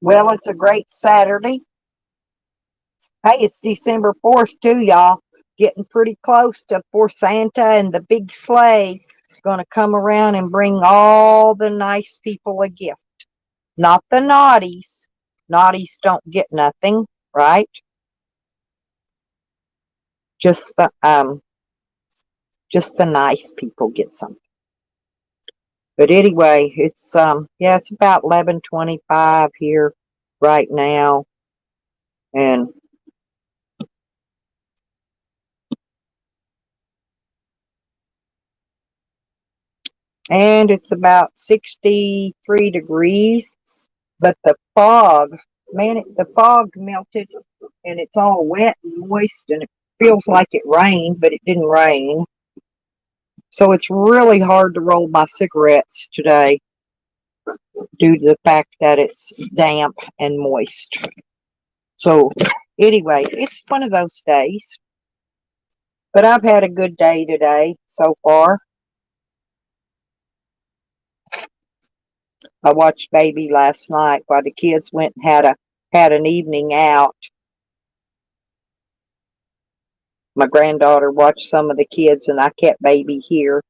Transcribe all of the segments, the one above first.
Well, it's a great Saturday. Hey, it's December 4th too, y'all. Getting pretty close to for Santa and the big sleigh going to come around and bring all the nice people a gift. Not the naughties. Naughties don't get nothing, right? Just the nice people get something. But anyway, it's about 11:25 here right now, and it's about 63 degrees. But the fog, man, the fog melted, and it's all wet and moist, and it feels like it rained, but it didn't rain. So it's really hard to roll my cigarettes today due to the fact that it's damp and moist. So anyway, it's one of those days. But I've had a good day today so far. I watched baby last night while the kids went and had an evening out. My granddaughter watched some of the kids, and I kept baby here.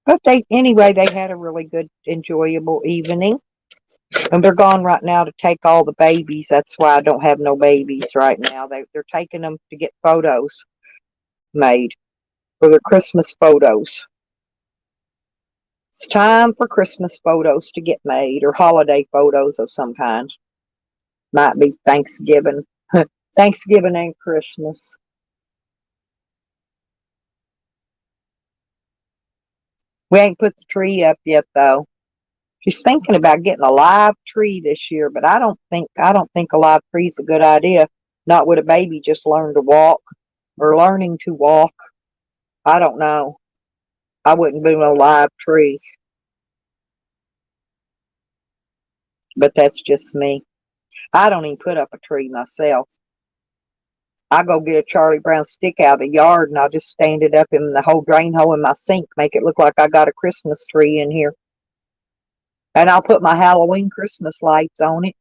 But they had a really good, enjoyable evening. And they're gone right now to take all the babies. That's why I don't have no babies right now. They're taking them to get photos made for their Christmas photos. It's time for Christmas photos to get made, or holiday photos of some kind. Might be Thanksgiving. Thanksgiving and Christmas. We ain't put the tree up yet though. She's thinking about getting a live tree this year, but I don't think a live tree is a good idea. Not with a baby just learn to walk or learning to walk. I don't know. I wouldn't do no live tree, but that's just me. I don't even put up a tree myself. I go get a Charlie Brown stick out of the yard and I'll just stand it up in the whole drain hole in my sink, make it look like I got a Christmas tree in here. And I'll put my Halloween Christmas lights on it.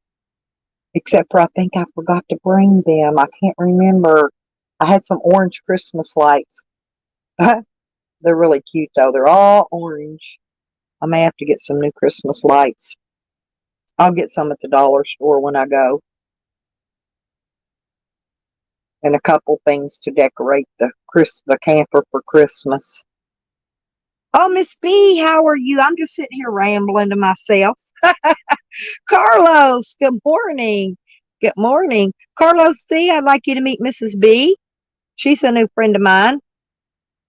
Except for I think I forgot to bring them. I can't remember. I had some orange Christmas lights. They're really cute though. They're all orange. I may have to get some new Christmas lights. I'll get some at the dollar store when I go. And a couple things to decorate the camper for Christmas. Oh, Miss B, how are you? I'm just sitting here rambling to myself. Carlos, good morning. Good morning. Carlos C, I'd like you to meet Mrs. B. She's a new friend of mine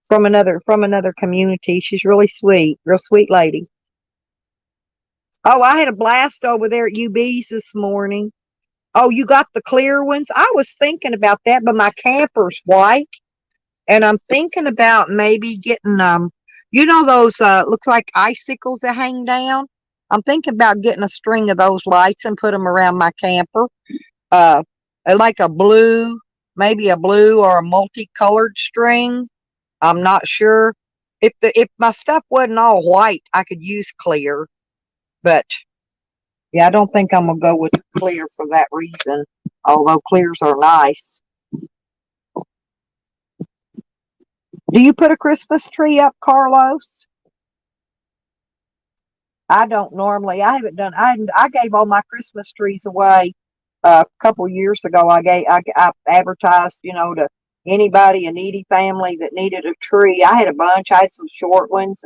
from another community. She's really sweet, real sweet lady. Oh, I had a blast over there at UB's this morning. Oh, you got the clear ones? I was thinking about that, but my camper's white, and I'm thinking about maybe getting those looks like icicles that hang down. I'm thinking about getting a string of those lights and put them around my camper. Uh, like a blue, maybe a blue or a multicolored string. I'm not sure. If my stuff wasn't all white, I could use clear. But yeah, I don't think I'm gonna go with clear for that reason. Although clears are nice. Do you put a Christmas tree up, Carlos? I don't normally. I haven't done. I gave all my Christmas trees away a couple years ago. I advertised, to anybody, a needy family that needed a tree. I had a bunch. I had some short ones,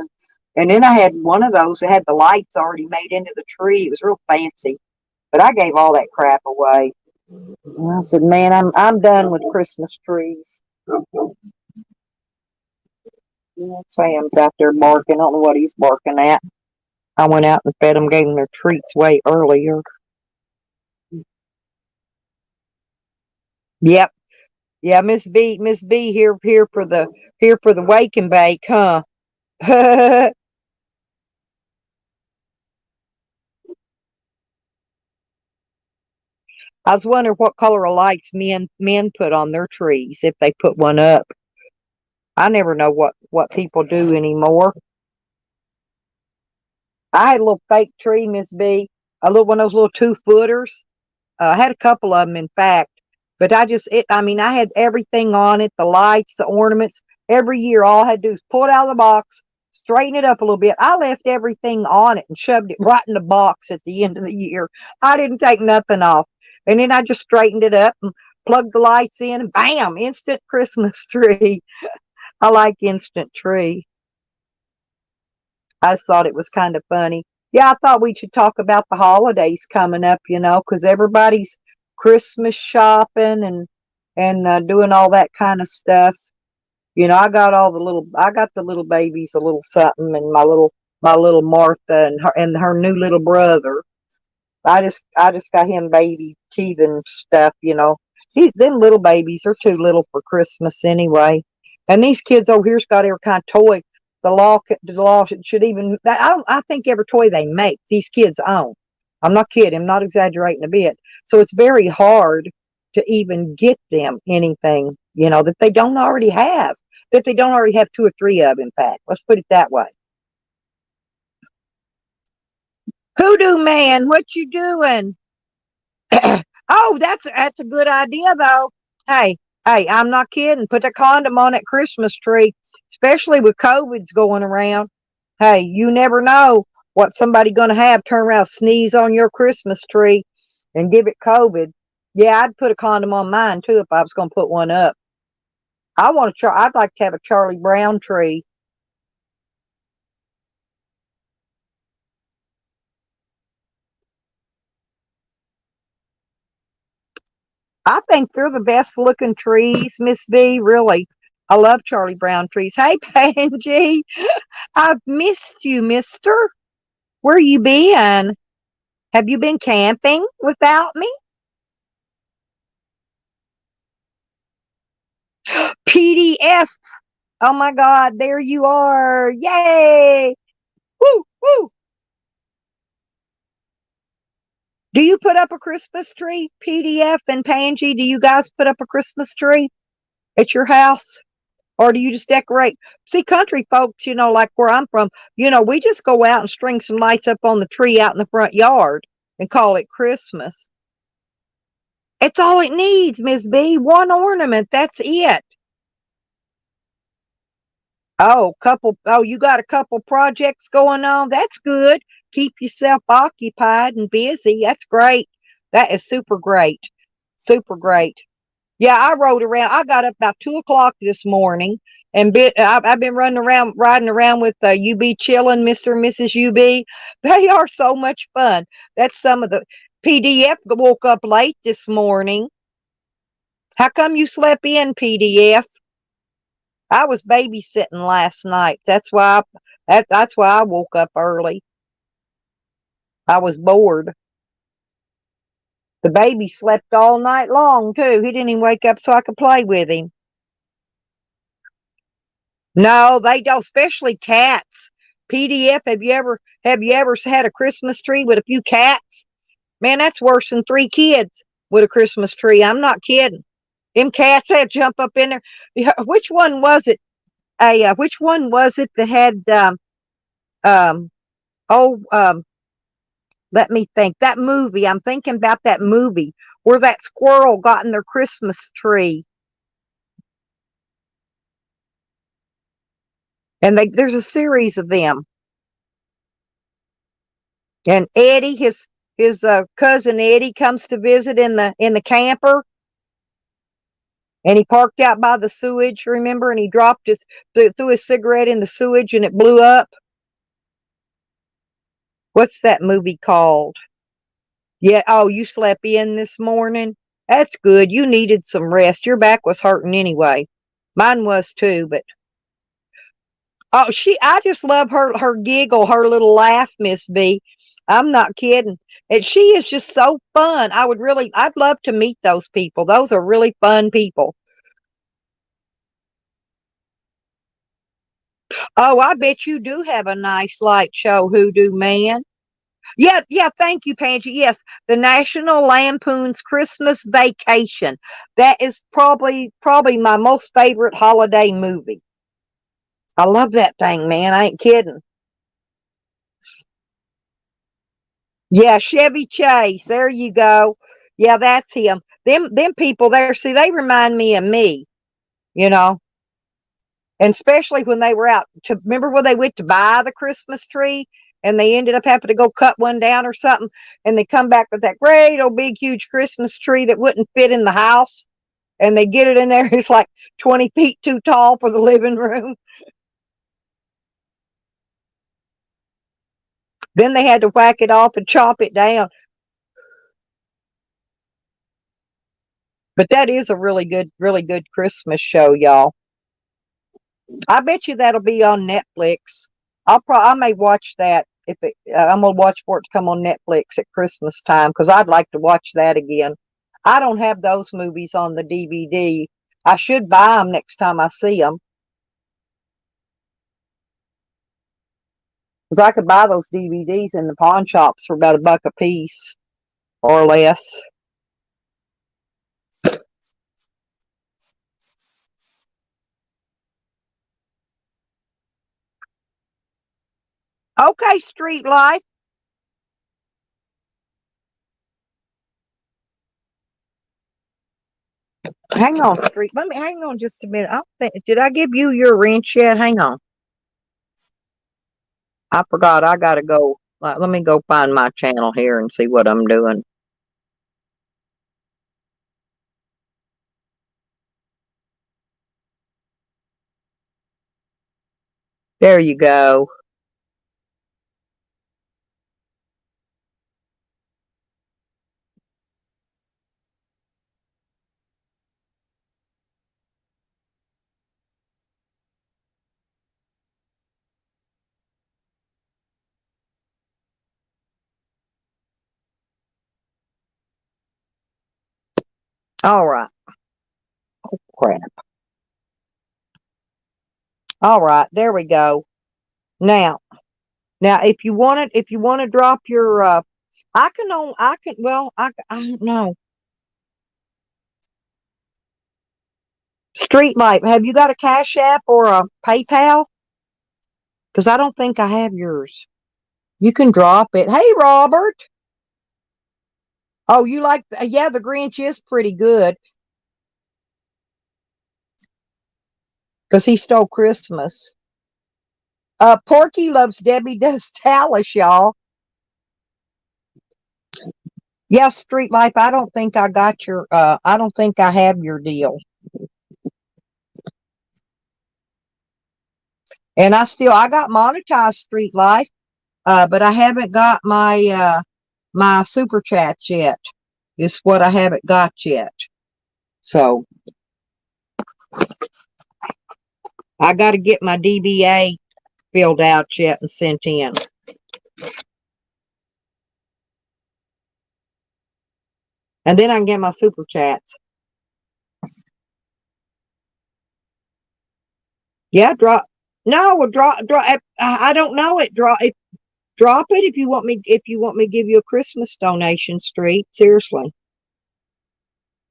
and then I had one of those that had the lights already made into the tree. It was real fancy, but I gave all that crap away. And I said, man, I'm done with Christmas trees. Sam's out there barking. I don't know what he's barking at. I went out and fed them, gave them their treats way earlier. Yep. Yeah, Miss B here for the wake and bake, huh? I was wondering what color of lights men put on their trees if they put one up. I never know what people do anymore. I had a little fake tree, Miss B, a little one of those little 2-footers. I had a couple of them, in fact, but I mean, I had everything on it, the lights, the ornaments. Every year, all I had to do is pull it out of the box, straighten it up a little bit. I left everything on it and shoved it right in the box at the end of the year. I didn't take nothing off. And then I just straightened it up and plugged the lights in, and bam, instant Christmas tree. I like instant tree. I just thought it was kind of funny. Yeah, I thought we should talk about the holidays coming up, because everybody's Christmas shopping and doing all that kind of stuff. I got the little babies a little something, and my little Martha and her new little brother. I just got him baby teething stuff. Them little babies are too little for Christmas anyway. And these kids over here's got every kind of toy. The law should even. I think every toy they make, these kids own. I'm not kidding. I'm not exaggerating a bit. So it's very hard to even get them anything, that they don't already have. That they don't already have two or three of. In fact, let's put it that way. Hoodoo man, what you doing? Oh, that's a good idea though. Hey, hey, I'm not kidding. Put a condom on that Christmas tree, especially with COVID's going around. Hey, you never know what somebody gonna have turn around, sneeze on your Christmas tree, and give it COVID. Yeah, I'd put a condom on mine too if I was gonna put one up. I'd like to have a Charlie Brown tree. I think they're the best looking trees, Miss B. Really, I love Charlie Brown trees. Hey, Pangy, I've missed you, Mister. Where you been? Have you been camping without me? PDF. Oh my God, there you are. Yay. Woo, woo. Do you put up a Christmas tree? PDF and Pangy, do you guys put up a Christmas tree at your house? Or do you just decorate? See, country folks, like where I'm from, we just go out and string some lights up on the tree out in the front yard and call it Christmas. It's all it needs, Miss B. One ornament. That's it. You got a couple projects going on. That's good. Keep yourself occupied and busy. That's great. That is super great. Super great. Yeah, I rode around. I got up about 2 o'clock this morning, and I've been riding around with UB chilling, Mr. and Mrs. UB. They are so much fun. That's some of the PDF woke up late this morning. How come you slept in, PDF? I was babysitting last night. That's why I woke up early. I was bored. The baby slept all night long too. He didn't even wake up so I could play with him. No, they don't, especially cats. PDF, have you ever had a Christmas tree with a few cats? Man, that's worse than 3 kids with a Christmas tree. I'm not kidding. Them cats that jump up in there. Yeah, which one was it? Which one was it that had um oh let me think. That movie. I'm thinking about that movie where that squirrel got in their Christmas tree. And there's a series of them. And Eddie, his cousin Eddie comes to visit in the camper, and he parked out by the sewage, remember? And he threw his cigarette in the sewage, and it blew up. What's that movie called? Yeah. Oh, you slept in this morning. That's good. You needed some rest. Your back was hurting anyway. Mine was too, but I just love her giggle, her little laugh, Miss B. I'm not kidding. And she is just so fun. I'd love to meet those people. Those are really fun people. Oh, I bet you do have a nice light show, Hoodoo Man. Yeah, yeah, thank you, Pangie. Yes, the National Lampoon's Christmas Vacation. That is probably my most favorite holiday movie. I love that thing, man. I ain't kidding. Yeah, Chevy Chase. There you go. Yeah, that's him. Them people there, see, they remind me of me, you know. And especially when they were out to remember when they went to buy the Christmas tree and they ended up having to go cut one down or something, and they come back with that great old big huge Christmas tree that wouldn't fit in the house, and they get it in there, it's like 20 feet too tall for the living room. Then they had to whack it off and chop it down. But that is a really good Christmas show, y'all. I bet you that'll be on Netflix. I may watch that if I'm gonna watch for it to come on Netflix at Christmas time because I'd like to watch that again. I don't have those movies on the DVD. I should buy them next time I see them because I could buy those DVDs in the pawn shops for about $1 a piece or less. Okay, Street Life. Hang on, Street. Let me hang on just a minute. I don't think, did I give you your wrench yet? Hang on. I forgot. I gotta go. Let me go find my channel here and see what I'm doing. There you go. All right. Crap. All right. There we go. Now, if you want to drop your, I can on, I can, well, I don't know. Street Light. Have you got a Cash App or a PayPal? Because I don't think I have yours. You can drop it. Hey, Robert. Oh, you like, yeah, the Grinch is pretty good because he stole Christmas. Porky loves Debbie Does Dallas, y'all. Yes, Street Life. I don't think I got your, I don't think I have your deal. And I got monetized Street Life, but I haven't got my super chats yet. It's what I haven't got yet. So I got to get my DBA filled out yet and sent in. And then I can get my super chats. Yeah, drop. No, well, drop. I don't know it. Drop it if you want me. If you want me to give you a Christmas donation, Street. Seriously,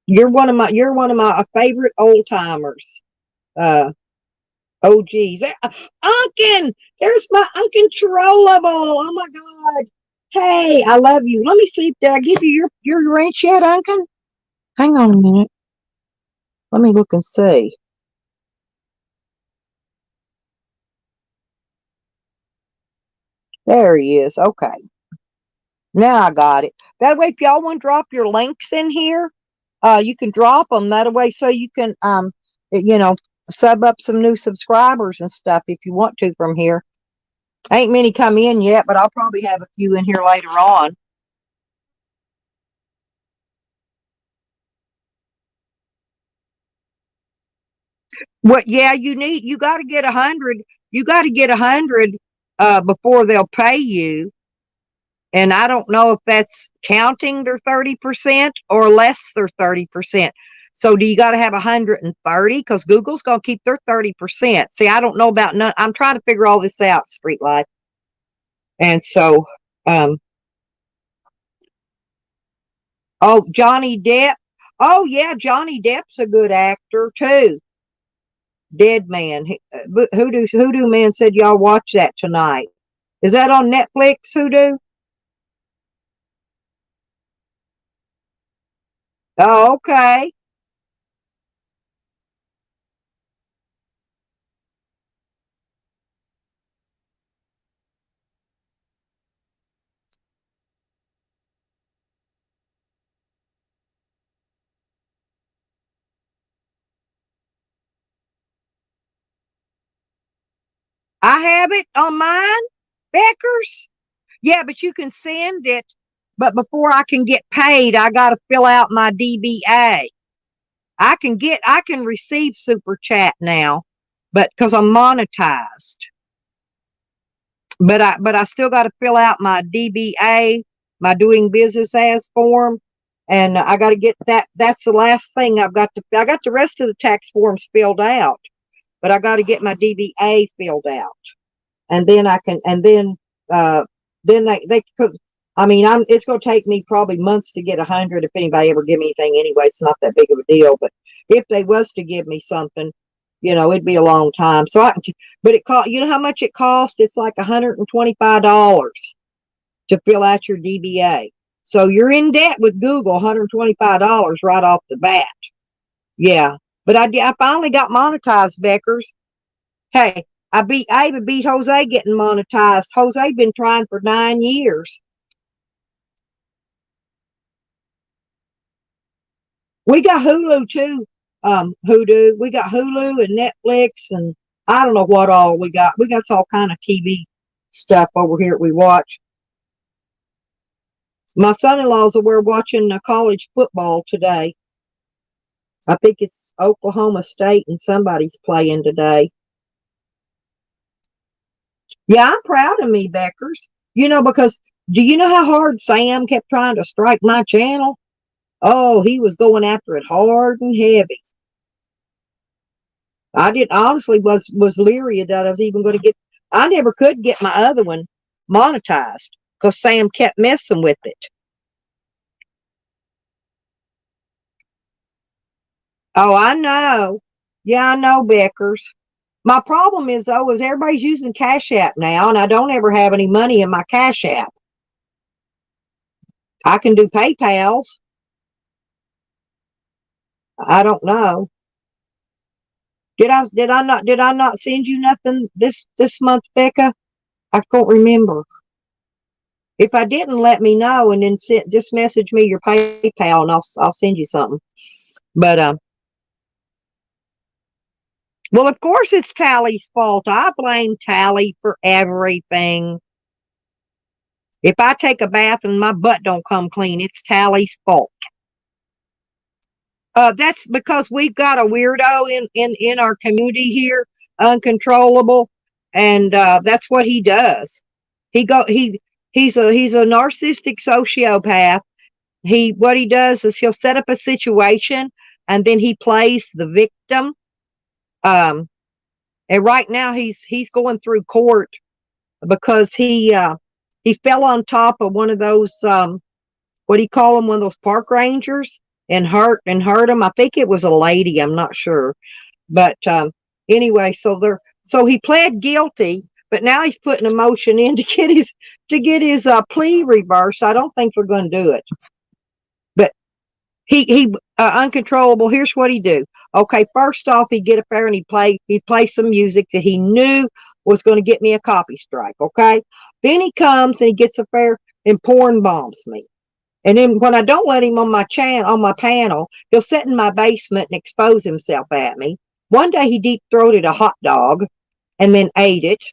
you're one of my favorite old timers. Oh geez. Unkin, there's my Unkin Trollable. Oh my God. Hey, I love you. Let me see. Did I give you your ranch yet, Unkin? Hang on a minute. Let me look and see. There he is. Okay. Now I got it. That way, if y'all want to drop your links in here, you can drop them that way so you can, you know, sub up some new subscribers and stuff if you want to from here. Ain't many come in yet, but I'll probably have a few in here later on. What? Yeah, you got to get 100. You got to get 100 before they'll pay you. And I don't know if that's counting their 30% or less their 30%. So do you got to have 130? Because Google's going to keep their 30%. See, I don't know about none. I'm trying to figure all this out, Street Life. And so, um, Oh, Johnny Depp. Oh yeah, Johnny Depp's a good actor too. Dead Man. Hoodoo Man said y'all watch that tonight. Is that on Netflix, Hoodoo? Oh, okay. I have it on mine, Becker's. Yeah, but you can send it. But before I can get paid, I got to fill out my DBA. I can receive super chat now, but because I'm monetized. But I still got to fill out my DBA, my doing business as form, and I got to get that. That's the last thing I've got to. I got the rest of the tax forms filled out, but I got to get my DBA filled out, and then I can. And then they could. I mean, it's going to take me probably months to get 100 if anybody ever give me anything anyway. It's not that big of a deal, but if they was to give me something, it'd be a long time. But it cost, you know how much it cost? It's like $125 to fill out your DBA. So you're in debt with Google, $125 right off the bat. Yeah. But I finally got monetized, Beckers. Hey, I even beat Jose getting monetized. Jose been trying for 9 years. We got Hulu too, Hoodoo. We got Hulu and Netflix and I don't know what all we got. We got all kind of TV stuff over here that we watch. My son-in-laws we're watching college football today. I think it's Oklahoma State and somebody's playing today. Yeah, I'm proud of me, Beckers. Because do you know how hard Sam kept trying to strike my channel? Oh, he was going after it hard and heavy. I did honestly was leery that I was even going to get. I never could get my other one monetized because Sam kept messing with it. Oh, I know. Yeah, I know, Beckers. My problem is though, is everybody's using Cash App now, and I don't ever have any money in my Cash App. I can do PayPal's. I don't know. Did I not send you nothing this month, Becca? I can't remember. If I didn't, let me know, and then just message me your PayPal, and I'll send you something. But well, of course it's Tally's fault. I blame Tally for everything. If I take a bath and my butt don't come clean, it's Tally's fault. That's because we've got a weirdo in our community here, uncontrollable, and that's what he does. He's a narcissistic sociopath. What he does is he'll set up a situation and then he plays the victim. Um, and right now he's going through court because he fell on top of one of those what do you call them, one of those park rangers, and hurt him. I think it was a lady, I'm not sure, but anyway, so he pled guilty, but now he's putting a motion in to get his plea reversed. I don't think they're going to do it, but he uncontrollable. Here's what he do. Okay, first off, he'd get up there and he'd play some music that he knew was going to get me a copy strike. Okay, then he comes and he gets up there and porn bombs me. And then when I don't let him on my panel, he'll sit in my basement and expose himself at me. One day he deep throated a hot dog and then ate it.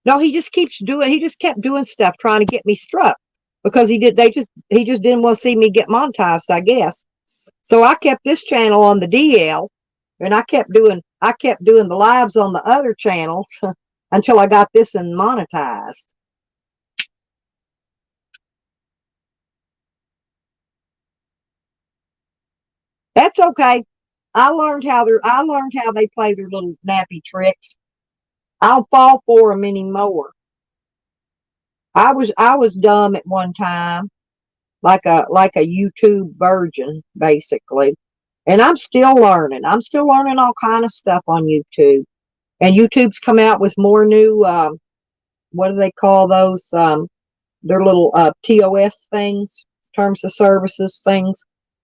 No, he just kept doing stuff trying to get me struck because he just didn't want to see me get monetized, I guess. So I kept this channel on the DL, and I kept doing the lives on the other channels until I got this one monetized. That's okay. I learned how they play their little nappy tricks. I don't fall for them anymore. I was dumb at one time. like a YouTube virgin, basically. And I'm still learning. I'm still learning all kind of stuff on YouTube. And YouTube's come out with more new what do they call those? Their little TOS things, terms of services things.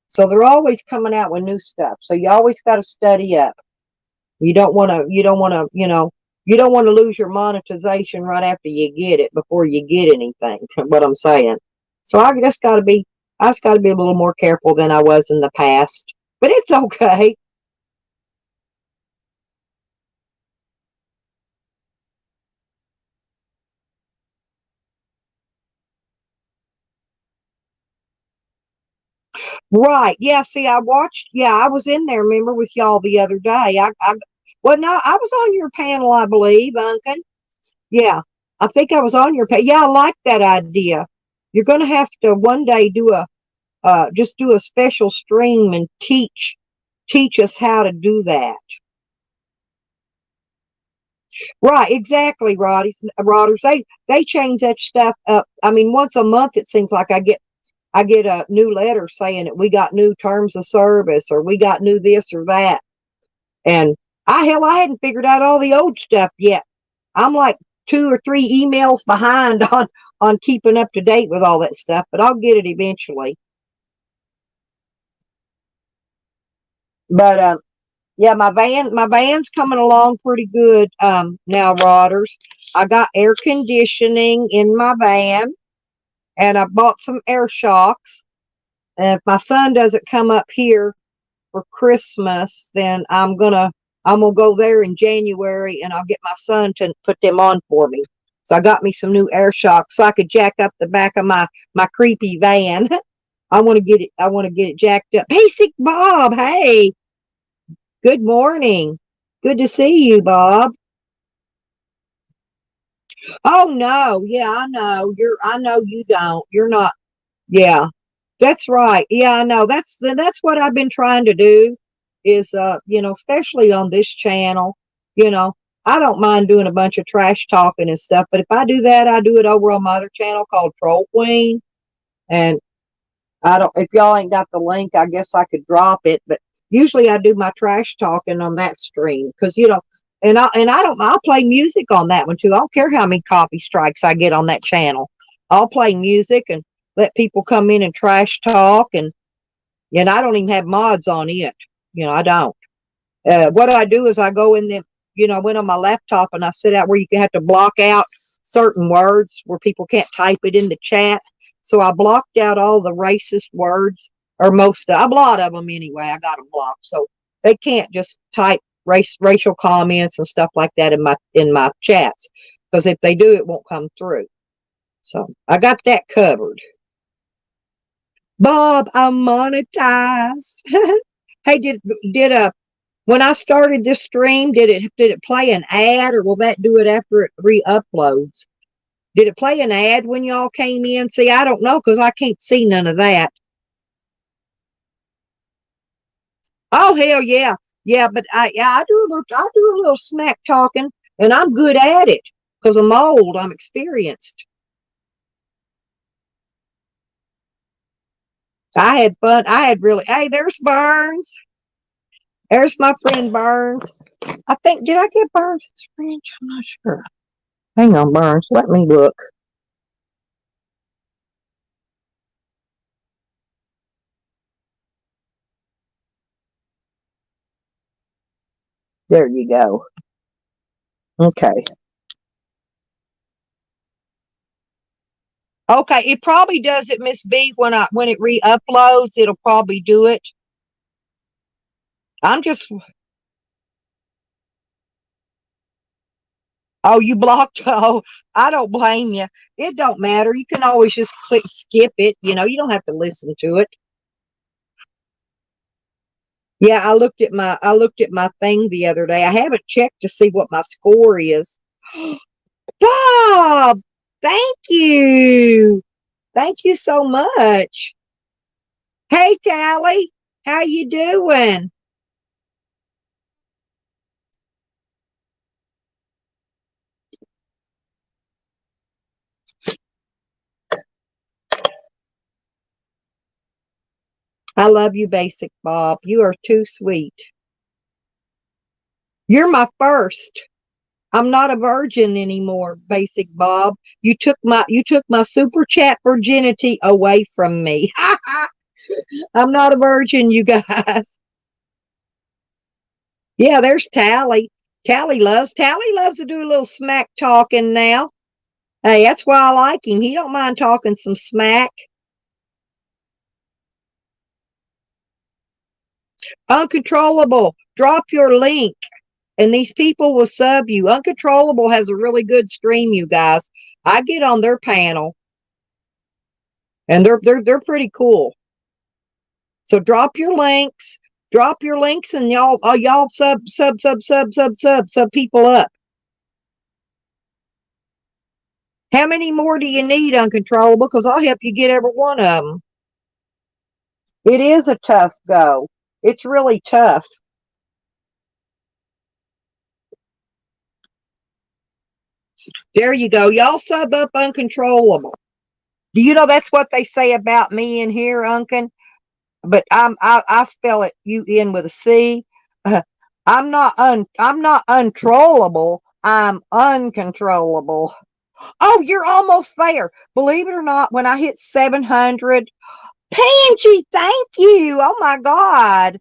So they're always coming out with new stuff. So you always got to study up. You don't want to lose your monetization right after you get it before you get anything. What I'm saying. So I just got to be a little more careful than I was in the past. But it's okay. Right. Yeah. See, yeah, I was in there, remember, with y'all the other day. Well, no, I was on your panel, I believe, Uncle. Yeah. I think I was on your panel. Yeah, I like that idea. You're going to have to one day just do a special stream and teach us how to do that. Right. Exactly, Rodders. They change that stuff up. I mean, once a month, it seems like I get a new letter saying that we got new terms of service or we got new this or that. And I hadn't figured out all the old stuff yet. I'm like 2 or 3 emails behind on keeping up to date with all that stuff, but I'll get it eventually. But yeah, my van's coming along pretty good now, Rodders. I got air conditioning in my van, and I bought some air shocks. And if my son doesn't come up here for Christmas, then I'm gonna go there in January, and I'll get my son to put them on for me. So I got me some new air shocks so I could jack up the back of my creepy van. I want to get it jacked up. Hey, Sick Bob. Hey, good morning. Good to see you, Bob. Oh no, yeah, I know. I know you don't. You're not. Yeah, that's right. Yeah, I know. That's what I've been trying to do is especially on this channel, you know, I don't mind doing a bunch of trash talking and stuff, but if I do that, I do it over on my other channel called Troll Queen. And I don't if y'all ain't got the link, I guess I could drop it, but usually I do my trash talking on that stream because and I don't I'll play music on that one too. I don't care how many copy strikes I get on that channel. I'll play music and let people come in and trash talk and I don't even have mods on it. I don't. What I do is I go in the, I went on my laptop and I sit out where you can have to block out certain words where people can't type it in the chat. So I blocked out all the racist words or a lot of them anyway. I got them blocked. So they can't just type racial comments and stuff like that in my chats. Because if they do, it won't come through. So I got that covered. Bob, I'm monetized. Hey, did when I started this stream, did it play an ad or will that do it after it re-uploads? Did it play an ad when y'all came in? See, I don't know because I can't see none of that. Oh hell yeah. Yeah, but I do a little smack talking and I'm good at it because I'm old, I'm experienced. I had fun. I had really Hey, there's Burns. There's my friend Burns. I think did I get Burns' friend? I'm not sure. Hang on, Burns. Let me look. There you go. Okay. Okay, it probably does it, Miss B, when it re-uploads, it'll probably do it. I'm just Oh, you blocked oh, I don't blame you. It don't matter. You can always just click skip it. You don't have to listen to it. Yeah, I looked at my thing the other day. I haven't checked to see what my score is. Bob, thank you. Thank you so much. Hey, Tally, how you doing? I love you, Basic Bob. You are too sweet. You're my first. I'm not a virgin anymore, Basic Bob. You took my super chat virginity away from me. I'm not a virgin, you guys. Yeah, there's Tally. Tally loves to do a little smack talking now. Hey, that's why I like him. He don't mind talking some smack. Uncontrollable. Drop your link and these people will sub you. Uncontrollable has a really good stream, you guys. I get on their panel and they're pretty cool. So drop your links. Drop your links and y'all sub people up. How many more do you need, Uncontrollable? Because I'll help you get every one of them. It is a tough go. It's really tough. There you go. Y'all sub up Uncontrollable. Do you know that's what they say about me in here, Unkin? But I spell it UN with a C. I'm not untrollable. I'm uncontrollable. Oh, you're almost there. Believe it or not, when I hit 700, Pangy, thank you. Oh my God.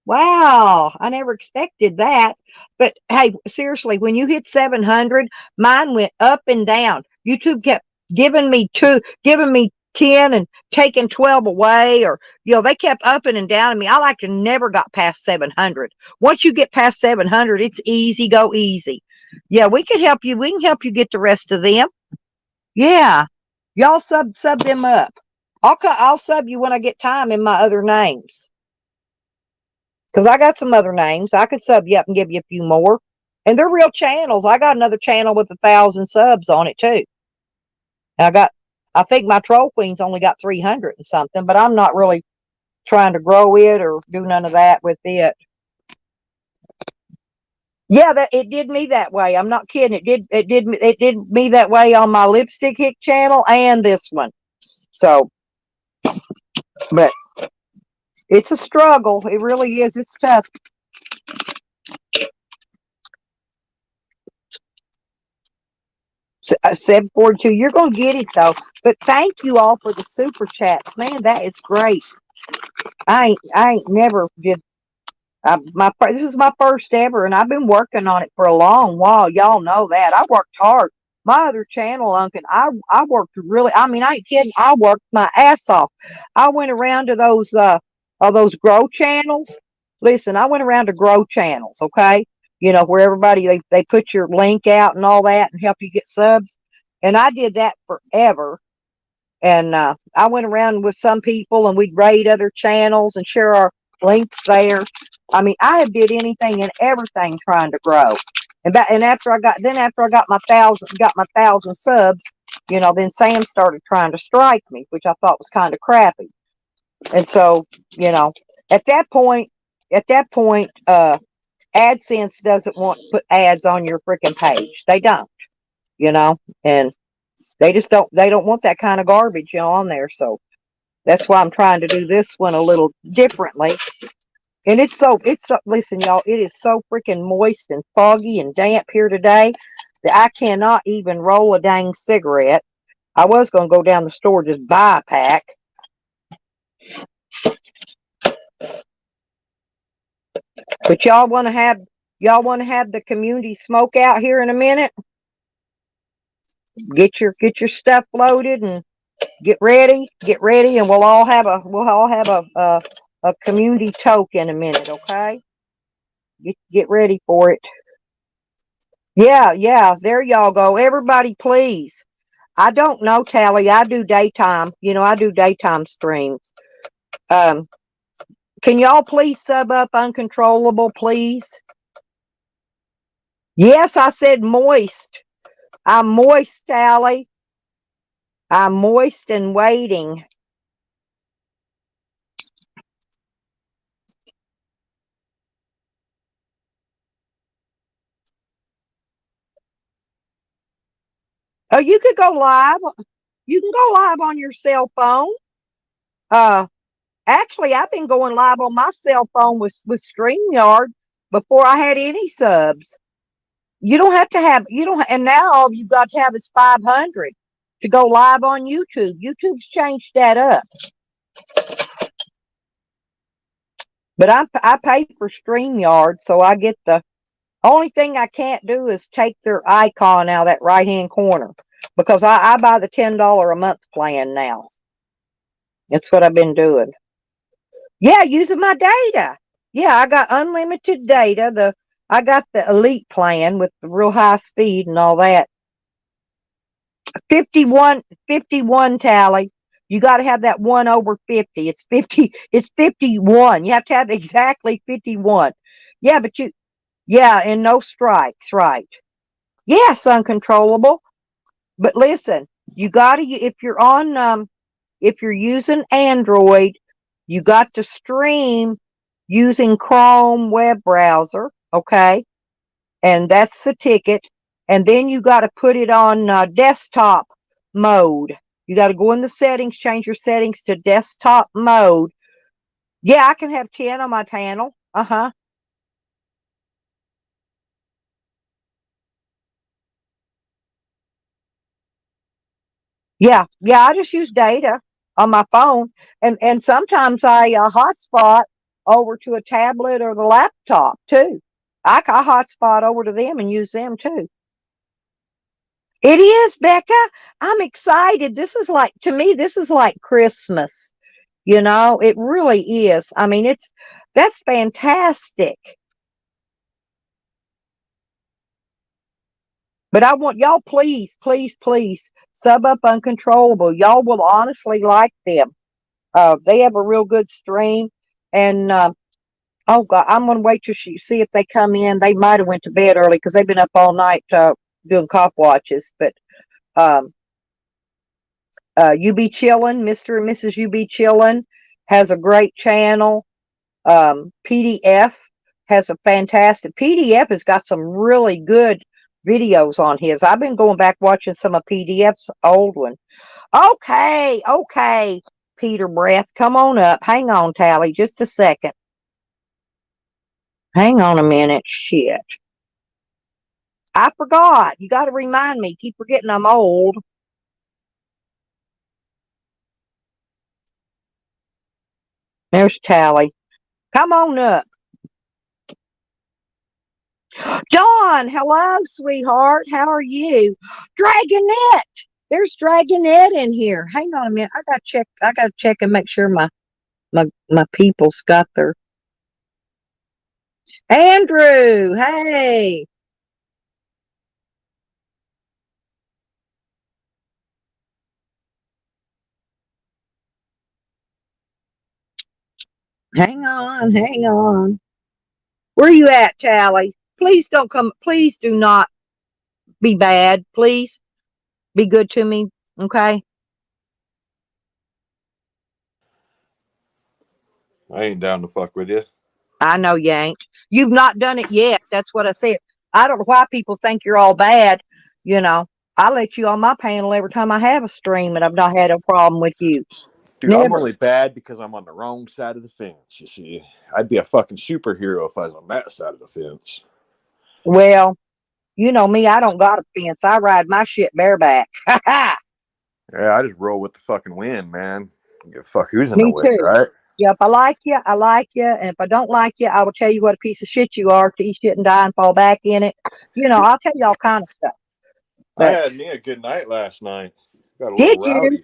Wow, I never expected that. But hey, seriously, when you hit 700, mine went up and down. YouTube kept giving me 10 and taking 12 away, or, they kept upping and down on me. I like to never got past 700. Once you get past 700, it's easy, go easy. Yeah, we can help you. We can help you get the rest of them. Yeah, y'all sub them up. I'll sub you when I get time in my other names. Because I got some other names. I could sub you up and give you a few more. And they're real channels. I got another channel with 1,000 subs on it too. I think my Troll Queen's only got 300 and something, but I'm not really trying to grow it or do none of that with it. Yeah, that it did me that way. I'm not kidding. It did me that way on my Lipstick Hick channel and this one. So, but it's a struggle. It really is. It's tough. 742. You're gonna get it though. But thank you all for the super chats, man. That is great. I ain't never did. This is my first ever, and I've been working on it for a long while. Y'all know that I worked hard. My other channel, Uncle, I worked really. I mean, I ain't kidding. I worked my ass off. I went around to those grow channels. Listen, I went around to grow channels. Okay, where everybody they put your link out and all that and help you get subs. And I did that forever. And I went around with some people and we'd raid other channels and share our links there. I mean, I did anything and everything trying to grow. And after I got my 1,000 subs, then Sam started trying to strike me, which I thought was kind of crappy. And so, you know, at that point, AdSense doesn't want to put ads on your freaking page. They don't, and they don't want that kind of garbage, on there. So that's why I'm trying to do this one a little differently. And listen, y'all, it is so freaking moist and foggy and damp here today that I cannot even roll a dang cigarette. I was going to go down the store, just buy a pack. But y'all want to have the community smoke out here in a minute? Get your stuff loaded and get ready, and we'll all have a community toke in a minute, okay? Get ready for it. Yeah, there y'all go. Everybody, please. I don't know, Tally. I do daytime. I do daytime streams. Can y'all please sub up Uncontrollable, please? Yes, I said moist. I'm moist, Tally. I'm moist and waiting. Oh, you could go live. You can go live on your cell phone. Uh, Actually, I've been going live on my cell phone with StreamYard before I had any subs. You don't have to have, you don't, and now all you've got to have is 500 to go live on YouTube. YouTube's changed that up. But I pay for StreamYard, so I get the only thing I can't do is take their icon out of that right hand corner because I buy the $10 a month plan now. That's what I've been doing. Yeah, using my data. Yeah, I got unlimited data. I got the elite plan with the real high speed and all that. 51 tally. You got to have that 1 over 50. It's 50. It's 51. You have to have exactly 51. Yeah, but yeah, and no strikes, right? Yes, uncontrollable. But listen, you got to, if you're using Android, you got to stream using Chrome web browser, okay? And that's the ticket. And then you got to put it on desktop mode. You got to go in the settings, change your settings to desktop mode. Yeah, I can have 10 on my panel. Uh-huh. Yeah, I just use data on my phone, and sometimes I hotspot over to a tablet or the laptop too. I hotspot over to them and use them too. It is, Becca. I'm excited. This is like, to me, this is like Christmas. It really is. I mean, that's fantastic. But I want y'all, please, please, please sub up Uncontrollable. Y'all will honestly like them. They have a real good stream, and oh God, I'm gonna wait till see if they come in. They might have went to bed early because they've been up all night doing cop watches. But um, UB Chillin', Mr. and Mrs. UB Chillin' has a great channel. PDF has a fantastic PDF. Has got some really good videos on his. I've been going back watching some of PDF's old one. Okay, Peter Breath, come on up. Hang on, Tally, just a second. Hang on a minute. Shit. I forgot. You got to remind me. Keep forgetting I'm old. There's Tally. Come on up. Dawn, hello, sweetheart. How are you? Dragonette. There's Dragonette in here. Hang on a minute. I gotta check and make sure my people's got their Andrew. Hey. Hang on. Where you at, Tally? Please don't come. Please do not be bad. Please be good to me. Okay. I ain't down to fuck with you. I know you ain't. You've not done it yet. That's what I said. I don't know why people think you're all bad. I let you on my panel every time I have a stream, and I've not had a problem with you. Dude, I'm Never. only bad because I'm on the wrong side of the fence, you see. I'd be a fucking superhero if I was on that side of the fence. Well, you know me. I don't got a fence. I ride my shit bareback. Yeah, I just roll with the fucking wind, man. Give a fuck who's in the Me way, too. right? Yeah, if I like you, I like you. And if I don't like you, I will tell you what a piece of shit you are to eat shit and die and fall back in it. I'll tell you all kind of stuff. I But had me a good night last night. Got a little did you? rowdy.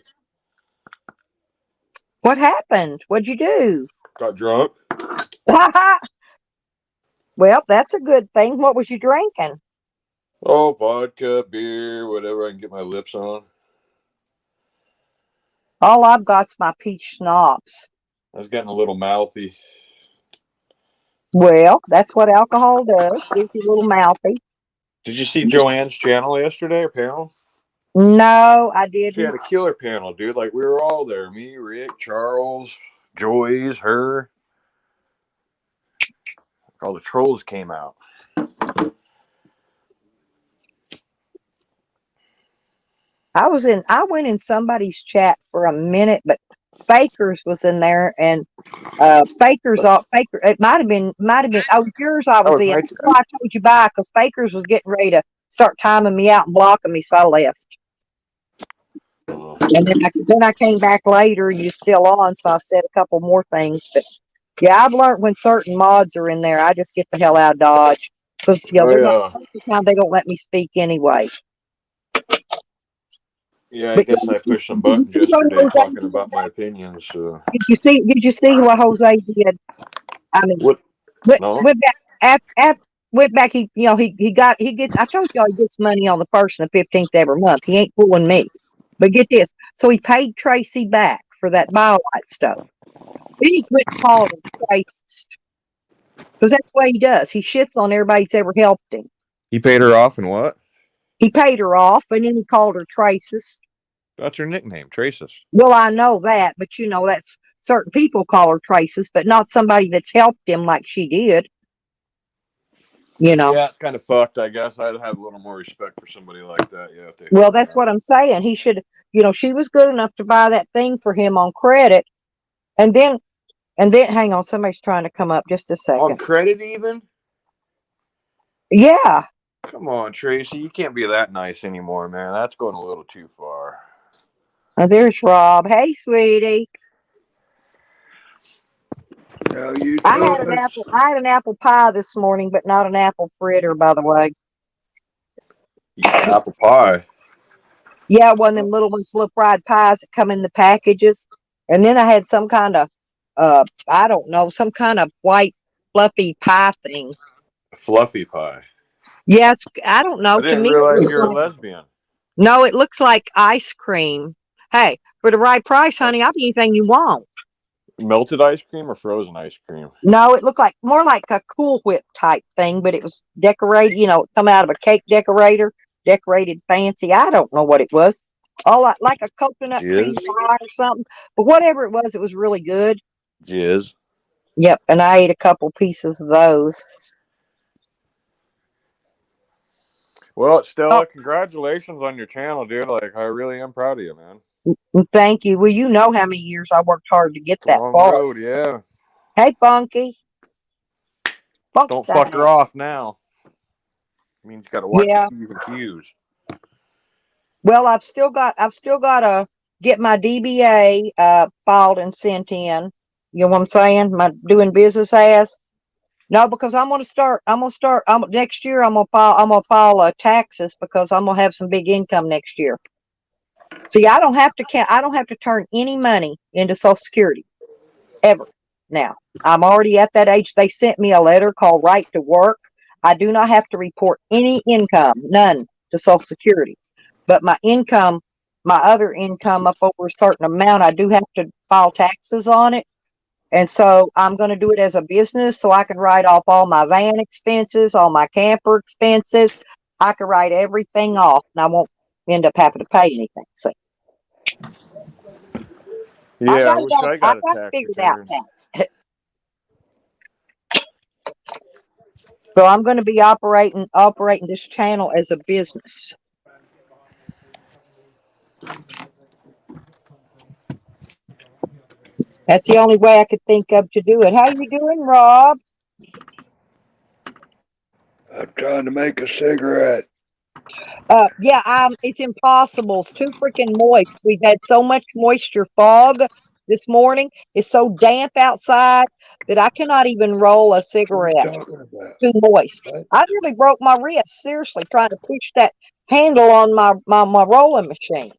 What happened? What'd you do? Got drunk. Well, that's a good thing. What was you drinking? Oh, vodka, beer, whatever I can get my lips on. All I've got's my peach schnapps. I was getting a little mouthy. Well, that's what alcohol does. Gives you a little mouthy. Did you see Joanne's channel yesterday, or panel? No, I She didn't. had a killer panel, dude. Like, we were all there. Me, Rick, Charles, Joyce, her. All the trolls came out. I went in somebody's chat for a minute, but Baker's was in there, and Baker. It might have been. Oh, yours I That was was in. my That's why I told you bye, because Baker's was getting ready to start timing me out and blocking me, so I left. And then I came back later. You still on, so I said a couple more things. But yeah, I've learned when certain mods are in there, I just get the hell out of Dodge, because they're not. Most of the time they don't let me speak anyway. Yeah, I But guess I pushed some did you buttons see what yesterday Jose talking did? about my opinions. Did you see what Jose did? I mean, What? No. went back went back. He gets. I told y'all he gets money on the 1st and the 15th every month. He ain't fooling me. But get this. So he paid Tracy back for that BioLite stuff. Then he quit calling him racist, because that's what he does. He shits on everybody that's ever helped him. He paid her off and what? He paid her off, and then he called her racist. That's her nickname, Traces. Well, I know that, but that's certain people call her racist, but not somebody that's helped him like she did. Yeah, it's kind of fucked, I guess. I'd have a little more respect for somebody like that. Yeah. If they Well, that's what I'm saying. He should, she was good enough to buy that thing for him on credit. And then, hang on, somebody's trying to come up. Just a on second. credit, even. Yeah. Come on, Tracy. You can't be that nice anymore, man. That's going a little too far. Oh, there's Rob. Hey, sweetie. How you I doing? had an apple pie this morning, but not an apple fritter, by the way. Apple pie. Yeah, one of them little fried pies that come in the packages. And then I had some kind of, I don't know, some kind of white fluffy pie thing. Fluffy pie. Yes, I don't know. I To didn't me, realize you're a lesbian. no, it looks like ice cream. Hey, for the right price, honey, I'll be anything you want. Melted ice cream or frozen ice cream? No, it looked like more like a Cool Whip type thing, but it was decorated, come out of a cake decorator, decorated fancy. I don't know what it was. Oh, like a coconut cream Jizz. pie or something. But whatever it was really good. Jizz. Yep, and I ate a couple pieces of those. Well, Stella, congratulations on your channel, dude. Like, I really am proud of you, man. Thank you. Well, you know how many years I worked hard to get that Long far. road, yeah. Hey, Funky. Don't fuck her off now. I mean, you got to watch your P's and Q's. Well, I've still got to get my DBA filed and sent in. You know what I'm saying? My doing business as. No, because I'm gonna start. Next year. I'm gonna file taxes, because I'm gonna have some big income next year. See, I don't have to turn any money into Social Security ever. Now, I'm already at that age. They sent me a letter called Right to Work. I do not have to report any income, none, to Social Security. But my other income up over a certain amount, I do have to file taxes on it. And so I'm going to do it as a business, so I can write off all my van expenses, all my camper expenses. I can write everything off, and I won't end up having to pay anything. So yeah, I wish I got a tax figured return. out that. So I'm going to be operating this channel as a business. That's the only way I could think of to do it. How you doing, Rob? I'm trying to make a cigarette. It's impossible. It's too freaking moist. We've had so much moisture fog this morning. It's so damp outside that I cannot even roll a cigarette. What are you talking about? Too moist. What? I nearly broke my wrist, seriously, trying to push that handle on my rolling machine.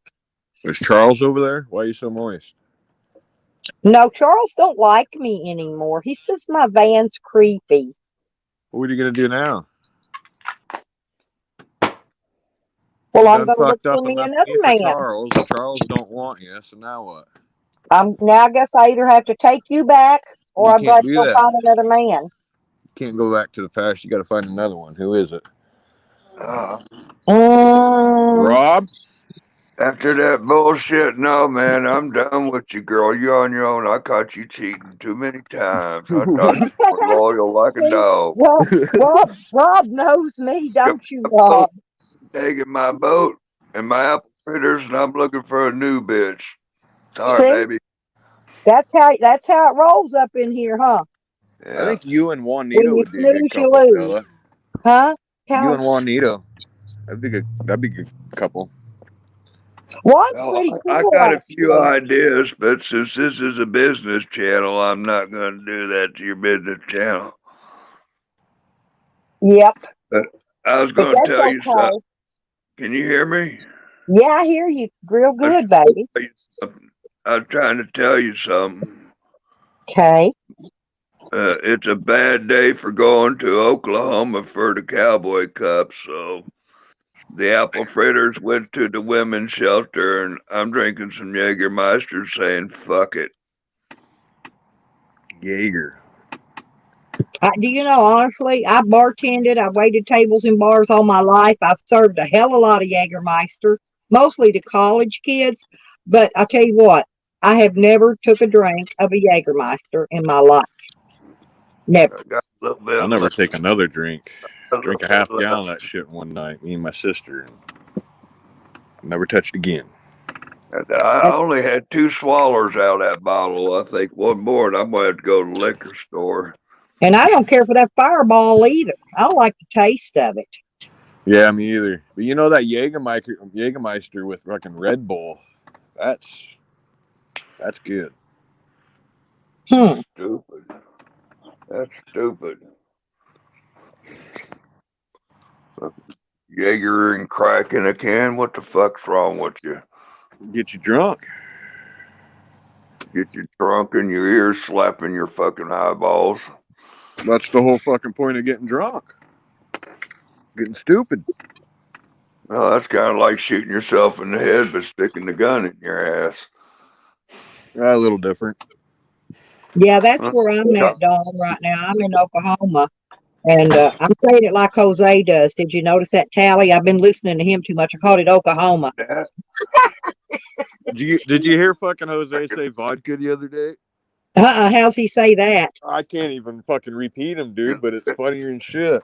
Is Charles over there? Why are you so moist? No, Charles don't like me anymore. He says my van's creepy. What are you going to do now? Well, I'm going to look for me another man. Charles don't want you, so now what? Now I guess I either have to take you back, or I've got to go find another man. You can't go back to the past. You got to find another one. Who is it? Rob? After that bullshit, no, man, I'm done with you, girl. You're on your own. I caught you cheating too many times. I thought you were loyal like a dog. Rob knows me, don't you, Rob? Taking my boat and my apple fritters, and I'm looking for a new bitch. Sorry, baby. That's how it rolls up in here, huh? Yeah. I think you and Juanito When you would be a good snooze, you couple, lose. fella. Huh? You and Juanito. That'd be good. That'd be a good couple. What's Well, pretty I cool, got a few actually. ideas, but since this is a business channel, I'm not going to do that to your business channel. Yep. But I was But going to that's tell you something. okay. Can you hear me? Yeah, I hear you real I was good, baby. trying to tell you something. Okay. It's a bad day for going to Oklahoma for the Cowboy Cup, so the apple fritters went to the women's shelter, and I'm drinking some Jägermeister saying, fuck it. Jaeger. Do you know, honestly, I bartended, I waited tables in bars all my life. I've served a hell of a lot of Jägermeister, mostly to college kids. But I'll tell you what, I have never took a drink of a Jägermeister in my life. Never. I got a little bit I'll never left. take another drink. A little Drink a bit half left. gallon of that shit one night, me and my sister, and never touched again. And I only had 2 swallowers out of that bottle. I think one more, and I'm going to have to go to the liquor store. And I don't care for that Fireball either. I don't like the taste of it. Yeah, me either. But you know that Jägermeister with fucking Red Bull, that's good. Stupid. That's stupid. Jaeger and crack in a can. What the fuck's wrong with you? Get you drunk. Get you drunk and your ears slapping your fucking eyeballs. That's the whole fucking point of getting drunk. Getting stupid. Well, that's kind of like shooting yourself in the head but sticking the gun in your ass. A little different. Yeah, that's where I'm at, Dawn, right now. I'm in Oklahoma. And I'm saying it like Jose does. Did you notice that tally? I've been listening to him too much. I called it Oklahoma. Did you hear fucking Jose say vodka the other day? How's he say that? I can't even fucking repeat him, dude, but it's funnier than shit.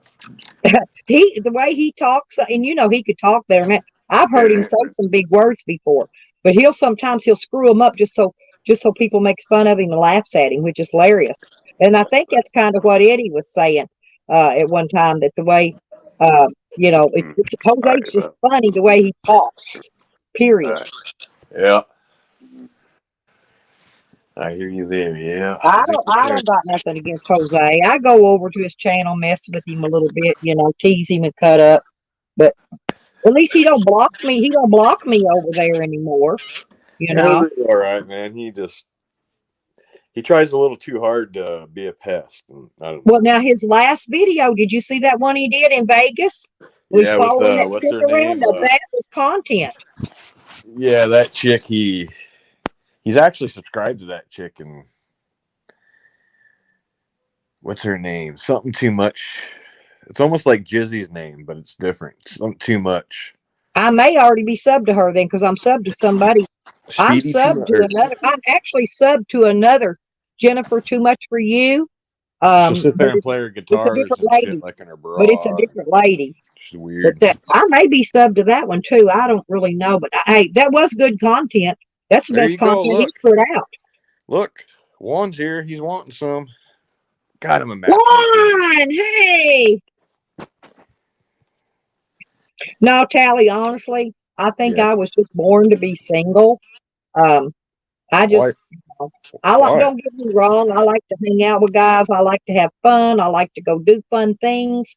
The way he talks, and you know he could talk better, man. I've heard him say some big words before, but he'll screw them up just so people makes fun of him and laughs at him, which is hilarious. And I think that's kind of what Eddie was saying at one time, that the way it's Jose's just funny the way he talks. Period. Yeah. I hear you there, yeah. I don't got nothing against Jose. I go over to his channel, mess with him a little bit, tease him and cut up. But at least he don't block me. He don't block me over there anymore. Jose's all right, man. He tries a little too hard to be a pest. Well, now his last video, did you see that one he did in Vegas? Yeah, following that what's chick her around. name? That was content. Yeah, that chick. He's actually subscribed to that chick, and what's her name? Something Too Much. It's almost like Jizzy's name, but it's different. Something Too Much. I may already be subbed to her then, because I'm subbed to somebody. I'm subbed to another. I'm actually subbed to another Jennifer Too Much for You. She'll sit there and play her guitar and shit like in her bra. But it's a different lady. She's weird. But I may be subbed to that one too. I don't really know, but hey, that was good content. That's the best content he put out. Look, Juan's here. He's wanting some. Got him a match. Juan, hey. No, Tally, honestly, I think I was just born to be single. I just, don't get me wrong. I like to hang out with guys. I like to have fun. I like to go do fun things.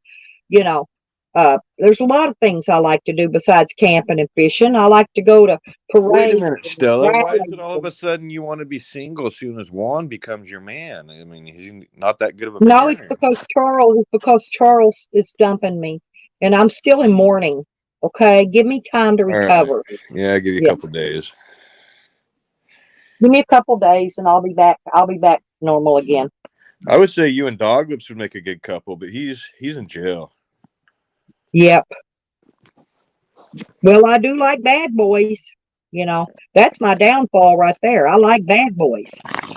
There's a lot of things I like to do besides camping and fishing. I like to go to parades. Wait a minute, Stella. Why is it all of a sudden you want to be single as soon as Juan becomes your man? I mean, he's not that good of a man. No, it's because Charles is dumping me, and I'm still in mourning. Okay, give me time to recover. Right. Yeah, I'll give you a couple days. Give me a couple days, and I'll be back. I'll be back normal again. I would say you and Dog Lips would make a good couple, but he's in jail. Yep. Well, I do like bad boys. That's my downfall right there. I like bad boys.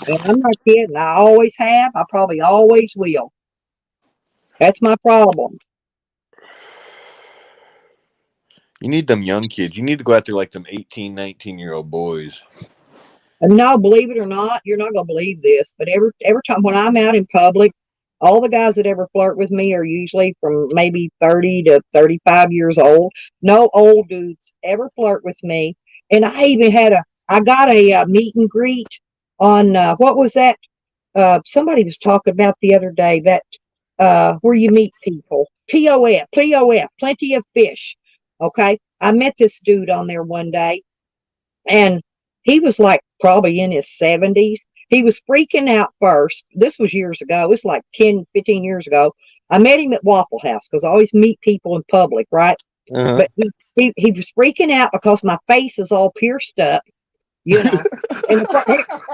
And I'm not kidding. I always have. I probably always will. That's my problem. You need them young kids. You need to go out there like them 18, 19-year-old boys. No, believe it or not, you're not gonna believe this, but every time when I'm out in public, all the guys that ever flirt with me are usually from maybe 30 to 35 years old. No old dudes ever flirt with me. And I got a meet and greet on what was that? Somebody was talking about the other day that where you meet people. POF, plenty of fish. Okay, I met this dude on there one day, and he was like probably in his 70s. He was freaking out first. This was years ago. It was like 10, 15 years ago. I met him at Waffle House because I always meet people in public, right? Uh-huh. But he was freaking out because my face is all pierced up, you know. And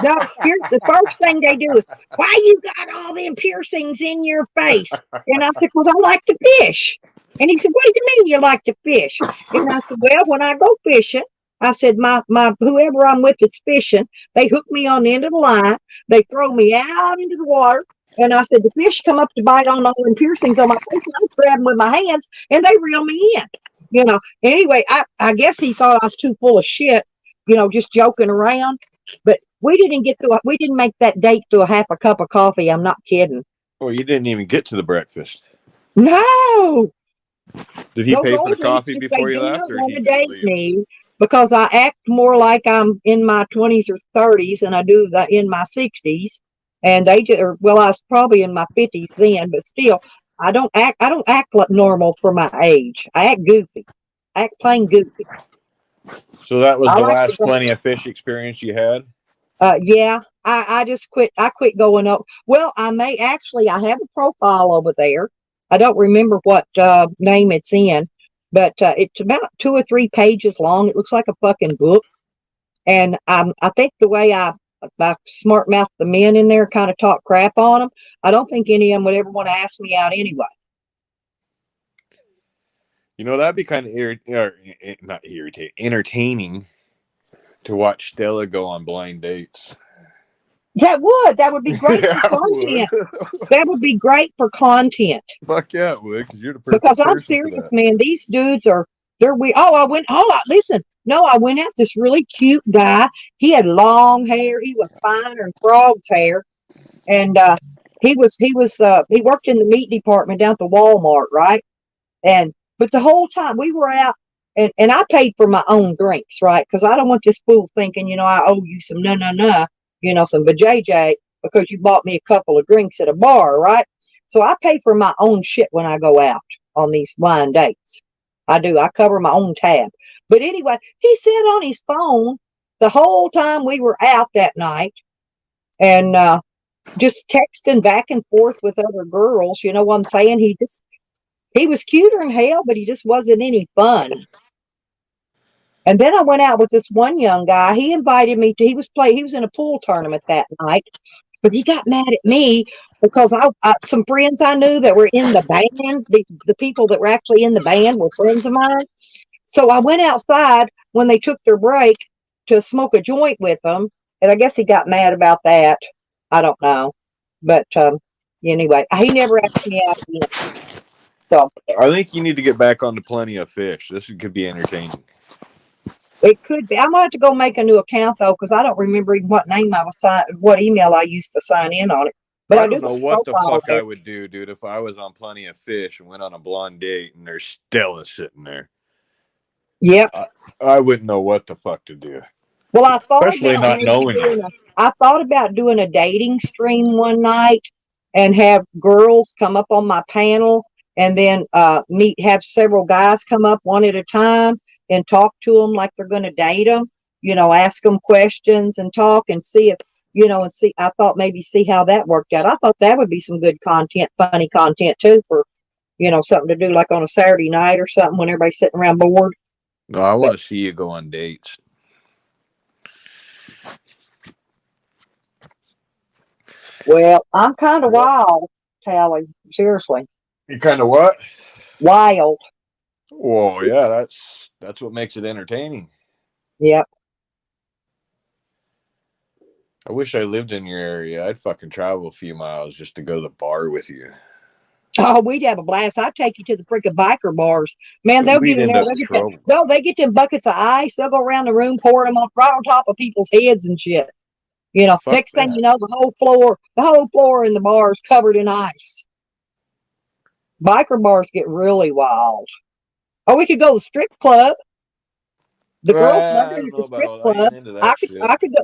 no, here's the first thing they do is, why you got all them piercings in your face? And I said, because I like to fish. And he said, what do you mean you like to fish? And I said, well, when I go fishing, I said, my whoever I'm with that's fishing, they hook me on the end of the line, they throw me out into the water. And I said, the fish come up to bite on all them piercings on my face, and I grab them with my hands, and they reel me in. You know, anyway, I guess he thought I was too full of shit, just joking around. But we didn't make that date through a half a cup of coffee. I'm not kidding. Well, you didn't even get to the breakfast. No, Did he those pay for the old coffee ladies, they before you do left, not or want he to just date leave? me because I act more like I'm in my 20s or 30s than I do in my 60s. And well, I was probably in my 50s then, but still, I don't act like normal for my age. I act goofy. I act plain goofy. So that was I the like to last go. plenty of fish experience you had? Yeah, I just quit. I quit going up. Well, I have a profile over there. I don't remember what name it's in, but it's about 2 or 3 pages long. It looks like a fucking book. And I think the way I smart mouth the men in there, kind of talk crap on them, I don't think any of them would ever want to ask me out anyway. That'd be kind of not irritating, entertaining to watch Stella go on blind dates. That would be great Yeah, for it would. content. That would be great for content. Fuck yeah, it would, because you're the Because perfect I'm person for serious, that. man. These dudes are they're we. Listen. No, I went out this really cute guy. He had long hair. He was finer than frog's hair, and he worked in the meat department down at the Walmart, right? And but the whole time we were out, and I paid for my own drinks, right? Because I don't want this fool thinking, I owe you some no, some vajayjay because you bought me a couple of drinks at a bar, right? So I pay for my own shit when I go out on these blind dates. I do. I cover my own tab. But anyway, he sat on his phone the whole time we were out that night, and just texting back and forth with other girls. You know what I'm saying? He was cuter than hell, but he just wasn't any fun. And then I went out with this one young guy. He invited me to. He was in a pool tournament that night, but he got mad at me because some friends I knew that were in the band. The people that were actually in the band were friends of mine. So I went outside when they took their break to smoke a joint with them, and I guess he got mad about that. I don't know, but anyway, he never asked me out again. So I think you need to get back on to plenty of fish. This could be entertaining. it could be. I'm gonna have to go make a new account though, because I don't remember even what email I used to sign in on it. But I I do don't got know a what the profile fuck there. I would do, dude, if I was on plenty of fish and went on a blonde date and there's Stella sitting there. Yep. I wouldn't know what the fuck to do. Well, Especially not knowing her. I thought about doing a dating stream one night and have girls come up on my panel, and then have several guys come up one at a time and talk to them like they're going to date them. Ask them questions and talk and see if and see. I thought maybe see how that worked out. I thought that would be some good content, funny content too, for something to do like on a Saturday night or something when everybody's sitting around bored. No, I But, want to see you go on dates. well, I'm kind of wild, Tally. Seriously, You kind of what? wild. Whoa, yeah, that's what makes it entertaining. Yep. I wish I lived in your area. I'd fucking travel a few miles just to go to the bar with you. Oh, we'd have a blast. I'd take you to the freaking biker bars. Man, they'll get We'd in end there. up in trouble. They get them buckets of ice. They'll go around the room pouring them on right on top of people's heads and shit. Fuck Next thing that. you know, the whole floor in the bar is covered in ice. Biker bars get really wild. Oh, we could go to the strip club. The girls love I it don't at the know about strip all that. I ain't clubs. into that shit. I could go.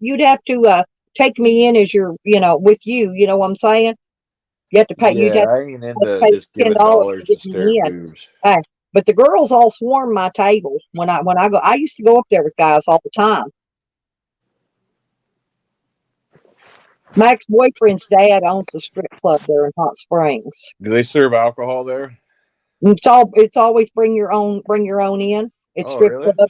You'd have to take me in as your, with you. You know what I'm saying? You have to pay. You'd Yeah, have I ain't to into pay just giving $10 to dollars to get stare me at in. boobs. Hey, but the girls all swarm my table when I go. I used to go up there with guys all the time. My ex-boyfriend's dad owns the strip club there in Hot Springs. Do they serve alcohol there? It's always bring your own in. It's Oh, strip really? club.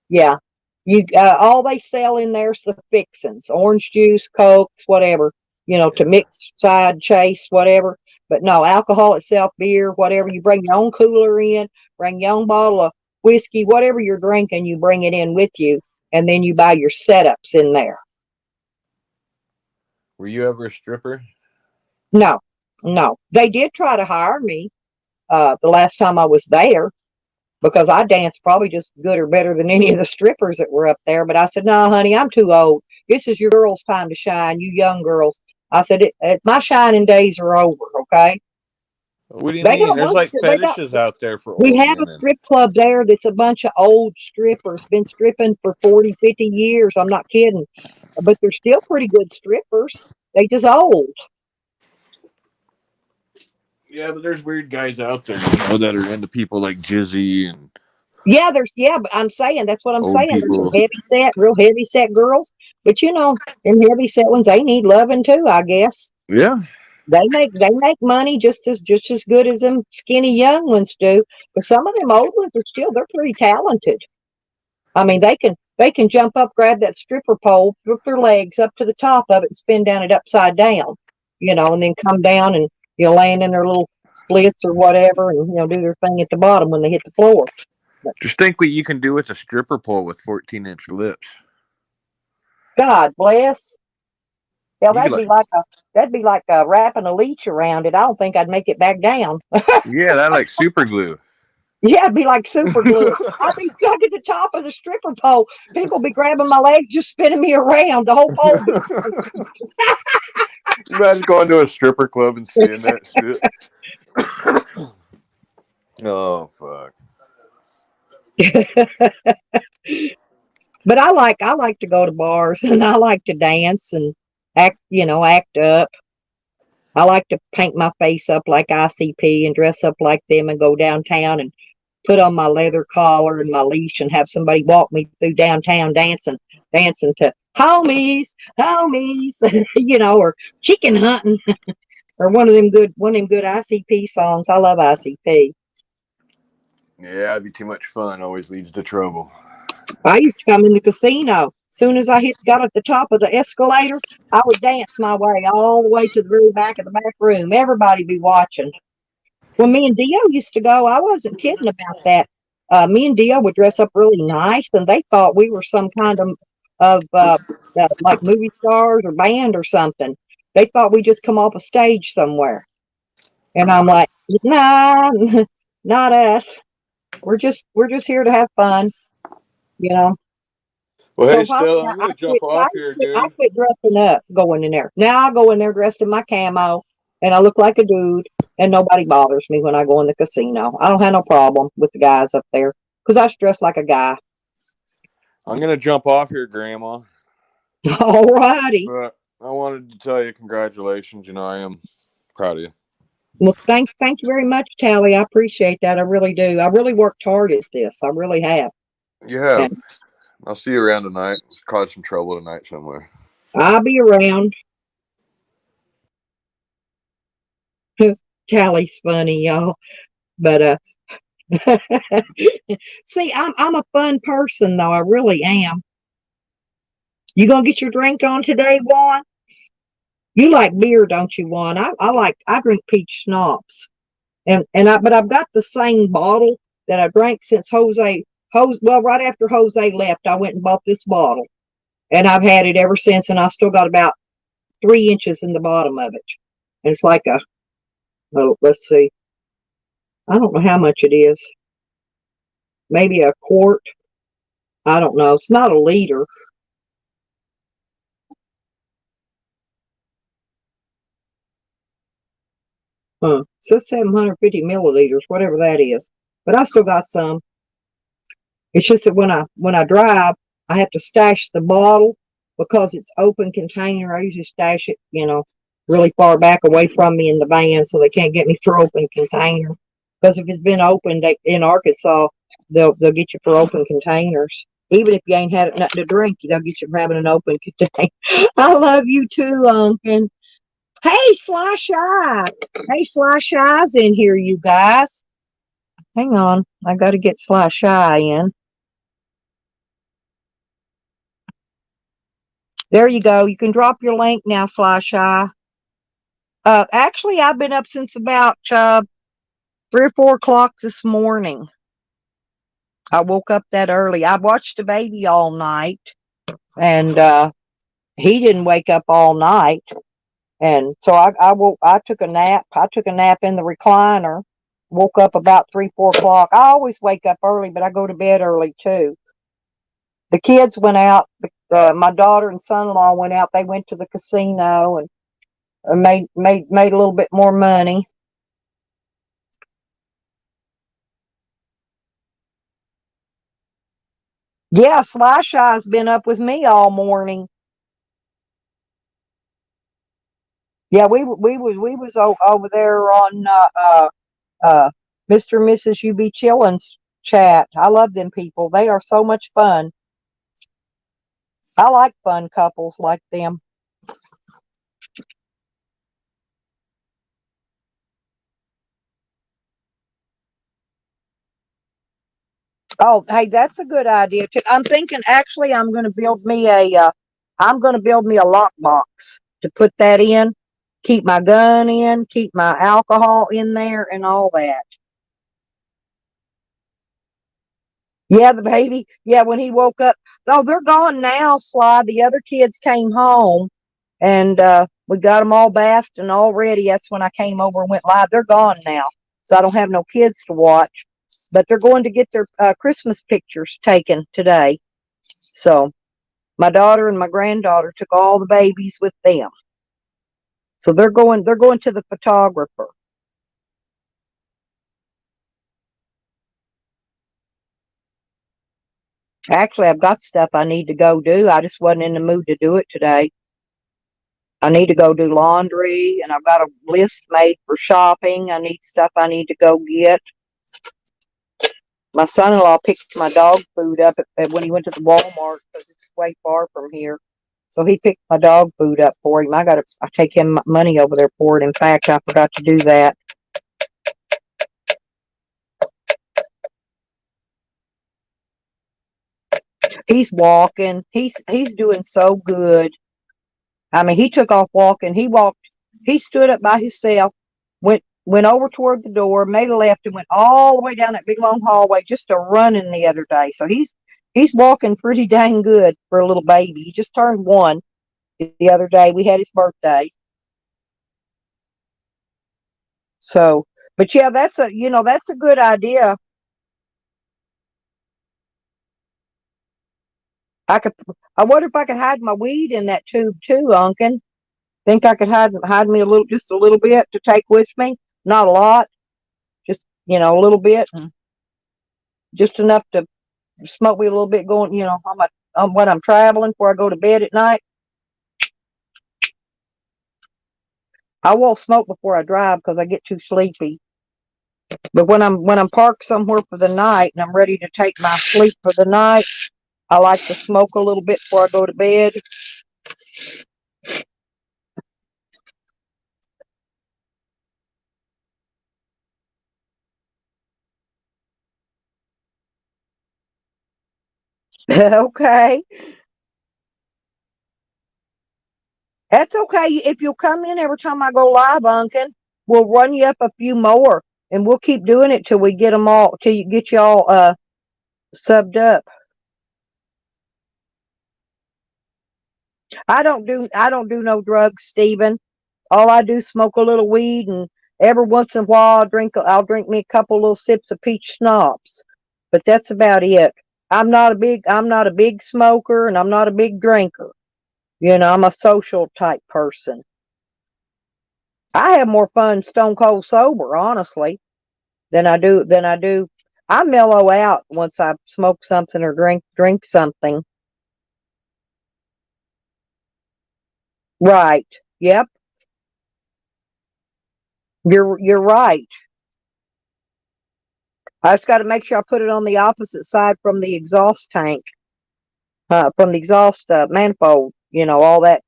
Yeah. You all they sell in there's the fixins, orange juice, cokes, whatever, to Yeah. mix, side, chase, whatever. But no, alcohol itself, beer, whatever. You bring your own cooler in, bring your own bottle of whiskey, whatever you're drinking, you bring it in with you, and then you buy your setups in there. Were you ever a stripper? No, no. They did try to hire me the last time I was there, because I danced probably just good or better than any of the strippers that were up there. But I said, no, honey, I'm too old. This is your girls' time to shine, you young girls. I said, my shining days are over, okay? What do you They got mean? a There's bunch like of, they got, fetishes out there for we old have a women. strip club there that's a bunch of old strippers, been stripping for 40, 50 years. I'm not kidding. But they're still pretty good strippers. They just old. Yeah, but there's weird guys out there, that are into people like Jizzy and But I'm saying that's what I'm old saying. There's people. some real heavy set girls. But them heavy set ones, they need loving too, I guess. Yeah. They make money just as good as them skinny young ones do. But some of them old ones they're pretty talented. I mean, they can jump up, grab that stripper pole, put their legs up to the top of it, and spin down it upside down, and then come down and land in their little splits or whatever, and do their thing at the bottom when they hit the floor. But Just think what you can do with a stripper pole with 14-inch lips. God bless. Hell, You could that'd be like wrapping a leech around it. I don't think I'd make it back down. yeah, that like super glue. Yeah, it'd be like super glue. I'd be stuck at the top of the stripper pole. People be grabbing my legs, just spinning me around. The whole pole be. Imagine going to a stripper club and seeing that shit. Oh fuck. But I like to go to bars and I like to dance and act up. I like to paint my face up like ICP and dress up like them and go downtown and put on my leather collar and my leash and have somebody walk me through downtown dancing to homies, homies, or chicken hunting or one of them good ICP songs. I love ICP. Yeah, it'd be too much fun. Always leads to trouble. I used to come in the casino. Soon as I got at the top of the escalator, I would dance my way all the way to the very back of the back room. Everybody be watching. When me and Dio used to go, I wasn't kidding about that. Me and Dio would dress up really nice, and they thought we were some kind of like movie stars or band or something. They thought we just come off a stage somewhere, and I'm like, nah, not us. We're just here to have fun, you know. Well, So hey, if I, Stella, I'm gonna jump off here, I dude. quit dressing up going in there. Now I go in there dressed in my camo and I look like a dude and nobody bothers me when I go in the casino. I don't have no problem with the guys up there because I dress like a guy. I'm gonna jump off here, Grandma. All righty. But I wanted to tell you congratulations. I am proud of you. Well, thank you very much, Tally. I appreciate that. I really do. I really worked hard at this. I really have. You have. And I'll see you around tonight. Let's cause some trouble tonight somewhere. I'll be around. Tally's funny, y'all. But see, I'm a fun person though. I really am. You gonna get your drink on today, Juan? You like beer, don't you, Juan? I drink peach schnapps, but I've got the same bottle that I drank since well, right after Jose left, I went and bought this bottle, and I've had it ever since, and I've still got about 3 inches in the bottom of it. And it's like Oh, let's see. I don't know how much it is. Maybe a quart. I don't know. It's not a liter. Huh. It says 750 milliliters, whatever that is. But I still got some. It's just that when I drive, I have to stash the bottle because it's open container. I usually stash it, really far back away from me in the van so they can't get me for open container. Because if it's been opened in Arkansas, they'll get you for open containers. Even if you ain't had nothing to drink, they'll get you for having an open container. I love you too, Unkin. Hey, Sly Shy. Hey, Sly Shy's in here, you guys. Hang on. I got to get Sly Shy in. There you go. You can drop your link now, Sly Shy. Actually, I've been up since about 3 or 4 o'clock this morning. I woke up that early. I watched the baby all night, and he didn't wake up all night. And so I woke. I took a nap. I took a nap in the recliner. Woke up about 3, 4 o'clock. I always wake up early, but I go to bed early too. The kids went out. My daughter and son-in-law went out. They went to the casino and made a little bit more money. Yeah, Sly Shy's been up with me all morning. Yeah, we was over there on uh Mr. and Mrs. UB Chillin's chat. I love them people. They are so much fun. I like fun couples like them. Oh, hey, that's a good idea too. I'm thinking actually I'm going to build me a lockbox to put that in, keep my gun in, keep my alcohol in there and all that. Yeah, the baby. Yeah, when he woke up. Oh, they're gone now, Sly. The other kids came home and we got them all bathed and all ready. That's when I came over and went live. They're gone now. So I don't have no kids to watch. But they're going to get their Christmas pictures taken today. So my daughter and my granddaughter took all the babies with them. So they're going to the photographer. Actually, I've got stuff I need to go do. I just wasn't in the mood to do it today. I need to go do laundry, and I've got a list made for shopping. I need stuff I need to go get. My son-in-law picked my dog food up when he went to the Walmart because it's way far from here. So he picked my dog food up for him. I take him money over there for it. In fact, I forgot to do that. He's walking. He's doing so good. I mean, he took off walking. He walked. He stood up by himself, went over toward the door, made a left, and went all the way down that big long hallway just a running the other day. So he's walking pretty dang good for a little baby. He just turned 1 the other day. We had his birthday. So, but yeah, that's a good idea. I could. I wonder if I could hide my weed in that tube too, Unkin. Think I could hide me just a little bit to take with me? Not a lot, just a little bit, and just enough to smoke me a little bit going, on when I'm traveling before I go to bed at night. I won't smoke before I drive because I get too sleepy. But when I'm parked somewhere for the night and I'm ready to take my sleep for the night, I like to smoke a little bit before I go to bed. Okay. That's okay. If you'll come in every time I go live, Unkin, we'll run you up a few more, and we'll keep doing it till we get them all, till you get you all subbed up. I don't do no drugs, Stephen. All I do is smoke a little weed and Every once in a while, I'll drink me a couple little sips of peach schnapps, but that's about it. I'm not a big smoker, and I'm not a big drinker. I'm a social type person. I have more fun stone cold sober, honestly, than I do. I mellow out once I smoke something or drink something. Right. Yep. You're right. I just got to make sure I put it on the opposite side from the exhaust tank, from the exhaust manifold. All that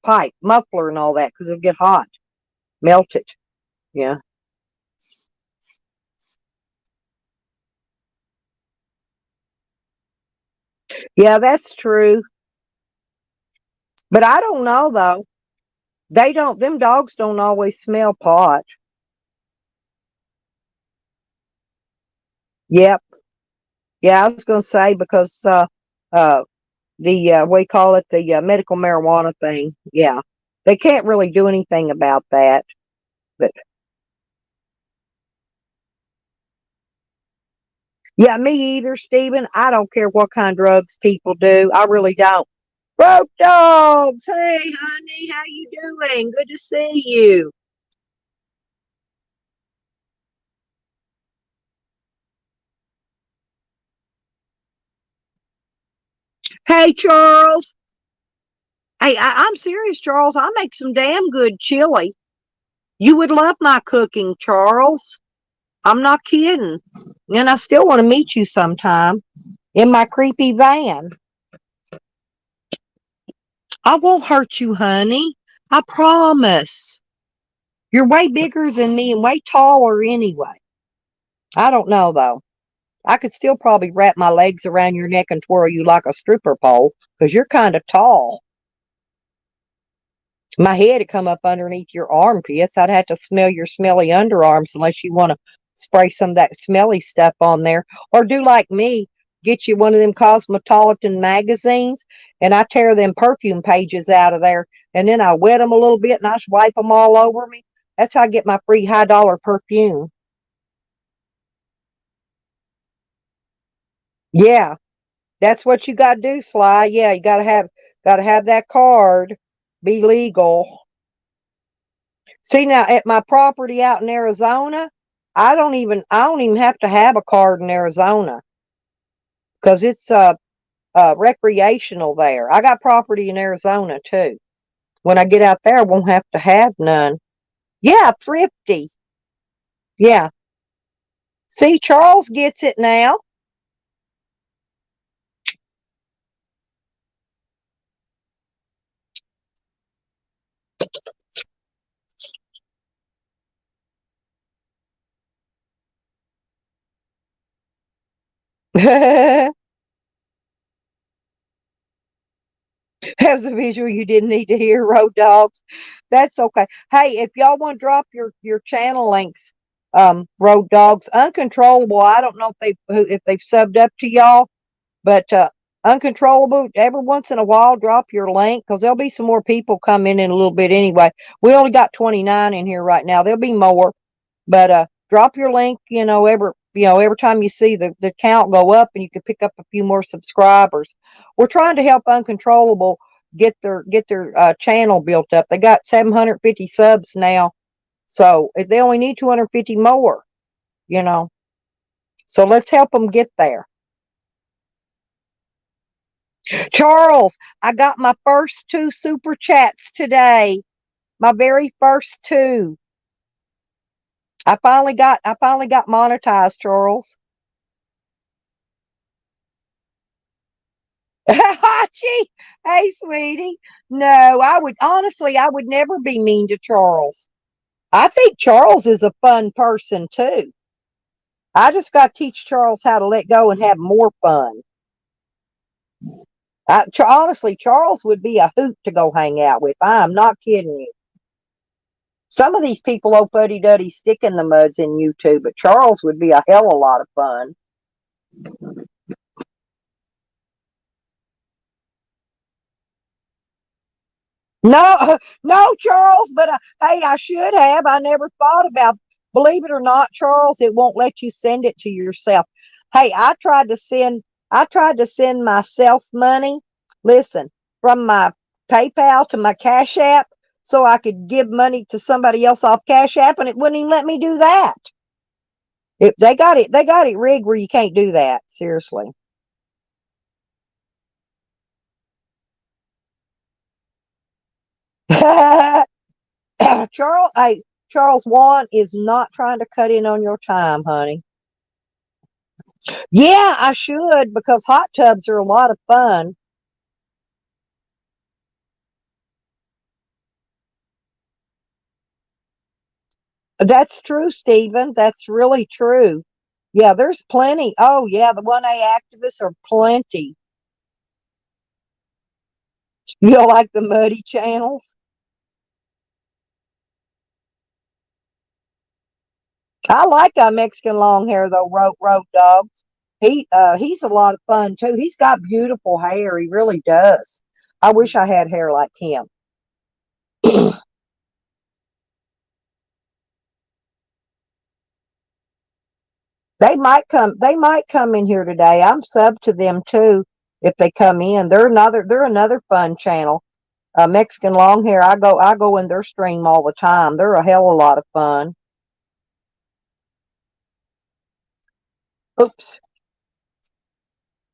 pipe muffler and all that, because it'll get hot, melt it. Yeah. Yeah, that's true. But I don't know though. They don't. Them dogs don't always smell pot. Yep. Yeah, I was going to say because uh, the we call it the medical marijuana thing. Yeah, they can't really do anything about that. But yeah, me either, Stephen. I don't care what kind of drugs people do. I really don't. Road dogs. Hey, honey, how you doing? Good to see you. Hey, Charles. Hey, I'm serious, Charles. I make some damn good chili. You would love my cooking, Charles. I'm not kidding. And I still want to meet you sometime in my creepy van. I won't hurt you, honey. I promise. You're way bigger than me and way taller anyway. I don't know, though. I could still probably wrap my legs around your neck and twirl you like a stripper pole because you're kind of tall. My head would come up underneath your armpits. I'd have to smell your smelly underarms unless you want to spray some of that smelly stuff on there. Or do like me, get you one of them Cosmopolitan magazines, and I tear them perfume pages out of there, and then I wet them a little bit and I just wipe them all over me. That's how I get my free high-dollar perfume. Yeah, that's what you got to do, Sly. Yeah, you got to have that card. Be legal. See now at my property out in Arizona, I don't even have to have a card in Arizona because it's recreational there. I got property in Arizona too. When I get out there, I won't have to have none. Yeah, thrifty. Yeah. See, Charles gets it now. As a visual you didn't need to hear, road dogs. That's okay. Hey, if y'all want to drop your channel links, road dogs, uncontrollable. I don't know if they've subbed up to y'all, but uncontrollable. Every once in a while, drop your link because there'll be some more people come in a little bit anyway. We only got 29 in here right now. There'll be more. But drop your link, every time you see the count go up and you can pick up a few more subscribers. We're trying to help Uncontrollable get their channel built up. They got 750 subs now. So they only need 250 more, you know. So let's help them get there. Charles, I got my first two super chats today. My very first two. I finally got monetized, Charles. Gee, hey, sweetie. No, I would never be mean to Charles. I think Charles is a fun person too. I just got to teach Charles how to let go and have more fun. Honestly, Charles would be a hoot to go hang out with. I'm not kidding you. Some of these people, oh fuddy duddy, stick in the muds in YouTube, but Charles would be a hell of a lot of fun. No, no, Charles, but hey, I should have. I never thought about, believe it or not, Charles, it won't let you send it to yourself. Hey, I tried to send myself money, listen, from my PayPal to my Cash App so I could give money to somebody else off Cash App, and it wouldn't even let me do that. They got it rigged where you can't do that. Seriously. Charles, hey, Charles Juan is not trying to cut in on your time, honey. Yeah, I should because hot tubs are a lot of fun. That's true, Stephen. That's really true. Yeah, there's plenty. Oh, yeah, the 1A activists are plenty. You know, like the muddy channels. I like a Mexican long hair though, road dog. He's a lot of fun too. He's got beautiful hair. He really does. I wish I had hair like him. They might come in here today. I'm sub to them too if they come in. They're another fun channel. Mexican long hair. I go in their stream all the time. They're a hell of a lot of fun. Oops.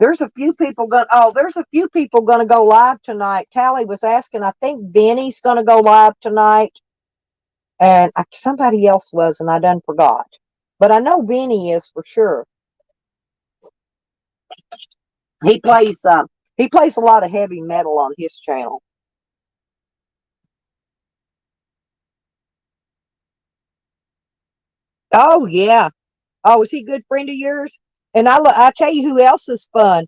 There's a few people gonna go live tonight. Tally was asking, I think Benny's gonna go live tonight. And somebody else was, and I done forgot. But I know Benny is for sure. He plays um he plays a lot of heavy metal on his channel. Oh yeah. Oh, is he a good friend of yours? And I tell you who else is fun.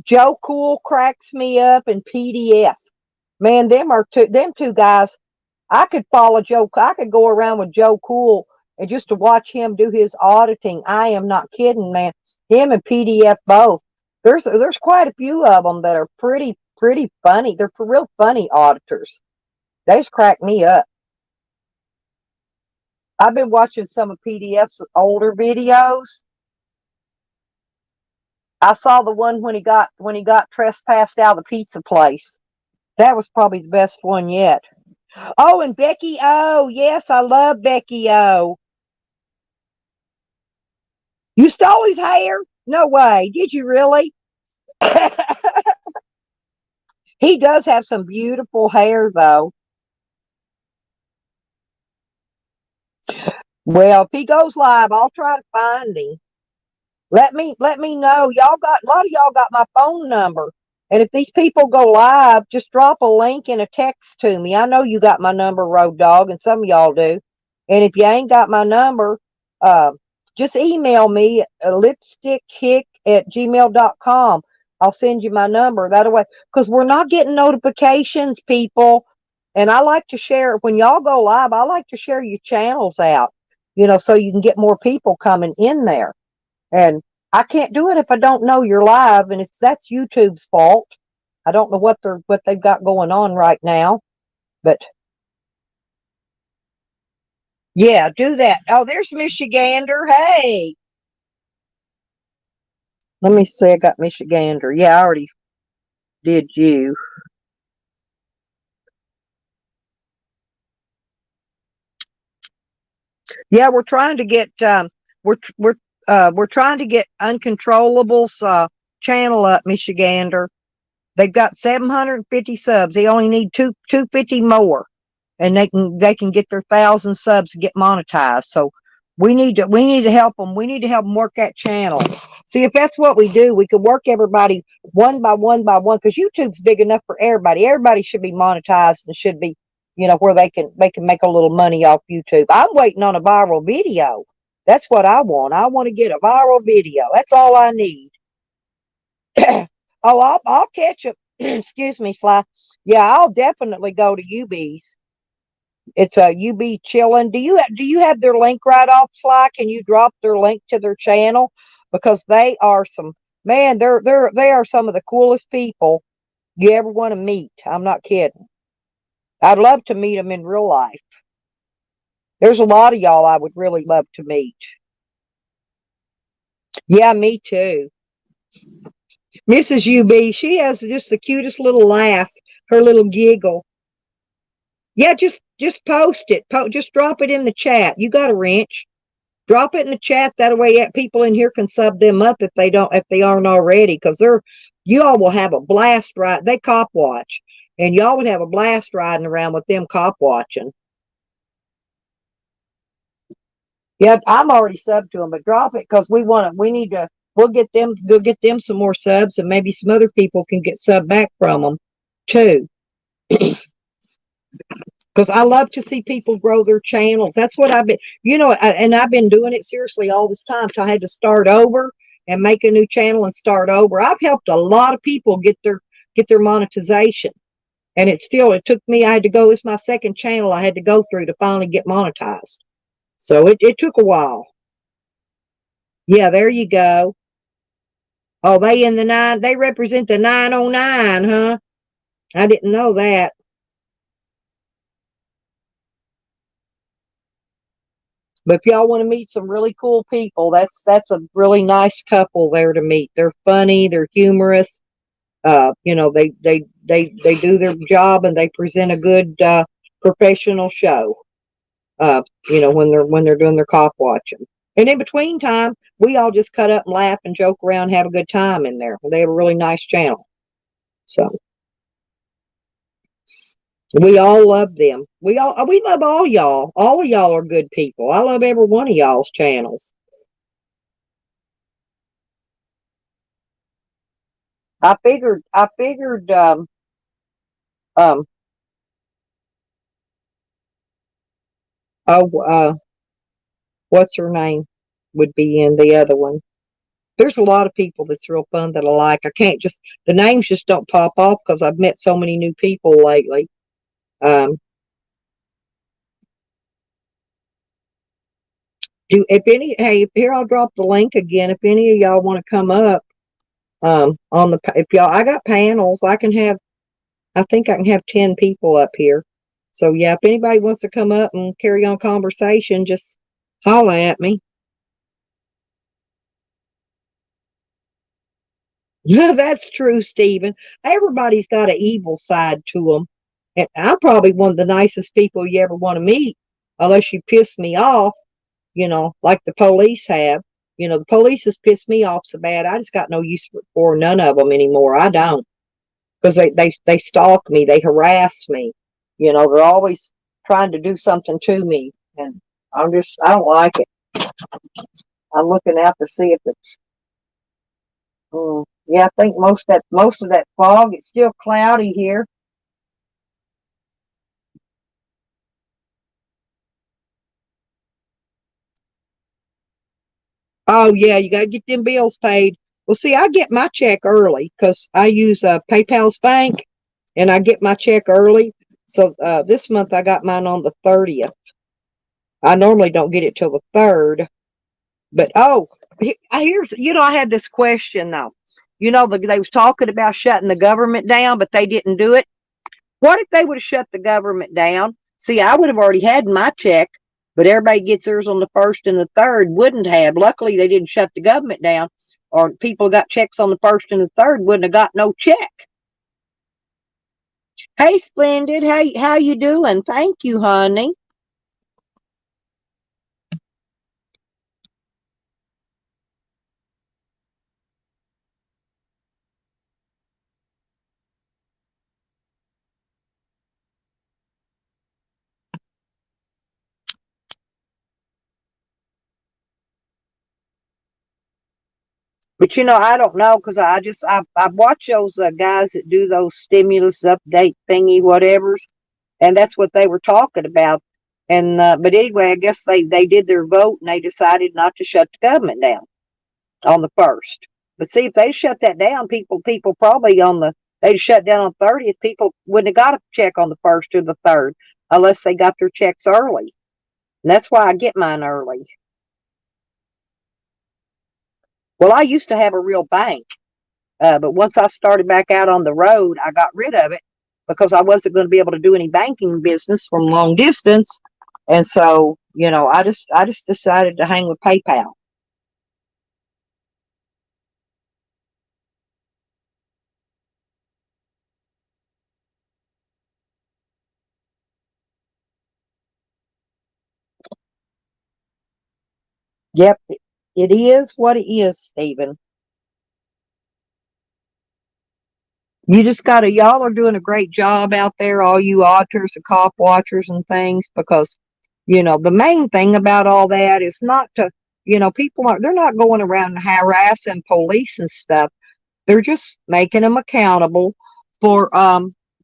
Joe Cool cracks me up, and PDF. Man, them two guys. I could follow Joe. I could go around with Joe Cool and just to watch him do his auditing. I am not kidding, man. Him and PDF both. There's quite a few of them that are pretty funny. They're real funny auditors. They just crack me up. I've been watching some of PDF's older videos. I saw the one when he got trespassed out of the pizza place. That was probably the best one yet. Oh, and Becky O. Yes, I love Becky O. You stole his hair? No way. Did you really? He does have some beautiful hair, though. Well, if he goes live, I'll try to find him. Let me know. Y'all got a lot of y'all got my phone number. And if these people go live, just drop a link in a text to me. I know you got my number, Road Dog, and some of y'all do. And if you ain't got my number, uh, just email me at lipstickhick@gmail.com. I'll send you my number that way. Because we're not getting notifications, people. And I like to share when y'all go live, I like to share your channels out, so you can get more people coming in there. And I can't do it if I don't know you're live, and that's YouTube's fault. I don't know what they've got going on right now, but yeah, do that. Oh, there's Michigander. Hey, let me see. I got Michigander. Yeah, I already did you. Yeah, we're trying to get we're trying to get Uncontrollable's channel up, Michigander. They've got 750 subs. They only need 250 more, and they can get their 1,000 subs and get monetized. So we need to help them. We need to help them work that channel. See, if that's what we do, we can work everybody one by one by one, because YouTube's big enough for everybody. Everybody should be monetized and should be, where they can make a little money off YouTube. I'm waiting on a viral video. That's what I want. I want to get a viral video. That's all I need. Oh, I'll catch up. Excuse me, Sly. Yeah, I'll definitely go to UB's. It's a UB chillin'. Do you have their link right off, Sly? Can you drop their link to their channel? Because they are some man, they are some of the coolest people you ever want to meet. I'm not kidding. I'd love to meet them in real life. There's a lot of y'all I would really love to meet. Yeah, me too. Mrs. UB, she has just the cutest little laugh, her little giggle. Yeah, just post it. Just drop it in the chat. You got a wrench. Drop it in the chat. That way people in here can sub them up if they aren't already, because you all will have a blast they cop watch. And y'all would have a blast riding around with them cop watching. Yeah, I'm already subbed to them, but drop it because we'll get them some more subs, and maybe some other people can get sub back from them too. Because I love to see people grow their channels. That's what I've been, and I've been doing it seriously all this time. So I had to start over and make a new channel and start over. I've helped a lot of people get their monetization. And it took me, I had to go, it's my second channel I had to go through to finally get monetized. So it took a while. Yeah, there you go. Oh, they represent the 909, huh? I didn't know that. But if y'all want to meet some really cool people, that's a really nice couple there to meet. They're funny, they're humorous. They do their job and they present a good professional show. When they're doing their cop watching. And in between time, we all just cut up and laugh and joke around, have a good time in there. They have a really nice channel. So we all love them. We love all y'all. All of y'all are good people. I love every one of y'all's channels. I figured um oh what's her name would be in the other one. There's a lot of people that's real fun that I like. I can't just the names just don't pop off because I've met so many new people lately. Here I'll drop the link again. If any of y'all want to come up, if y'all, I got panels. I think I can have 10 people up here. So yeah, if anybody wants to come up and carry on conversation, just holla at me. Yeah, that's true, Stephen. Everybody's got an evil side to them. And I'm probably one of the nicest people you ever want to meet, unless you piss me off, like the police have. The police has pissed me off so bad. I just got no use for none of them anymore. I don't, because they stalk me, they harass me. They're always trying to do something to me, and I don't like it. I'm looking out to see if it's. Yeah, I think most of that fog. It's still cloudy here. Oh yeah, you gotta get them bills paid. Well, see, I get my check early because I use PayPal's bank, and I get my check early. So this month I got mine on the 30th. I normally don't get it till the 3rd. But I had this question though. They was talking about shutting the government down, but they didn't do it. What if they would have shut the government down? See, I would have already had my check, but everybody gets theirs on the 1st and the 3rd. Wouldn't have. Luckily, they didn't shut the government down, or people got checks on the 1st and the 3rd wouldn't have got no check. Hey, Splendid, how you doing? Thank you, honey. But I don't know because I watch those guys that do those stimulus update thingy whatevers, and that's what they were talking about. And but anyway, I guess they did their vote and they decided not to shut the government down on the 1st. But see, if they shut that down, people probably they'd shut down on 30th. People wouldn't have got a check on the 1st or the 3rd unless they got their checks early. And that's why I get mine early. Well, I used to have a real bank, but once I started back out on the road, I got rid of it because I wasn't going to be able to do any banking business from long distance. And so, I just decided to hang with PayPal. Yep, it is what it is, Stephen. You just gotta, y'all are doing a great job out there, all you auditors and cop watchers and things, because, the main thing about all that is not to, people aren't, they're not going around harassing police and stuff. They're just making them accountable for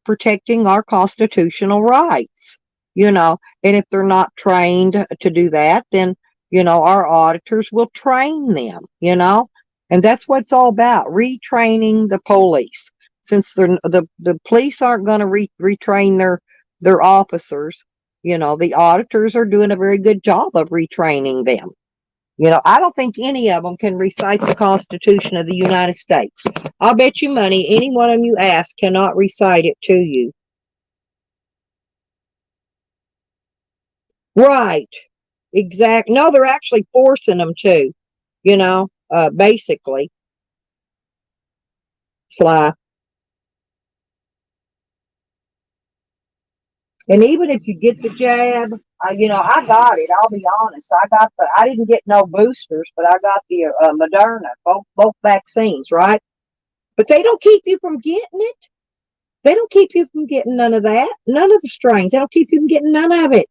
protecting our constitutional rights, and if they're not trained to do that, then, our auditors will train them, and that's what it's all about, retraining the police. Since the police aren't going to retrain their officers, the auditors are doing a very good job of retraining them. I don't think any of them can recite the Constitution of the United States. I'll bet you money any one of you ask cannot recite it to you. Right. Exact. No, they're actually forcing them to, basically. Sly. And even if you get the jab, I got it. I'll be honest. I didn't get no boosters, but I got the Moderna, both vaccines, right? But they don't keep you from getting it. They don't keep you from getting none of that. None of the strains. They don't keep you from getting none of it.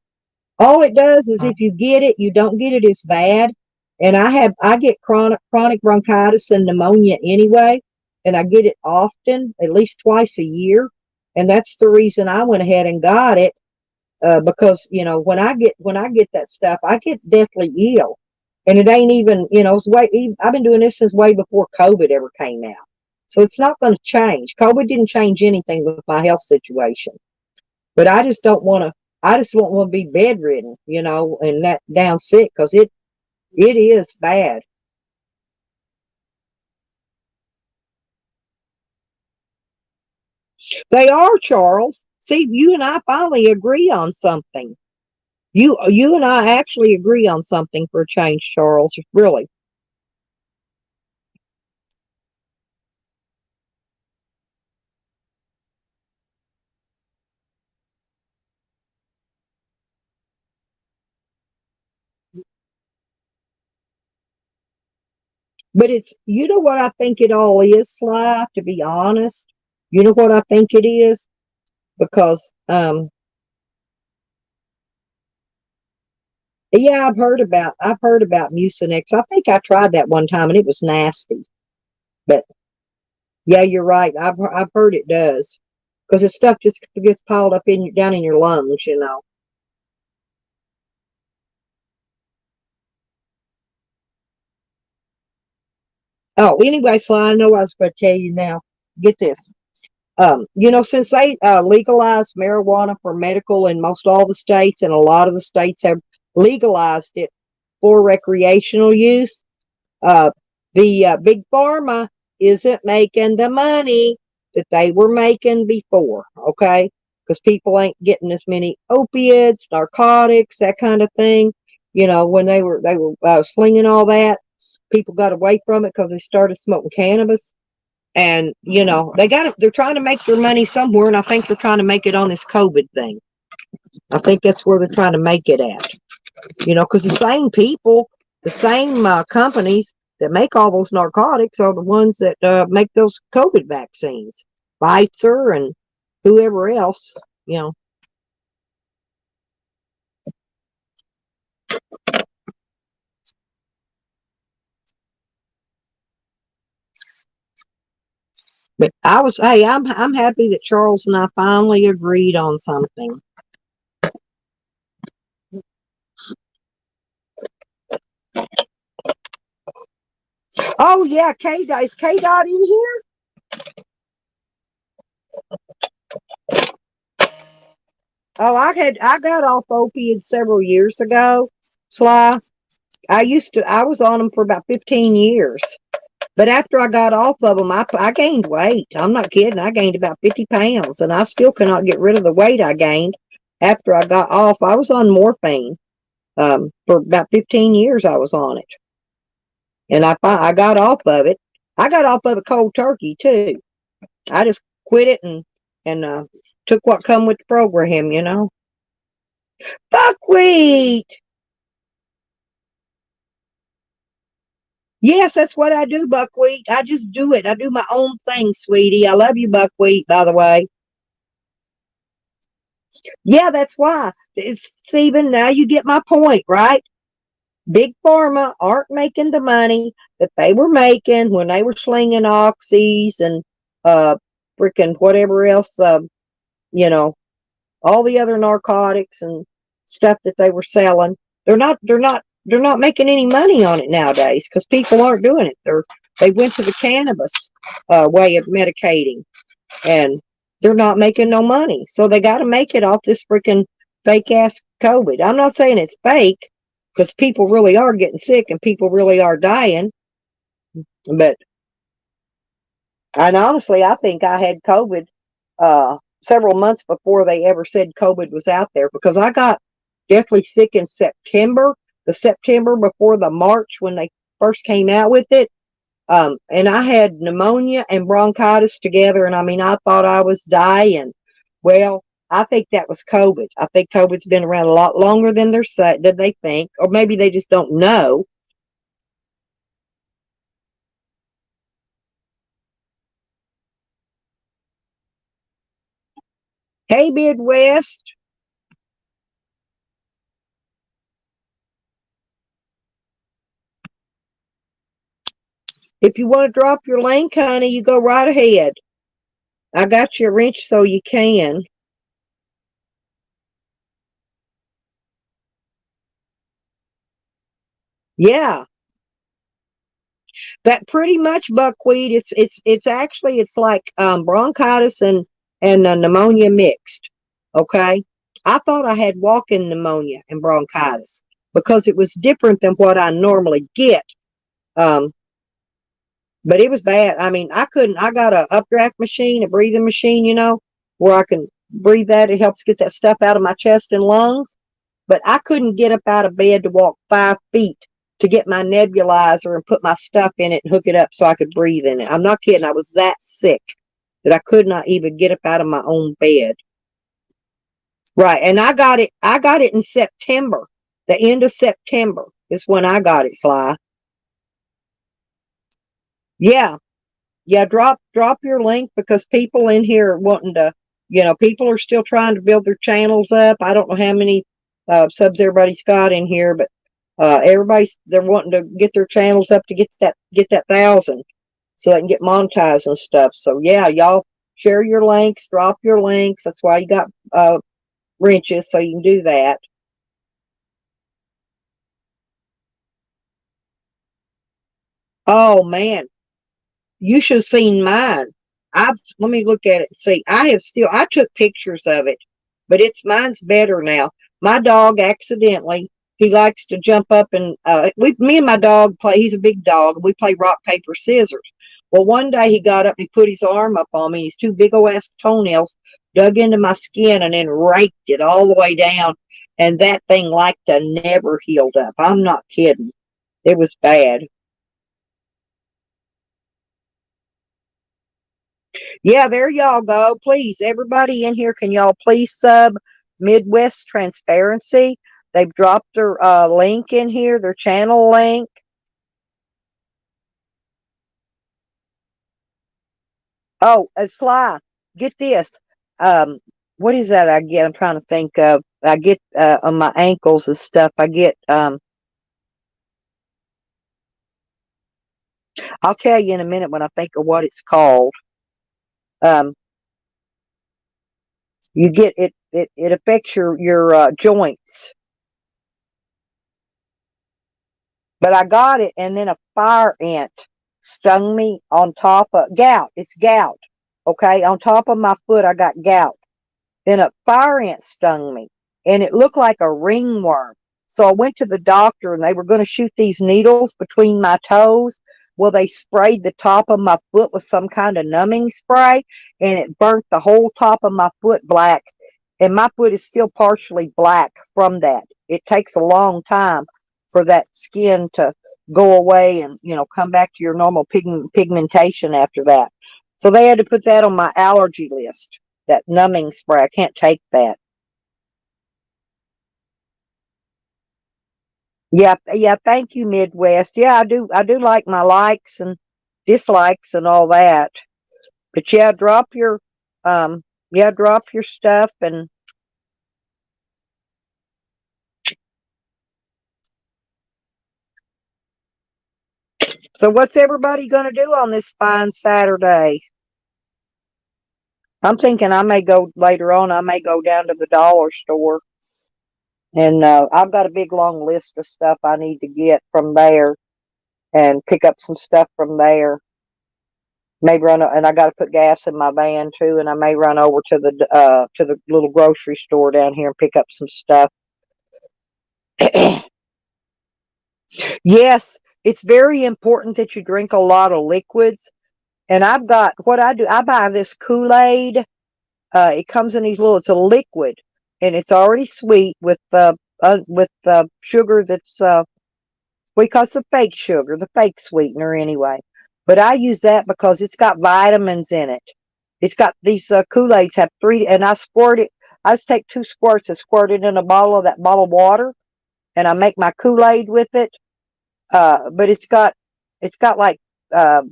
All it does is if you get it, you don't get it as bad. And I get chronic bronchitis and pneumonia anyway, and I get it often, at least twice a year. And that's the reason I went ahead and got it, because when I get that stuff, I get deathly ill, and it ain't even I've been doing this since way before COVID ever came out, so it's not going to change. COVID didn't change anything with my health situation, but I just don't want to. I just don't want to be bedridden, and that down sick, because it is bad. They are, Charles. See, you and I finally agree on something. You and I actually agree on something for a change, Charles. Really. But it's, what I think it all is, Sly, to be honest. You know what I think it is? Because, yeah, I've heard about Mucinex. I think I tried that one time and it was nasty. But yeah, you're right. I've heard it does. Because the stuff just gets piled up down in your lungs. Oh, anyway, Sly, I know I was going to tell you now. Get this. Since they legalized marijuana for medical in most all the states, and a lot of the states have legalized it for recreational use, uh, the big pharma isn't making the money that they were making before. Okay, because people ain't getting as many opiates, narcotics, that kind of thing. When they were slinging all that, people got away from it because they started smoking cannabis. And they're trying to make their money somewhere, and I think they're trying to make it on this COVID thing. I think that's where they're trying to make it at. Because the same people, the same companies that make all those narcotics are the ones that make those COVID vaccines, Pfizer and whoever else. you know but I'm happy that Charles and I finally agreed on something. Oh yeah, K Dot in here? Oh, I got off opiates several years ago, Sly. I was on them for about 15 years. But after I got off of them, I gained weight. I'm not kidding. I gained about 50 pounds, and I still cannot get rid of the weight I gained after I got off. I was on morphine. For about 15 years I was on it. And I got off of it. I got off of it cold turkey too. I just quit it and took what come with the program, you know. Buckwheat. Yes, that's what I do, Buckwheat. I just do it. I do my own thing, sweetie. I love you, Buckwheat, by the way. Yeah, that's why. It's Stephen, now you get my point, right? Big Pharma aren't making the money that they were making when they were slinging oxys and freaking whatever else, you know, all the other narcotics and stuff that they were selling. They're not making any money on it nowadays because people aren't doing it. They went to the cannabis way of medicating, and they're not making no money. So they got to make it off this freaking fake ass COVID. I'm not saying it's fake because people really are getting sick and people really are dying. But, and honestly, I think I had COVID several months before they ever said COVID was out there, because I got deathly sick in September, the September before the March when they first came out with it. And I had pneumonia and bronchitis together, and I mean, I thought I was dying. Well, I think that was COVID. I think COVID's been around a lot longer than they think, or maybe they just don't know. Hey, Midwest. If you want to drop your link, honey, you go right ahead. I got you a wrench so you can. Yeah, that pretty much buckwheat. It's actually it's like bronchitis and pneumonia mixed. Okay, I thought I had walking pneumonia and bronchitis because it was different than what I normally get. Um, but it was bad. I mean, I couldn't. I got a updraft machine, a breathing machine, you know, where I can breathe that. It helps get that stuff out of my chest and lungs. But I couldn't get up out of bed to walk 5 feet to get my nebulizer and put my stuff in it and hook it up so I could breathe in it. I'm not kidding. I was that sick that I could not even get up out of my own bed. Right. And I got it in September. The end of September is when I got it, Sly. Yeah. Yeah, drop your link because people in here are wanting to, people are still trying to build their channels up. I don't know how many subs everybody's got in here, but they're wanting to get their channels up to get that 1,000 so they can get monetized and stuff. So yeah, y'all share your links, drop your links. That's why you got wrenches, so you can do that. Oh man, you should have seen mine. Let me look at it and see. I took pictures of it, but mine's better now. My dog accidentally, he likes to jump up and me and my dog play. He's a big dog. We play rock paper scissors. Well, one day he got up and he put his arm up on me. His two big old ass toenails dug into my skin and then raked it all the way down. And that thing like to never healed up. I'm not kidding. It was bad. Yeah, there y'all go. Please, everybody in here, can y'all please sub Midwest Transparency? They've dropped their link in here, their channel link. Oh, Sly, get this. Um, what is that I get? I'm trying to think of. I get on my ankles and stuff. I get. I'll tell you in a minute when I think of what it's called. Um, you get it. It affects your joints. But I got it, and then a fire ant stung me on top of gout. It's gout. Okay, on top of my foot, I got gout. Then a fire ant stung me, and it looked like a ringworm. So I went to the doctor, and they were going to shoot these needles between my toes. Well, they sprayed the top of my foot with some kind of numbing spray, and it burnt the whole top of my foot black. And my foot is still partially black from that. It takes a long time for that skin to go away and, come back to your normal pigmentation after that. So they had to put that on my allergy list, that numbing spray. I can't take that. Yeah, yeah, thank you, Midwest. Yeah, I do like my likes and dislikes and all that. But yeah, um drop your stuff. And so what's everybody gonna do on this fine Saturday? I'm thinking I may go later on, I may go down to the dollar store, and I've got a big long list of stuff I need to get from there and pick up some stuff from there. Maybe and I got to put gas in my van too, and I may run over to the little grocery store down here and pick up some stuff. Yes, it's very important that you drink a lot of liquids. And I've got what I do. I buy this Kool-Aid. It comes in these little. It's a liquid, and it's already sweet with sugar that's because the fake sugar, the fake sweetener anyway. But I use that because it's got vitamins in it. It's got these Kool-Aids have three, and I squirt it. I just take 2 squirts and squirt it in a bottle of that bottled water, and I make my Kool-Aid with it. But it's got like uh,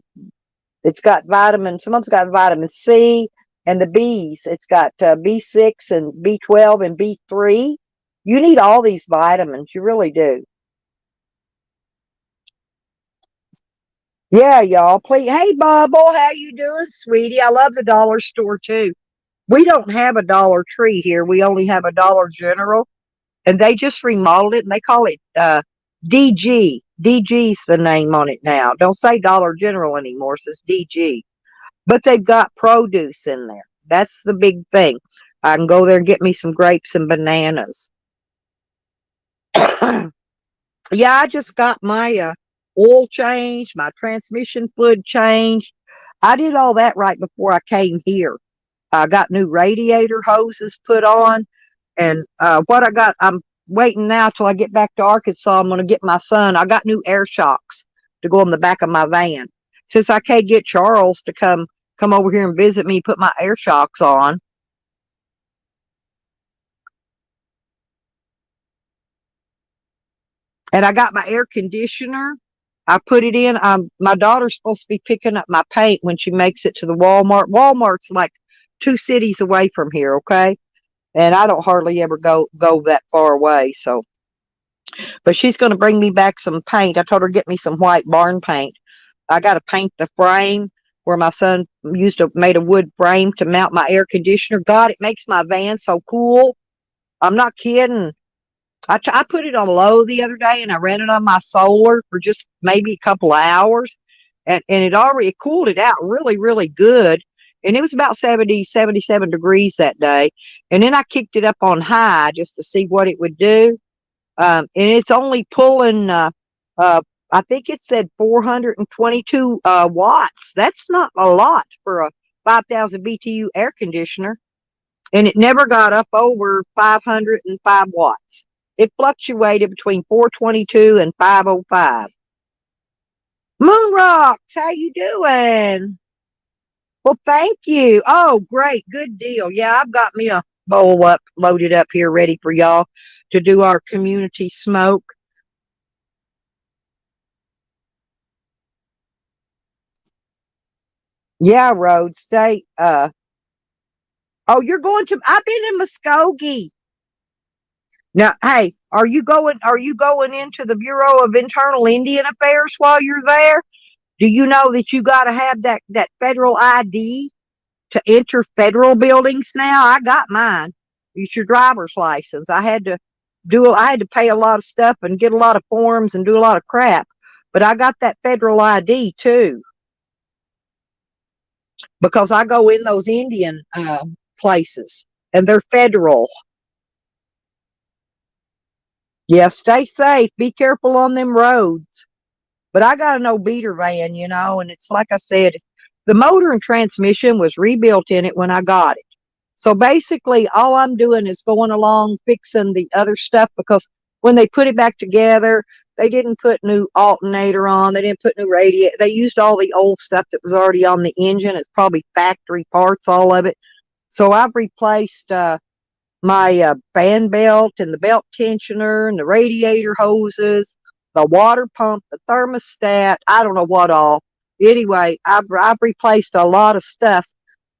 it's got vitamin. Some of it's got vitamin C and the B's. It's got B6 and B12 and B3. You need all these vitamins. You really do. Yeah, y'all. Please. Hey, Bubble, how you doing, sweetie? I love the dollar store too. We don't have a Dollar Tree here. We only have a Dollar General, and they just remodeled it, and they call it DG. DG's the name on it now. Don't say Dollar General anymore. It says DG. But they've got produce in there. That's the big thing. I can go there and get me some grapes and bananas. Yeah, I just got my oil changed, my transmission fluid changed. I did all that right before I came here. I got new radiator hoses put on, and what I got, I'm waiting now till I get back to Arkansas. I'm going to get my son. I got new air shocks to go in the back of my van. Since I can't get Charles to come over here and visit me, put my air shocks on. And I got my air conditioner. I put it in. My daughter's supposed to be picking up my paint when she makes it to the Walmart. Walmart's like 2 cities away from here, okay? And I don't hardly ever go that far away. So, but she's going to bring me back some paint. I told her get me some white barn paint. I got to paint the frame where my son made a wood frame to mount my air conditioner. God, it makes my van so cool. I'm not kidding. I put it on low the other day, and I ran it on my solar for just maybe a couple of hours, and it cooled it out really, really good. And it was about 70, 77 degrees that day. And then I kicked it up on high just to see what it would do. And it's only pulling, uh, I think it said 422 watts. That's not a lot for a 5,000 BTU air conditioner. And it never got up over 505 watts. It fluctuated between 422 and 505. Moon Rocks, how you doing? Well, thank you. Oh, great. Good deal. Yeah, I've got me a bowl loaded up here ready for y'all to do our community smoke. Yeah, Road State. Oh, you're going to, I've been in Muskogee. Now, hey, are you going into the Bureau of Internal Indian Affairs while you're there? Do you know that you got to have that federal ID to enter federal buildings now? I got mine. It's your driver's license. I had to pay a lot of stuff and get a lot of forms and do a lot of crap. But I got that federal ID too, because I go in those Indian places and they're federal. Yeah, stay safe. Be careful on them roads. But I got an old beater van, and it's like I said, the motor and transmission was rebuilt in it when I got it. So basically, all I'm doing is going along fixing the other stuff because when they put it back together, they didn't put new alternator on. They didn't put new radiator. They used all the old stuff that was already on the engine. It's probably factory parts, all of it. So I've replaced my fan belt and the belt tensioner and the radiator hoses, the water pump, the thermostat. I don't know what all. Anyway, I've replaced a lot of stuff,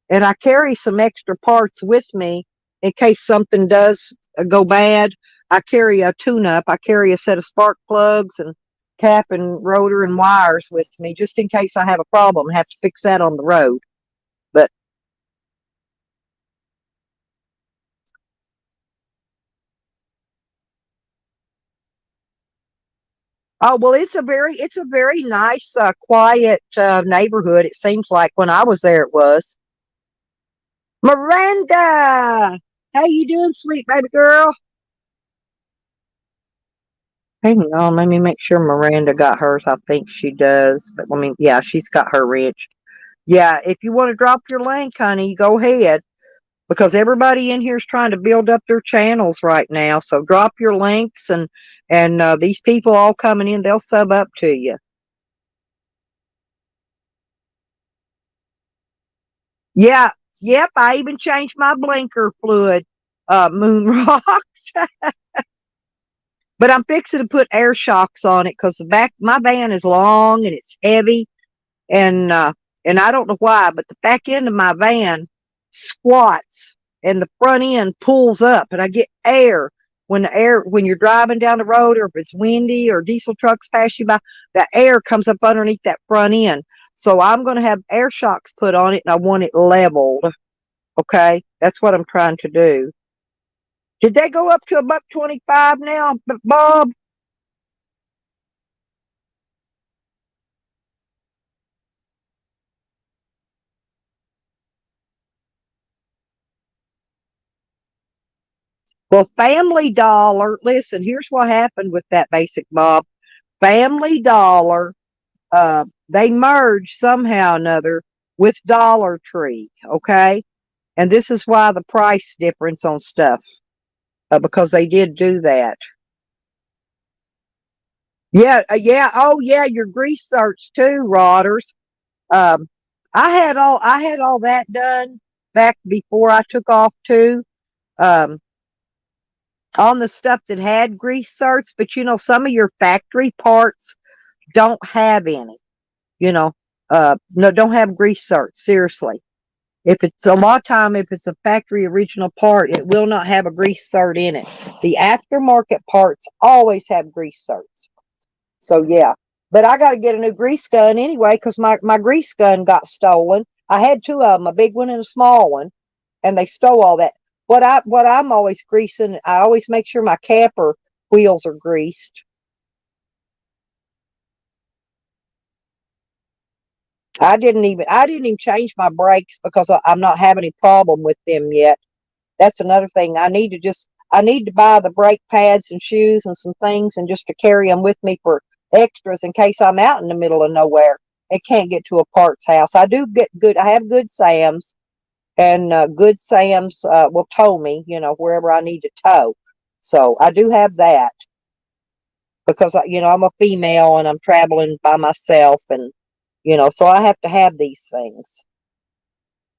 and I carry some extra parts with me in case something does go bad. I carry a tune-up. I carry a set of spark plugs and cap and rotor and wires with me just in case I have a problem and have to fix that on the road. But oh well, it's a very nice, quiet neighborhood. It seems like when I was there, it was. Miranda, how you doing, sweet baby girl? Hang on, let me make sure Miranda got hers. I think she does, but I mean, yeah, she's got her rich. Yeah, if you want to drop your link, honey, go ahead because everybody in here is trying to build up their channels right now. So drop your links, and these people all coming in, they'll sub up to you. Yeah, yep. I even changed my blinker fluid, Moon Rocks. But I'm fixing to put air shocks on it because the back my van is long and it's heavy, and I don't know why, but the back end of my van squats and the front end pulls up, and I get air when you're driving down the road, or if it's windy or diesel trucks pass you by, the air comes up underneath that front end. So I'm going to have air shocks put on it, and I want it leveled. Okay, that's what I'm trying to do. Did they go up to a buck 25 now, Bob? Well, Family Dollar. Listen, here's what happened with that basic, Bob. Family Dollar, they merged somehow or another with Dollar Tree. Okay, and this is why the price difference on stuff, because they did do that. Yeah, yeah. Oh, yeah. Your grease certs too, Rodders. Um, I had all that done back before I took off too. Um, on the stuff that had grease certs, but some of your factory parts don't have any. You know, no, don't have grease certs. Seriously, if it's a lot of time, if it's a factory original part, it will not have a grease cert in it. The aftermarket parts always have grease certs. So yeah, but I got to get a new grease gun anyway because my grease gun got stolen. I had two of them, a big one and a small one, and they stole all that. What I'm always greasing, I always make sure my camper wheels are greased. I didn't even change my brakes because I'm not having any problem with them yet. That's another thing. I need to buy the brake pads and shoes and some things and just to carry them with me for extras in case I'm out in the middle of nowhere and can't get to a parts house. I have Good Sam's, and Good Sam's will tow me, wherever I need to tow. So I do have that because I'm a female and I'm traveling by myself, and so I have to have these things.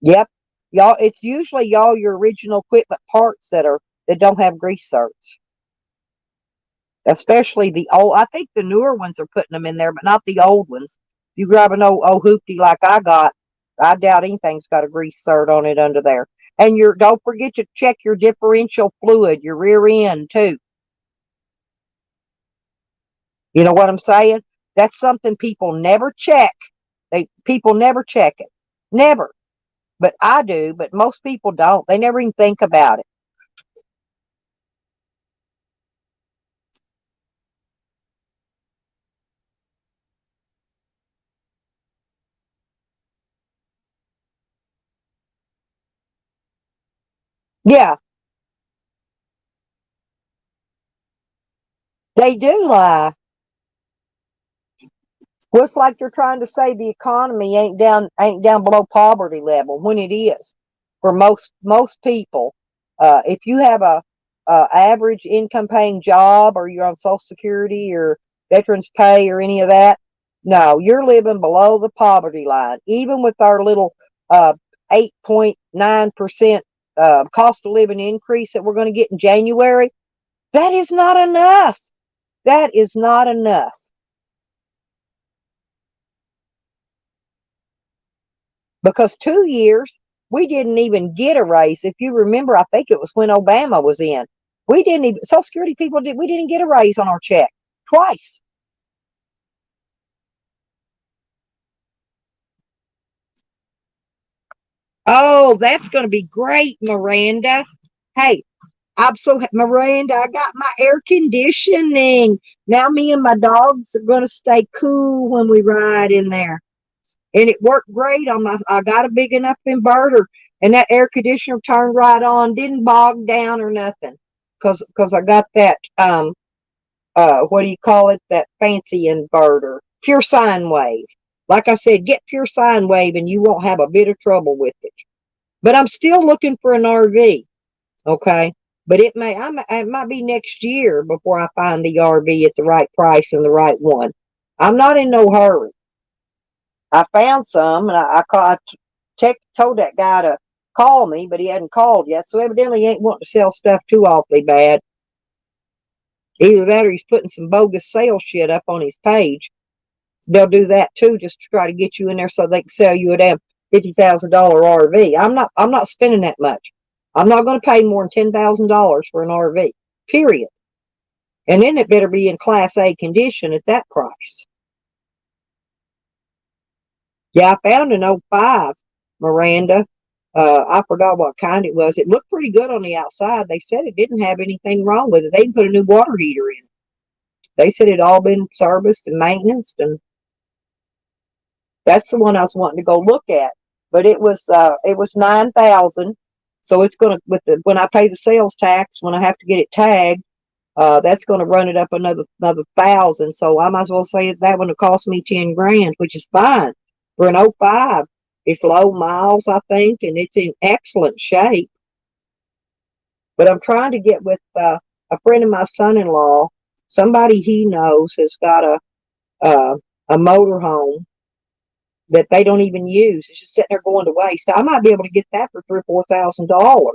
Yep. Y'all, it's usually y'all your original equipment parts that don't have grease certs. Especially the old, I think the newer ones are putting them in there, but not the old ones. If you grab an old hoopty like I got, I doubt anything's got a grease cert on it under there. And don't forget to check your differential fluid, your rear end too. You know what I'm saying? That's something people never check. People never check it. Never. But I do, but most people don't. They never even think about it. Yeah, they do lie. Well, it's like they're trying to say the economy ain't down below poverty level when it is for most people. If you have a average income paying job, or you're on Social Security or Veterans Pay or any of that, no, you're living below the poverty line. Even with our little 8.9% cost of living increase that we're going to get in January, that is not enough. That is not enough. Because 2 years we didn't even get a raise. If you remember, I think it was when Obama was in. We didn't even, Social Security people we didn't get a raise on our check twice. Oh, that's going to be great, Miranda. Hey, Miranda, I got my air conditioning. Now me and my dogs are going to stay cool when we ride in there. And it worked great on I got a big enough inverter, and that air conditioner turned right on, didn't bog down or nothing. Cause I got that, what do you call it? That fancy inverter, pure sine wave. Like I said, get pure sine wave and you won't have a bit of trouble with it. But I'm still looking for an RV. Okay. But it might be next year before I find the RV at the right price and the right one. I'm not in no hurry. I found some, and I told that guy to call me, but he hadn't called yet. So evidently he ain't wanting to sell stuff too awfully bad. Either that or he's putting some bogus sales shit up on his page. They'll do that too, just to try to get you in there so they can sell you a damn $50,000 RV. I'm not spending that much. I'm not going to pay more than $10,000 for an RV. Period. And then it better be in Class A condition at that price. Yeah, I found an '05 Miranda. I forgot what kind it was. It looked pretty good on the outside. They said it didn't have anything wrong with it. They put a new water heater in. They said it all been serviced and maintenance, and that's the one I was wanting to go look at. But it was 9,000. So it's gonna, when I pay the sales tax, when I have to get it tagged, that's going to run it up another 1,000. So I might as well say that one will cost me 10 grand, which is fine for an '05. It's low miles, I think, and it's in excellent shape. But I'm trying to get with a friend of my son-in-law. Somebody he knows has got uh, a motor home that they don't even use. It's just sitting there going to waste. So I might be able to get that for $3,000 or $4,000.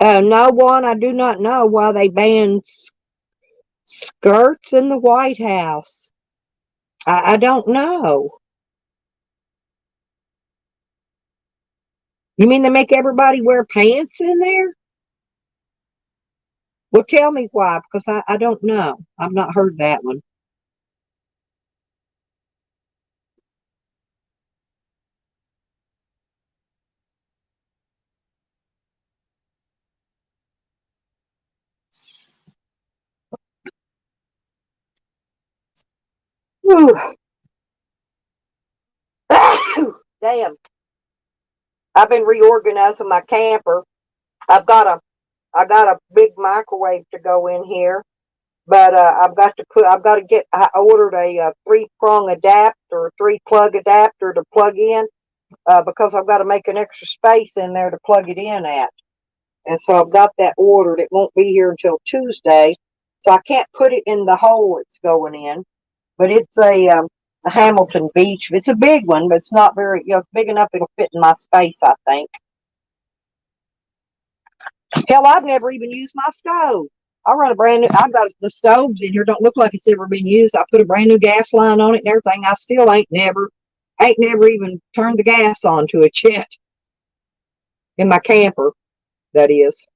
No one, I do not know why they banned skirts in the White House. I don't know. You mean they make everybody wear pants in there? Well, tell me why, because I don't know. I've not heard that one. Whew. Damn. I've been reorganizing my camper. I've got a I got a big microwave to go in here, but I've got to get. I ordered a 3-prong adapter, 3-plug adapter to plug in, because I've got to make an extra space in there to plug it in at. And so I've got that ordered. It won't be here until Tuesday, so I can't put it in the hole it's going in. But it's a Hamilton Beach. It's a big one, but it's not very. It's big enough it'll fit in my space, I think. Hell, I've never even used my stove. I run a brand new. I've got the stoves in here. Don't look like it's ever been used. I put a brand new gas line on it and everything. I still ain't never even turned the gas on to it yet. In my camper, that is.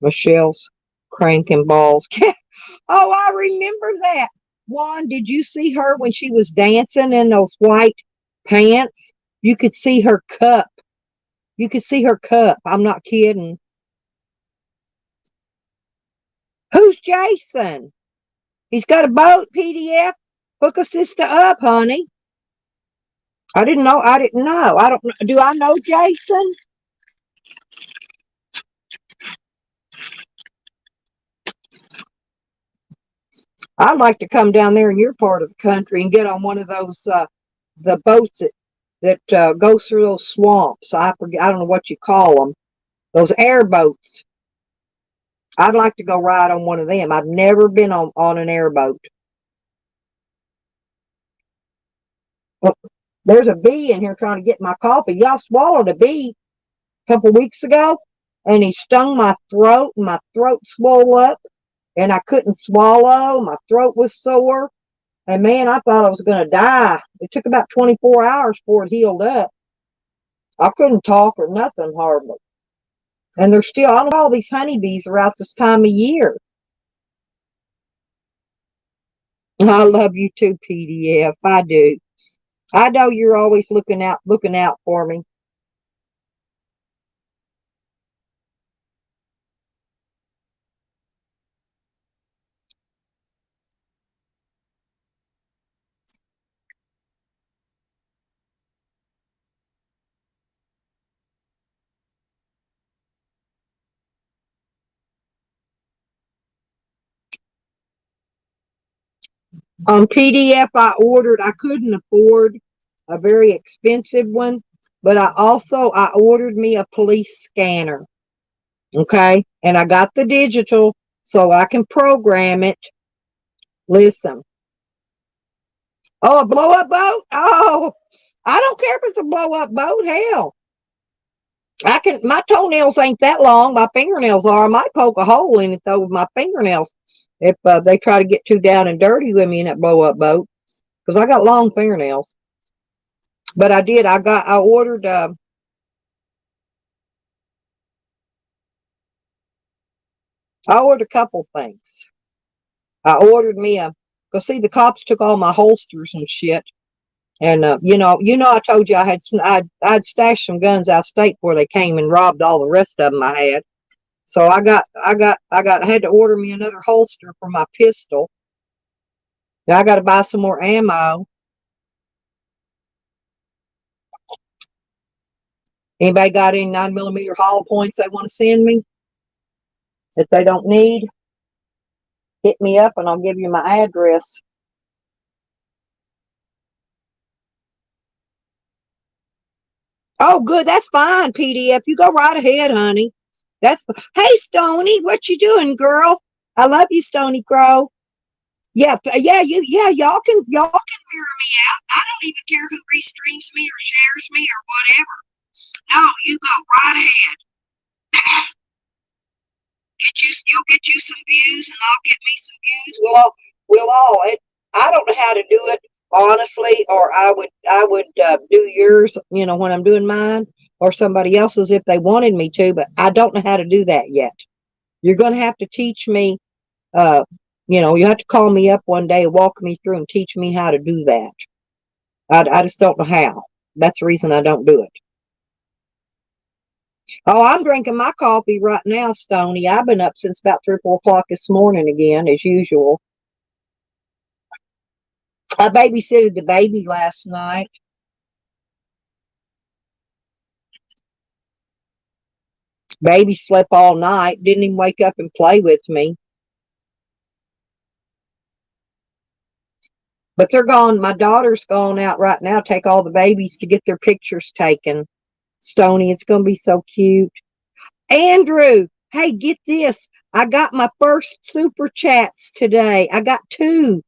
Michelle's cranking balls. Oh, I remember that. Juan, did you see her when she was dancing in those white pants? You could see her cup. You could see her cup. I'm not kidding. Who's Jason? He's got a boat, PDF. Hook a sister up, honey. I didn't know. I didn't know. I don't. Do I know Jason? I'd like to come down there in your part of the country and get on one of those the boats that goes through those swamps. I forget. I don't know what you call them. Those airboats. I'd like to go ride on one of them. I've never been on an airboat. Well, there's a bee in here trying to get my coffee. Y'all swallowed a bee a couple weeks ago, and he stung my throat, and my throat swelled up, and I couldn't swallow. My throat was sore, and man, I thought I was going to die. It took about 24 hours before it healed up. I couldn't talk or nothing hardly. And there's still, I don't know, all these honeybees are out this time of year. I love you too, PDF. I do. I know you're always looking out for me. On PDF, I couldn't afford a very expensive one, but I ordered me a police scanner. Okay. And I got the digital so I can program it. Listen. Oh, a blow up boat? Oh, I don't care if it's a blow up boat. Hell, my toenails ain't that long. My fingernails are. I might poke a hole in it though with my fingernails if they try to get too down and dirty with me in that blow up boat, because I got long fingernails. But I ordered a couple things. I ordered me because see, the cops took all my holsters and shit. And I told you I'd stashed some guns out of state before they came and robbed all the rest of them I had. So I had to order me another holster for my pistol. Now I got to buy some more ammo. Anybody got any 9mm hollow points they want to send me? If they don't need, hit me up and I'll give you my address. Oh, good. That's fine, PDF. You go right ahead, honey. Hey, Stony, what you doing, girl? I love you, Stony Crow. Yeah, y'all can mirror me out. I don't even care who restreams me or shares me or whatever. No, you go right ahead. You'll get you some views, and I'll get me some views. I don't know how to do it honestly, or I would do yours, when I'm doing mine, or somebody else's if they wanted me to, but I don't know how to do that yet. You're going to have to teach me. You have to call me up one day and walk me through and teach me how to do that. I just don't know how. That's the reason I don't do it. Oh, I'm drinking my coffee right now, Stony. I've been up since about 3 or 4 o'clock this morning again, as usual. I babysitted the baby last night. Baby slept all night, didn't even wake up and play with me. But they're gone. My daughter's gone out right now, take all the babies to get their pictures taken. Stony, it's going to be so cute. Andrew, hey, get this. I got my first super chats today. I got two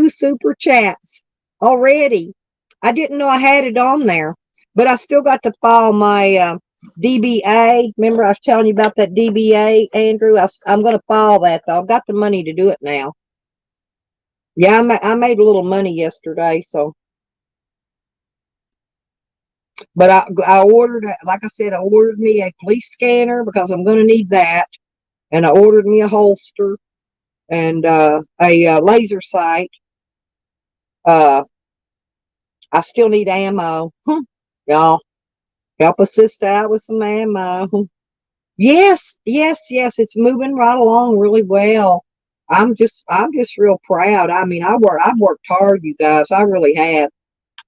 super chats already. I didn't know I had it on there, but I still got to file my DBA. Remember I was telling you about that DBA, Andrew? I'm going to file that, though. I've got the money to do it now. Yeah, I made a little money yesterday, so. But I ordered, like I said, I ordered me a police scanner because I'm going to need that. And I ordered me a holster and a laser sight. I still need ammo. Y'all, help a sister out with some ammo. Yes. It's moving right along really well. I'm just real proud. I mean, I've worked hard, you guys. I really have.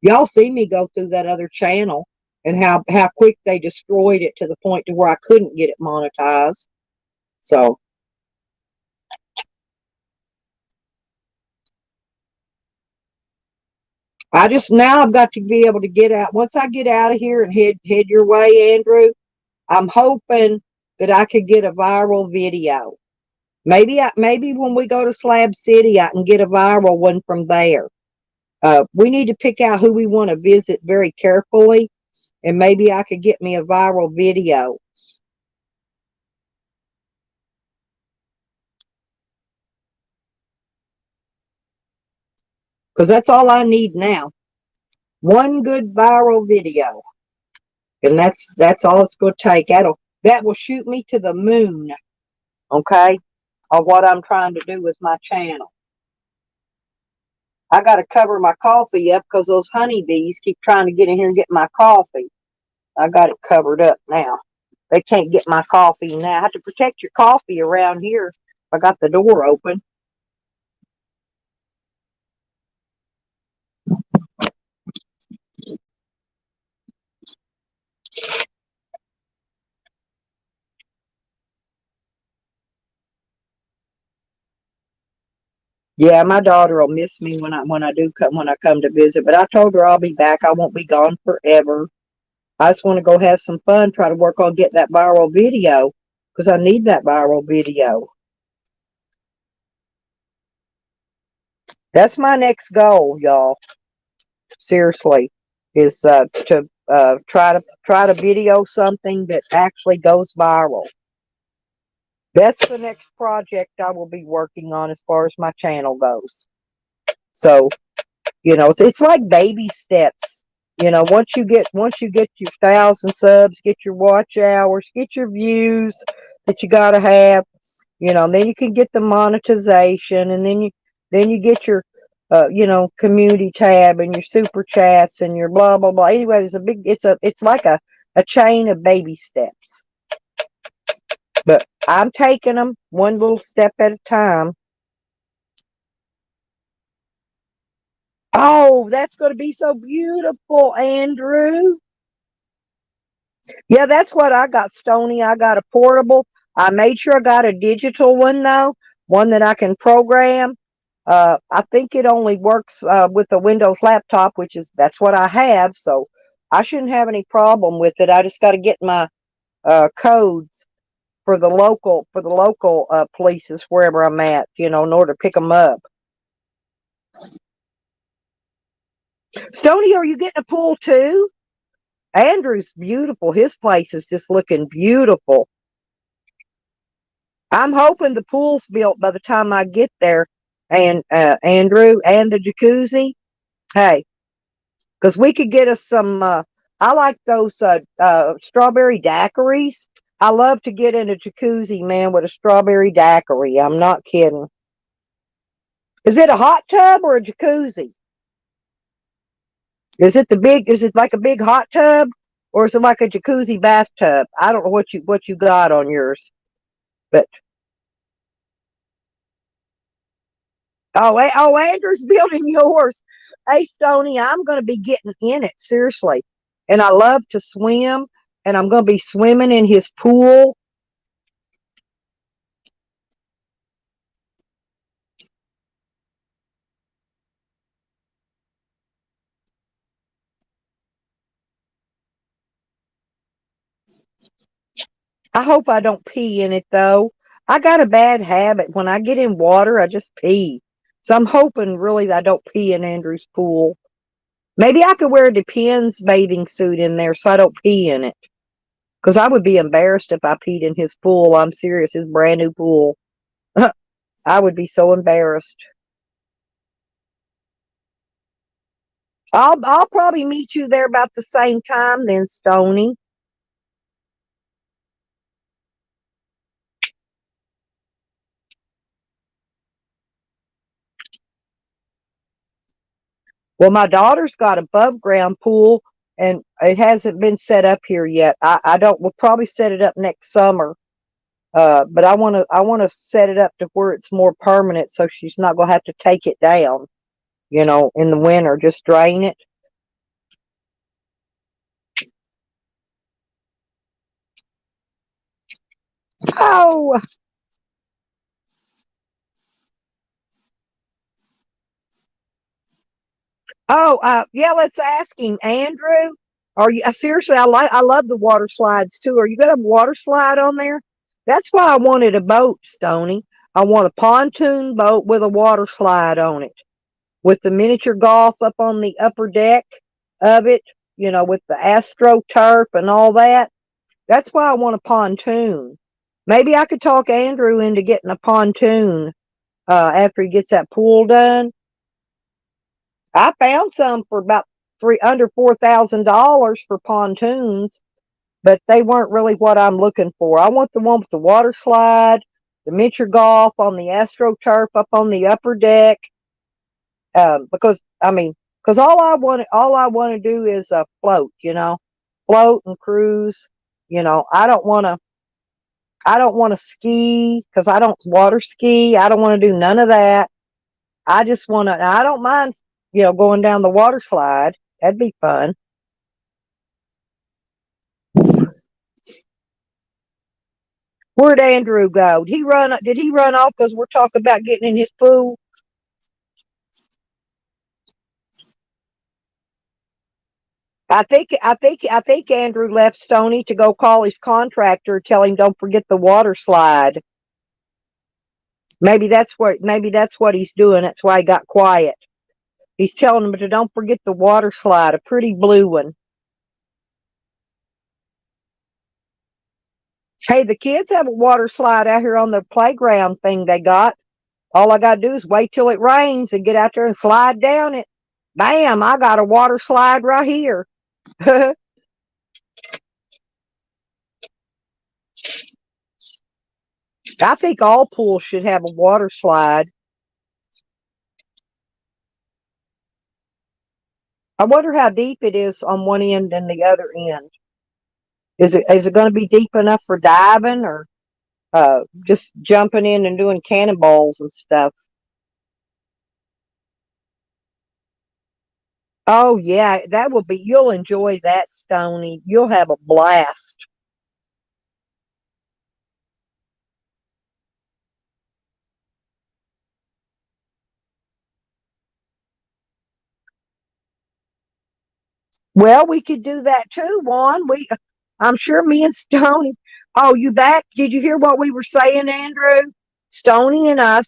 Y'all see me go through that other channel and how quick they destroyed it to the point to where I couldn't get it monetized. So I just now I've got to be able to get out. Once I get out of here and head your way, Andrew, I'm hoping that I could get a viral video. Maybe when we go to Slab City, I can get a viral one from there. We need to pick out who we want to visit very carefully, and maybe I could get me a viral video. Because that's all I need now. One good viral video. And that's all it's going to take. That will shoot me to the moon, okay, of what I'm trying to do with my channel. I got to cover my coffee up because those honeybees keep trying to get in here and get my coffee. I got it covered up now. They can't get my coffee now. I have to protect your coffee around here if I got the door open. Yeah, my daughter will miss me when I come to visit. But I told her I'll be back. I won't be gone forever. I just want to go have some fun, try to work on getting that viral video because I need that viral video. That's my next goal, y'all. Seriously, is to try to video something that actually goes viral. That's the next project I will be working on as far as my channel goes. So, it's like baby steps. Once you get your 1,000 subs, get your watch hours, get your views that you got to have, and then you can get the monetization, and then you get your community tab and your super chats and your blah blah blah. Anyway, it's like a chain of baby steps. But I'm taking them one little step at a time. Oh, that's going to be so beautiful, Andrew. Yeah, that's what I got, Stony. I got a portable. I made sure I got a digital one, though, one that I can program. I think it only works with the Windows laptop, that's what I have. So I shouldn't have any problem with it. I just got to get my codes for the local places wherever I'm at, in order to pick them up. Stony, are you getting a pool too? Andrew's beautiful. His place is just looking beautiful. I'm hoping the pool's built by the time I get there, and Andrew, and the jacuzzi. Hey, because we could get us some. I like those strawberry daiquiris. I love to get in a jacuzzi, man, with a strawberry daiquiri. I'm not kidding. Is it a hot tub or a jacuzzi? Is it like a big hot tub, or is it like a jacuzzi bathtub? I don't know what you got on yours, but Andrew's building yours. Hey, Stony, I'm going to be getting in it, seriously. And I love to swim, and I'm going to be swimming in his pool. I hope I don't pee in it, though. I got a bad habit. When I get in water, I just pee. So I'm hoping really that I don't pee in Andrew's pool. Maybe I could wear a Depends bathing suit in there so I don't pee in it. Because I would be embarrassed if I peed in his pool. I'm serious, his brand new pool. I would be so embarrassed. I'll probably meet you there about the same time then, Stony. Well, my daughter's got above ground pool, and it hasn't been set up here yet. I don't. We'll probably set it up next summer. But I want to set it up to where it's more permanent, so she's not gonna have to take it down. In the winter, just drain it. Oh, oh, yeah. Let's ask him, Andrew. Are you seriously? I love the water slides too. Are you gonna have a water slide on there? That's why I wanted a boat, Stony. I want a pontoon boat with a water slide on it, with the miniature golf up on the upper deck of it. With the astroturf and all that. That's why I want a pontoon. Maybe I could talk Andrew into getting a pontoon after he gets that pool done. I found some for about under $4,000 for pontoons, but they weren't really what I'm looking for. I want the one with the water slide, the miniature golf on the astroturf up on the upper deck. Because all I want to do is float. Float and cruise. I don't want to ski because I don't water ski. I don't want to do none of that. I just want to. I don't mind, going down the water slide. That'd be fun. Where'd Andrew go? Did he run? Did he run off because we're talking about getting in his pool? I think Andrew left Stony to go call his contractor, tell him don't forget the water slide. Maybe that's what he's doing. That's why he got quiet. He's telling him to don't forget the water slide, a pretty blue one. Hey, the kids have a water slide out here on the playground thing they got. All I got to do is wait till it rains and get out there and slide down it. Bam, I got a water slide right here. I think all pools should have a water slide. I wonder how deep it is on one end and the other end. Is it going to be deep enough for diving or just jumping in and doing cannonballs and stuff? Oh yeah, that will be. You'll enjoy that, Stony. You'll have a blast. Well, we could do that too, Juan. I'm sure me and Stony. Oh, you back? Did you hear what we were saying, Andrew? Stony and I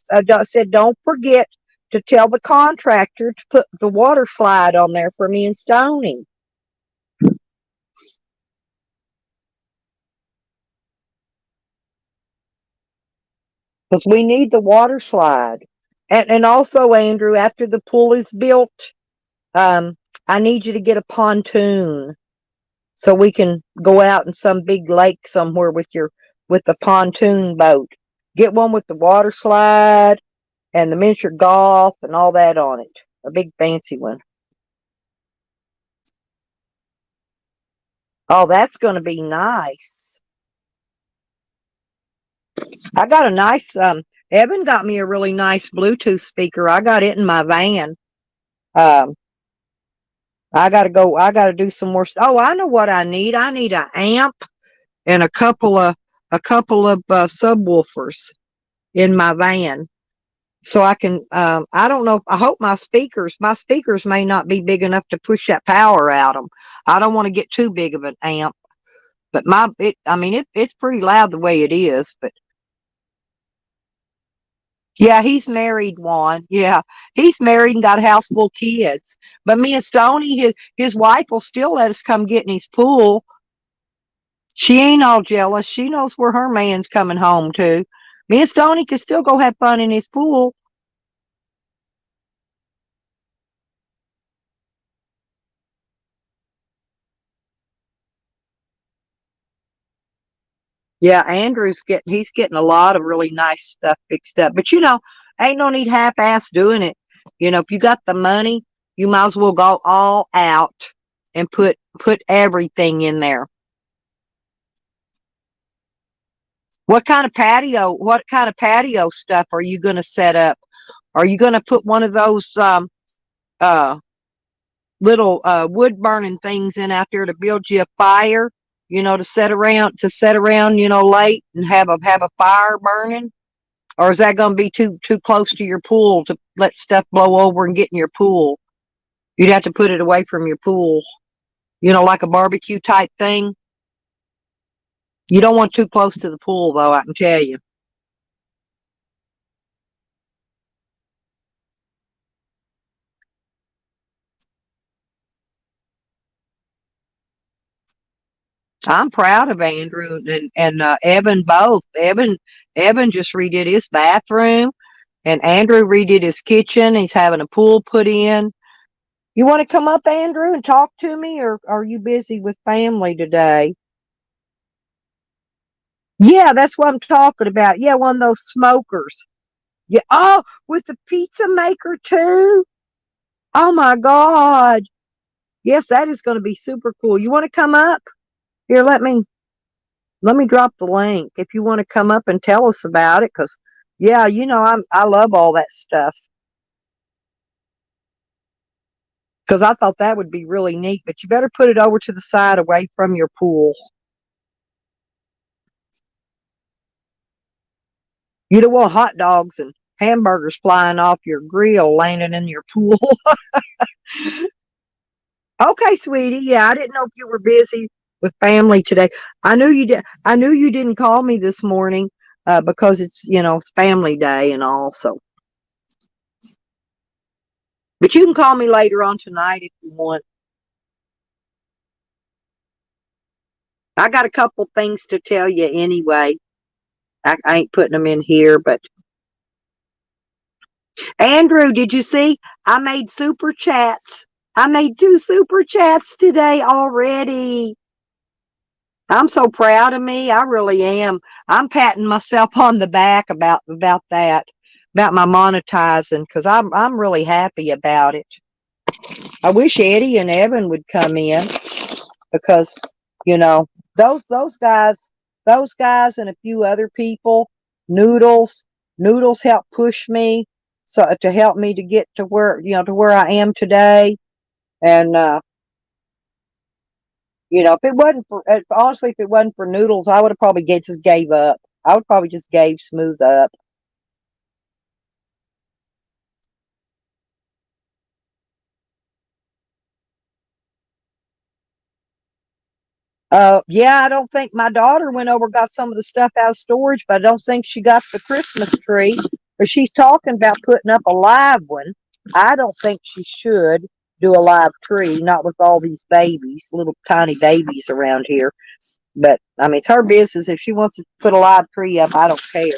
said, don't forget to tell the contractor to put the water slide on there for me and Stony, because we need the water slide. And also, Andrew, after the pool is built, um, I need you to get a pontoon so we can go out in some big lake somewhere with the pontoon boat. Get one with the water slide and the miniature golf and all that on it. A big fancy one. Oh, that's going to be nice. I got a nice Evan got me a really nice Bluetooth speaker. I got it in my van. Um I got to do some more. Oh, I know what I need. I need an amp and a couple of subwoofers in my van. So I can, I don't know. I hope my speakers may not be big enough to push that power out them. I don't want to get too big of an amp, but it's pretty loud the way it is. But yeah, he's married, Juan. Yeah, he's married and got a house full of kids. But me and Stony, his wife will still let us come get in his pool. She ain't all jealous. She knows where her man's coming home to. Me and Stony can still go have fun in his pool. Yeah, he's getting a lot of really nice stuff fixed up. But ain't no need half ass doing it. If you got the money, you might as well go all out and put everything in there. What kind of patio stuff are you going to set up? Are you going to put one of those uh little wood burning things in out there to build you a fire, to set around, late and have a fire burning? Or is that going to be too close to your pool to let stuff blow over and get in your pool? You'd have to put it away from your pool, like a barbecue type thing. You don't want too close to the pool, though, I can tell you. I'm proud of Andrew and Evan both. Evan just redid his bathroom, and Andrew redid his kitchen. He's having a pool put in. You want to come up, Andrew, and talk to me, or are you busy with family today? Yeah, that's what I'm talking about. Yeah, one of those smokers. Yeah. Oh, with the pizza maker too. Oh my God. Yes, that is going to be super cool. You want to come up? Here, let me drop the link if you want to come up and tell us about it. Because yeah, I love all that stuff. Because I thought that would be really neat. But you better put it over to the side, away from your pool. You don't want hot dogs and hamburgers flying off your grill, landing in your pool. Okay, sweetie. Yeah, I didn't know if you were busy with family today. I knew you did. I knew you didn't call me this morning because it's family day and all. So, but you can call me later on tonight if you want. I got a couple things to tell you anyway. I ain't putting them in here, but Andrew, did you see? I made super chats. I made 2 super chats today already. I'm so proud of me. I really am. I'm patting myself on the back about that, about my monetizing, because I'm really happy about it. I wish Eddie and Evan would come in because you know those guys and a few other people, noodles noodles help push me, so to help me to get to where I am today. And if it wasn't for honestly, if it wasn't for noodles, I would have probably just gave up. I would probably just gave smooth up. Yeah, I don't think my daughter went over, got some of the stuff out of storage, but I don't think she got the Christmas tree. But she's talking about putting up a live one. I don't think she should do a live tree, not with all these babies, little tiny babies around here. But I mean, it's her business. If she wants to put a live tree up, I don't care.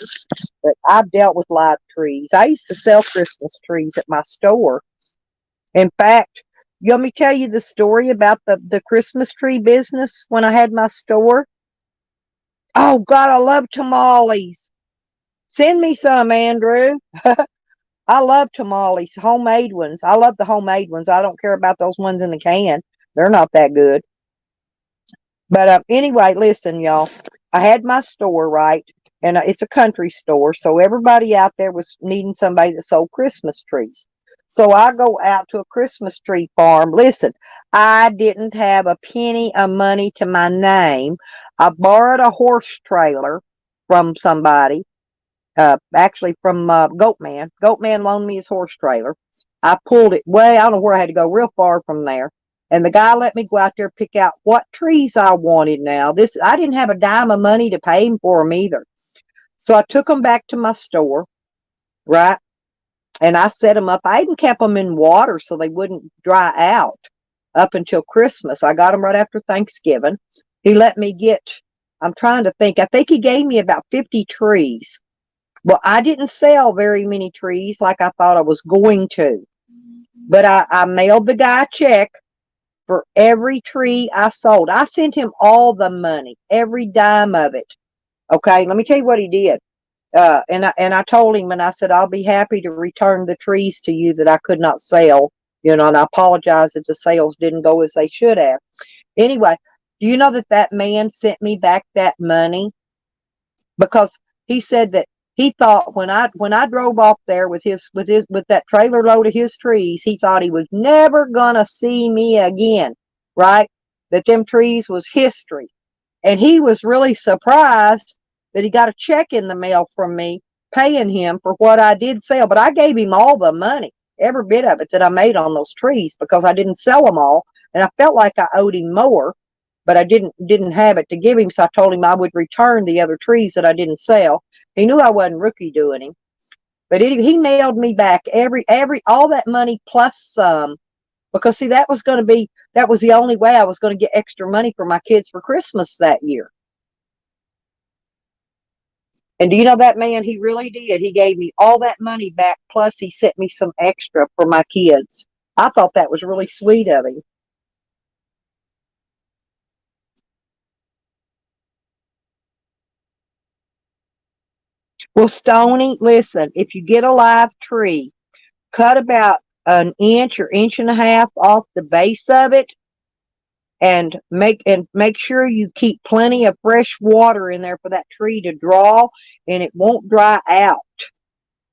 But I've dealt with live trees. I used to sell Christmas trees at my store. In fact, you want me to tell you the story about the Christmas tree business when I had my store? Oh God, I love tamales. Send me some, Andrew. I love tamales, homemade ones. I love the homemade ones. I don't care about those ones in the can. They're not that good. But anyway, listen, y'all. I had my store, right, and it's a country store, so everybody out there was needing somebody that sold Christmas trees. So I go out to a Christmas tree farm. Listen, I didn't have a penny of money to my name. I borrowed a horse trailer from somebody, actually from Goatman. Goatman loaned me his horse trailer. I pulled it way, I don't know where I had to go, real far from there. And the guy let me go out there, pick out what trees I wanted. Now, I didn't have a dime of money to pay him for them either. So I took them back to my store, right? And I set them up. I even kept them in water so they wouldn't dry out up until Christmas. I got them right after Thanksgiving. He let me I'm trying to think, I think he gave me about 50 trees. Well, I didn't sell very many trees like I thought I was going to. But I mailed the guy a check for every tree I sold. I sent him all the money, every dime of it. Okay, let me tell you what he did. And I told him, and I said, I'll be happy to return the trees to you that I could not sell. And I apologize if the sales didn't go as they should have. Anyway, do you know that man sent me back that money because he said that he thought when I drove off there with that trailer load of his trees, he thought he was never gonna see me again, right? That them trees was history. And he was really surprised that he got a check in the mail from me paying him for what I did sell. But I gave him all the money, every bit of it that I made on those trees, because I didn't sell them all. And I felt like I owed him more, but I didn't have it to give him. So I told him I would return the other trees that I didn't sell. He knew I wasn't rookie doing him. But he mailed me back all that money plus some, because see, that was the only way I was going to get extra money for my kids for Christmas that year. And do you know that man? He really did. He gave me all that money back, plus he sent me some extra for my kids. I thought that was really sweet of him. Well, Stony, listen, if you get a live tree, cut about an inch or inch and a half off the base of it, and make sure you keep plenty of fresh water in there for that tree to draw, and it won't dry out.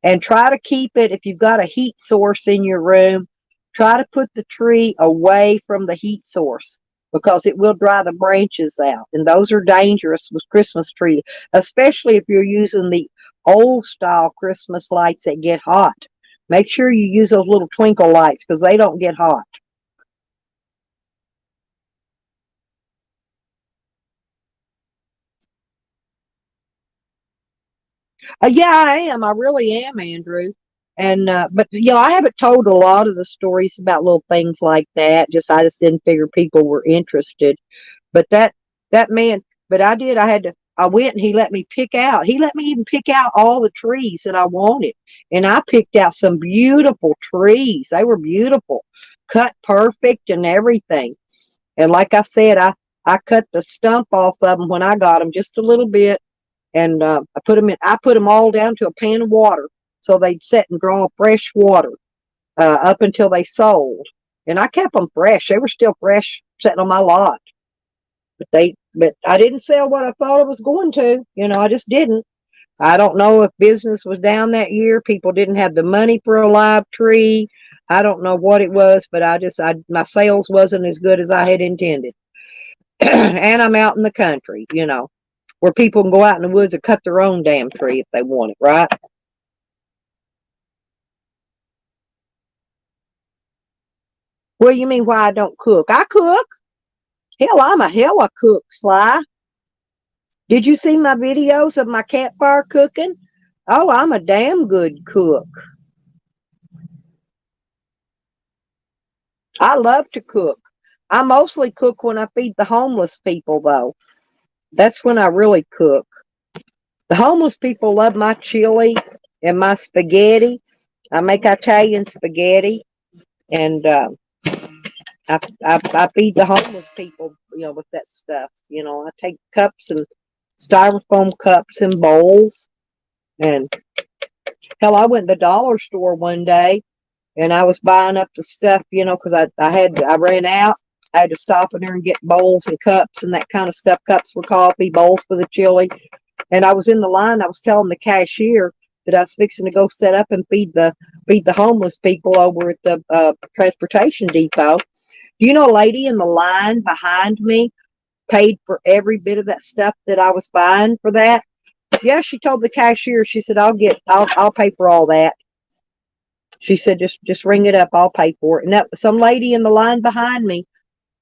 And try to keep it, if you've got a heat source in your room, try to put the tree away from the heat source, because it will dry the branches out, and those are dangerous with Christmas trees, especially if you're using the old style Christmas lights that get hot. Make sure you use those little twinkle lights, because they don't get hot. Yeah, I am. I really am, Andrew. And but I haven't told a lot of the stories about little things like that. I just didn't figure people were interested. But that man, but I did. I went and he let me pick out. He let me even pick out all the trees that I wanted, and I picked out some beautiful trees. They were beautiful, cut perfect and everything. And like I said, I cut the stump off of them when I got them just a little bit, and I put them all down to a pan of water, so they'd sit and draw fresh water up until they sold. And I kept them fresh. They were still fresh sitting on my lot. But I didn't sell what I thought I was going to. I just didn't. I don't know if business was down that year. People didn't have the money for a live tree. I don't know what it was, but my sales wasn't as good as I had intended. And I'm out in the country, where people can go out in the woods and cut their own damn tree if they want it, right? What do you mean why I don't cook? I cook. Hell, I'm a hella cook, Sly. Did you see my videos of my campfire cooking? Oh, I'm a damn good cook. I love to cook. I mostly cook when I feed the homeless people, though. That's when I really cook. The homeless people love my chili and my spaghetti. I make Italian spaghetti, and I feed the homeless people, with that stuff. I take cups and styrofoam cups and bowls. And hell, I went to the dollar store one day, and I was buying up the stuff, because I ran out. I had to stop in there and get bowls and cups and that kind of stuff. Cups for coffee, bowls for the chili. And I was in the line. I was telling the cashier that I was fixing to go set up and feed the homeless people over at the transportation depot. Do you know a lady in the line behind me paid for every bit of that stuff that I was buying for that? Yeah, she told the cashier, she said, I'll pay for all that. She said, just ring it up, I'll pay for it. And some lady in the line behind me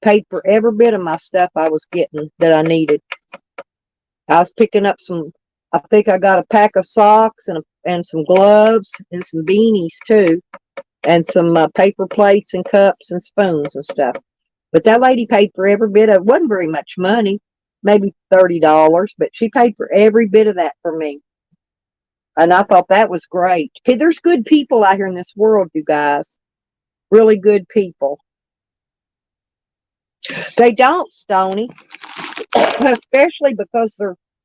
paid for every bit of my stuff I was getting that I needed. I was picking up I think I got a pack of socks and some gloves and some beanies too, and some paper plates and cups and spoons and stuff. But that lady paid for every bit of it. Wasn't very much money, maybe $30, but she paid for every bit of that for me. And I thought that was great. Okay, there's good people out here in this world, you guys. Really good people. They don't, Stony, especially because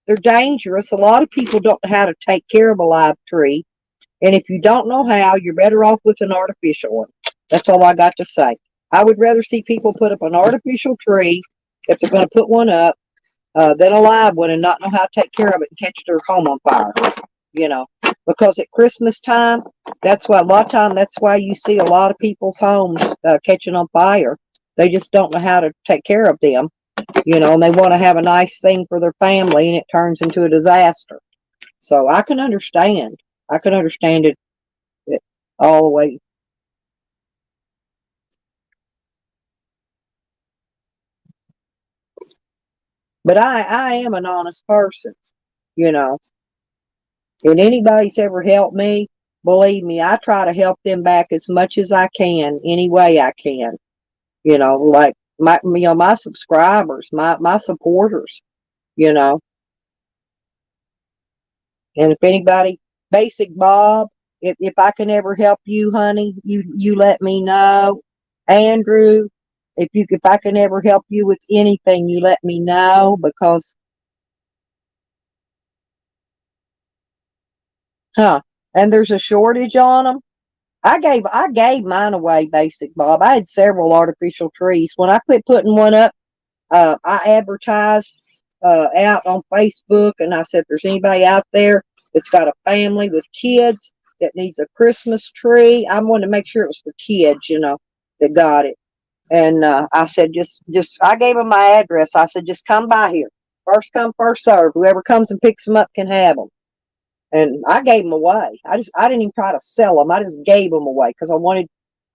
they're dangerous. A lot of people don't know how to take care of a live tree. And if you don't know how, you're better off with an artificial one. That's all I got to say. I would rather see people put up an artificial tree if they're going to put one up, than a live one and not know how to take care of it and catch their home on fire, you know. Because at Christmas time, that's why a lot of time, that's why you see a lot of people's homes catching on fire. They just don't know how to take care of them, you know, and they want to have a nice thing for their family and it turns into a disaster. So I can understand. I can understand it all the way. But I am an honest person, you know. And anybody's ever helped me, believe me, I try to help them back as much as I can, any way I can. You know, like my subscribers, my supporters, you know. And if anybody, Basic Bob, if I can ever help you, honey, you let me know. Andrew, if I can ever help you with anything, you let me know because huh. And there's a shortage on them. I gave mine away, Basic Bob. I had several artificial trees. When I quit putting one up, I advertised out on Facebook, and I said, if there's anybody out there that's got a family with kids that needs a Christmas tree, I wanted to make sure it was for kids, you know, that got it. And I said, just I gave them my address. I said, just come by here. First come, first serve. Whoever comes and picks them up can have them. And I gave them away. I didn't even try to sell them. I just gave them away because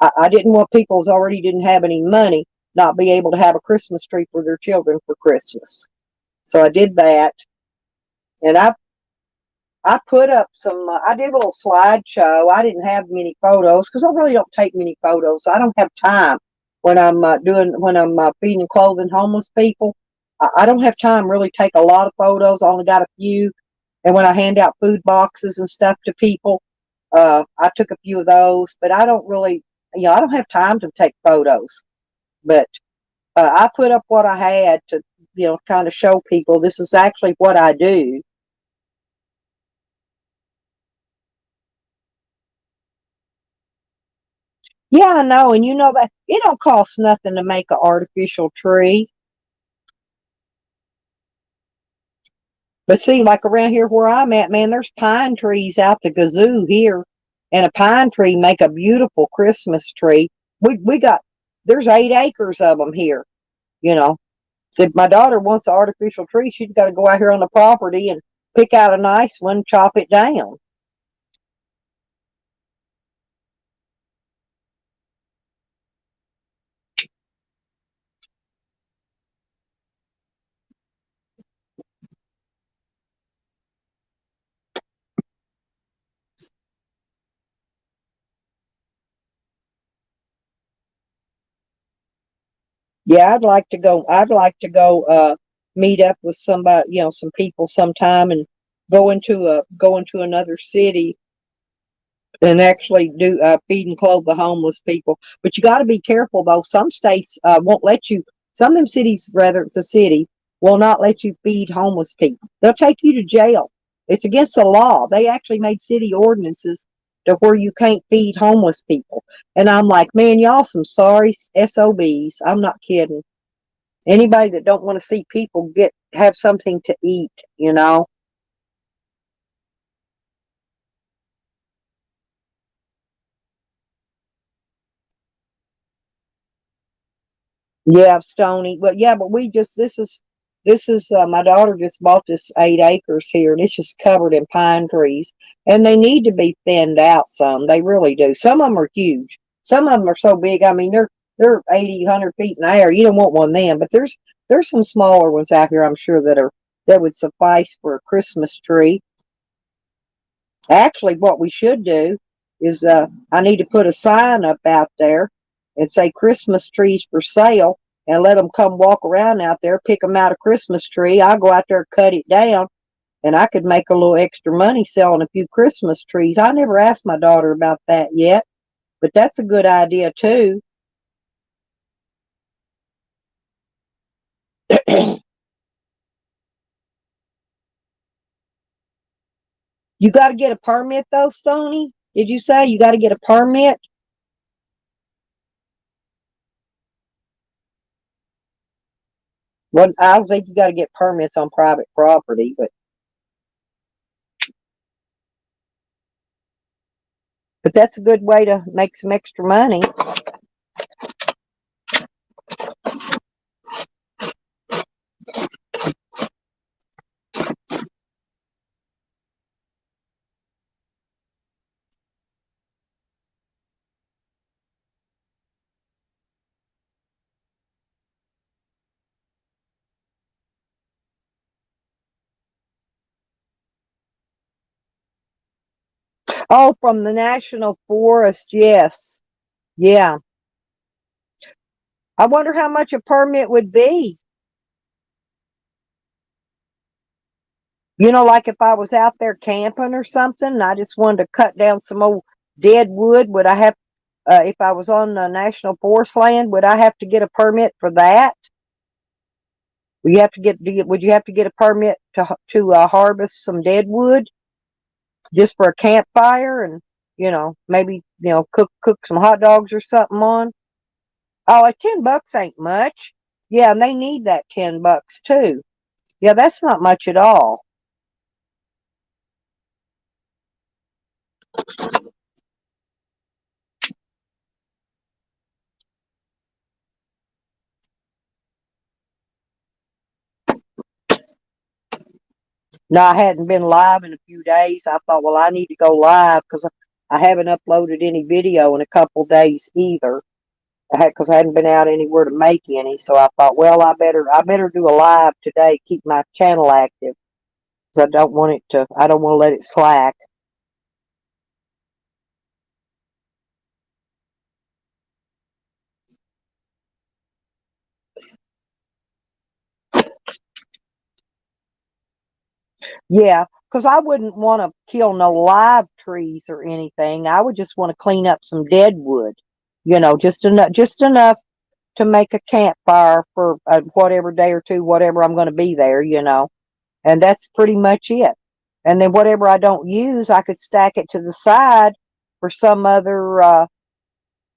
I didn't want people who already didn't have any money not be able to have a Christmas tree for their children for Christmas. So I did that, and I put up some. I did a little slideshow. I didn't have many photos because I really don't take many photos. I don't have time when I'm feeding and clothing homeless people. I don't have time really take a lot of photos. I only got a few. And when I hand out food boxes and stuff to people, I took a few of those. But I don't really, you know, I don't have time to take photos. But I put up what I had to, you know, kind of show people this is actually what I do. Yeah, I know, and you know that it don't cost nothing to make an artificial tree. But see, like around here where I'm at, man, there's pine trees out the gazoo here, and a pine tree make a beautiful Christmas tree. We got there's 8 acres of them here. You know, so if my daughter wants an artificial tree, she's got to go out here on the property and pick out a nice one, chop it down. Yeah, I'd like to go. I'd like to go meet up with somebody, you know, some people sometime, and go into another city and actually do feed and clothe the homeless people. But you got to be careful though. Some states won't let you. Some of them cities, rather, it's a city, will not let you feed homeless people. They'll take you to jail. It's against the law. They actually made city ordinances to where you can't feed homeless people. And I'm like, man, y'all some sorry SOBs. I'm not kidding. Anybody that don't want to see people get have something to eat, you know. Yeah, Stony. Well, yeah, but we just this is my daughter just bought this 8 acres here, and it's just covered in pine trees, and they need to be thinned out some. They really do. Some of them are huge. Some of them are so big. I mean, they're 80, 100 feet in the air. You don't want one of them, but there's some smaller ones out here. I'm sure that would suffice for a Christmas tree. Actually, what we should do is I need to put a sign up out there and say Christmas trees for sale and let them come walk around out there, pick them out a Christmas tree. I'll go out there, cut it down, and I could make a little extra money selling a few Christmas trees. I never asked my daughter about that yet, but that's a good idea too. You got to get a permit though, Stony. Did you say you got to get a permit? Well, I don't think you got to get permits on private property, but that's a good way to make some extra money. Oh, from the national forest, yes. Yeah. I wonder how much a permit would be. Like if I was out there camping or something, and I just wanted to cut down some old dead wood, would I have, if I was on the national forest land, would I have to get a permit for that? Would you have to get a permit to harvest some dead wood just for a campfire and, maybe, cook some hot dogs or something on? Oh, $10 ain't much. Yeah, and they need that $10 too. Yeah, that's not much at all. No, I hadn't been live in a few days. I thought, well, I need to go live because I haven't uploaded any video in a couple days either. Because I hadn't been out anywhere to make any, so I thought, well, I better do a live today, keep my channel active, because I don't want to let it slack. Yeah, because I wouldn't want to kill no live trees or anything. I would just want to clean up some dead wood, just enough to make a campfire for whatever day or two, whatever I'm going to be there, and that's pretty much it. And then whatever I don't use, I could stack it to the side for some other.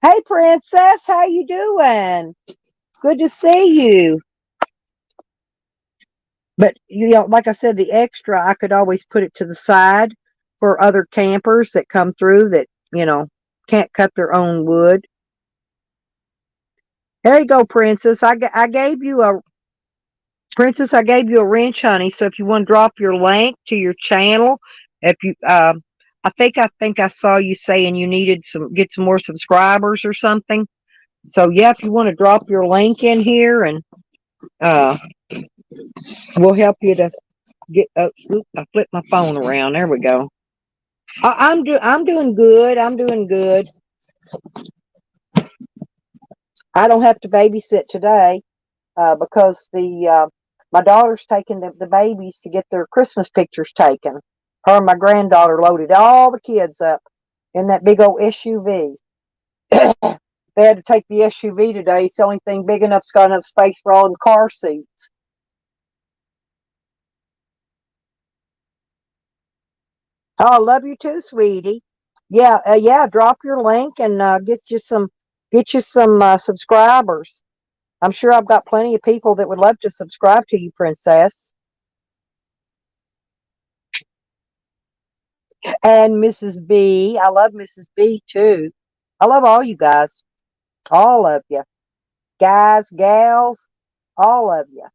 Hey, Princess, how you doing? Good to see you. But like I said, the extra I could always put it to the side for other campers that come through that can't cut their own wood. There you go, Princess. I gave you a Princess. I gave you a wrench, honey. So if you want to drop your link to your channel, if you I think I saw you saying you needed get some more subscribers or something. So yeah, if you want to drop your link in here, and uh, we'll help you to get. I flipped my phone around. There we go. I'm doing good. I'm doing good. I don't have to babysit today because the my daughter's taking the babies to get their Christmas pictures taken. Her and my granddaughter loaded all the kids up in that big old SUV. They had to take the SUV today. It's the only thing big enough. It's got enough space for all the car seats. Oh, I love you too, sweetie. Yeah, yeah. Drop your link and get you some subscribers. I'm sure I've got plenty of people that would love to subscribe to you, Princess. And Mrs. B. I love Mrs. B too. I love all you guys. All of you. Guys, gals, all of you.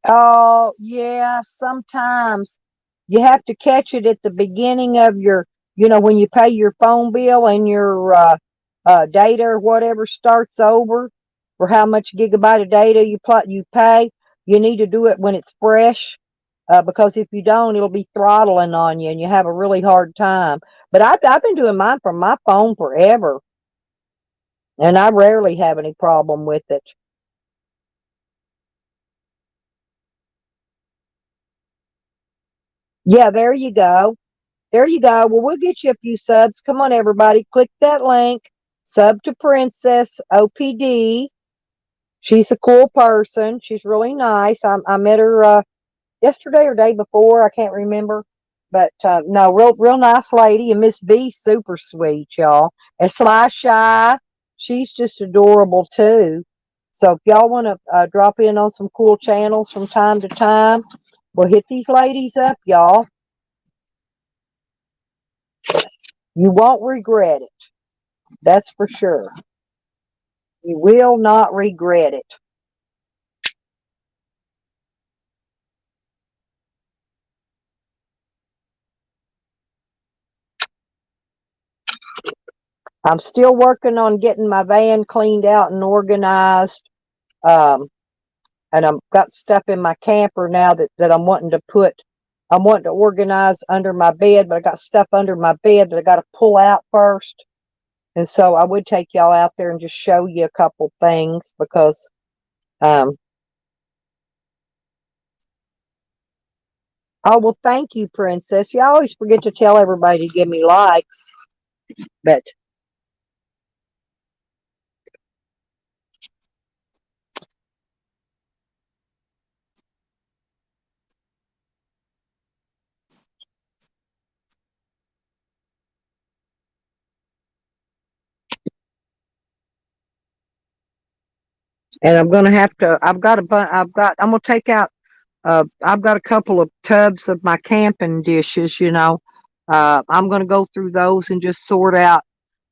Oh, yeah, sometimes you have to catch it at the beginning of when you pay your phone bill and your data or whatever starts over for how much gigabyte of data you pay. You need to do it when it's fresh because if you don't, it'll be throttling on you and you have a really hard time. But I've been doing mine from my phone forever, and I rarely have any problem with it. Yeah, there you go. There you go. Well, we'll get you a few subs. Come on, everybody. Click that link. Sub to Princess OPD. She's a cool person. She's really nice. I met her yesterday or day before. I can't remember. But no, real nice lady. And Miss B's super sweet, y'all. And Sly Shy, she's just adorable too. So if y'all want to drop in on some cool channels from time to time, well, hit these ladies up, y'all. You won't regret it. That's for sure. You will not regret it. I'm still working on getting my van cleaned out and organized. Um, and I've got stuff in my camper now that I'm wanting to organize under my bed, but I got stuff under my bed that I got to pull out first. And so I would take y'all out there and just show you a couple things because, oh, well, thank you, Princess. You always forget to tell everybody to give me likes, but and I'm going to have to, I'm going to take out, I've got a couple of tubs of my camping dishes, you know. I'm going to go through those and just sort out.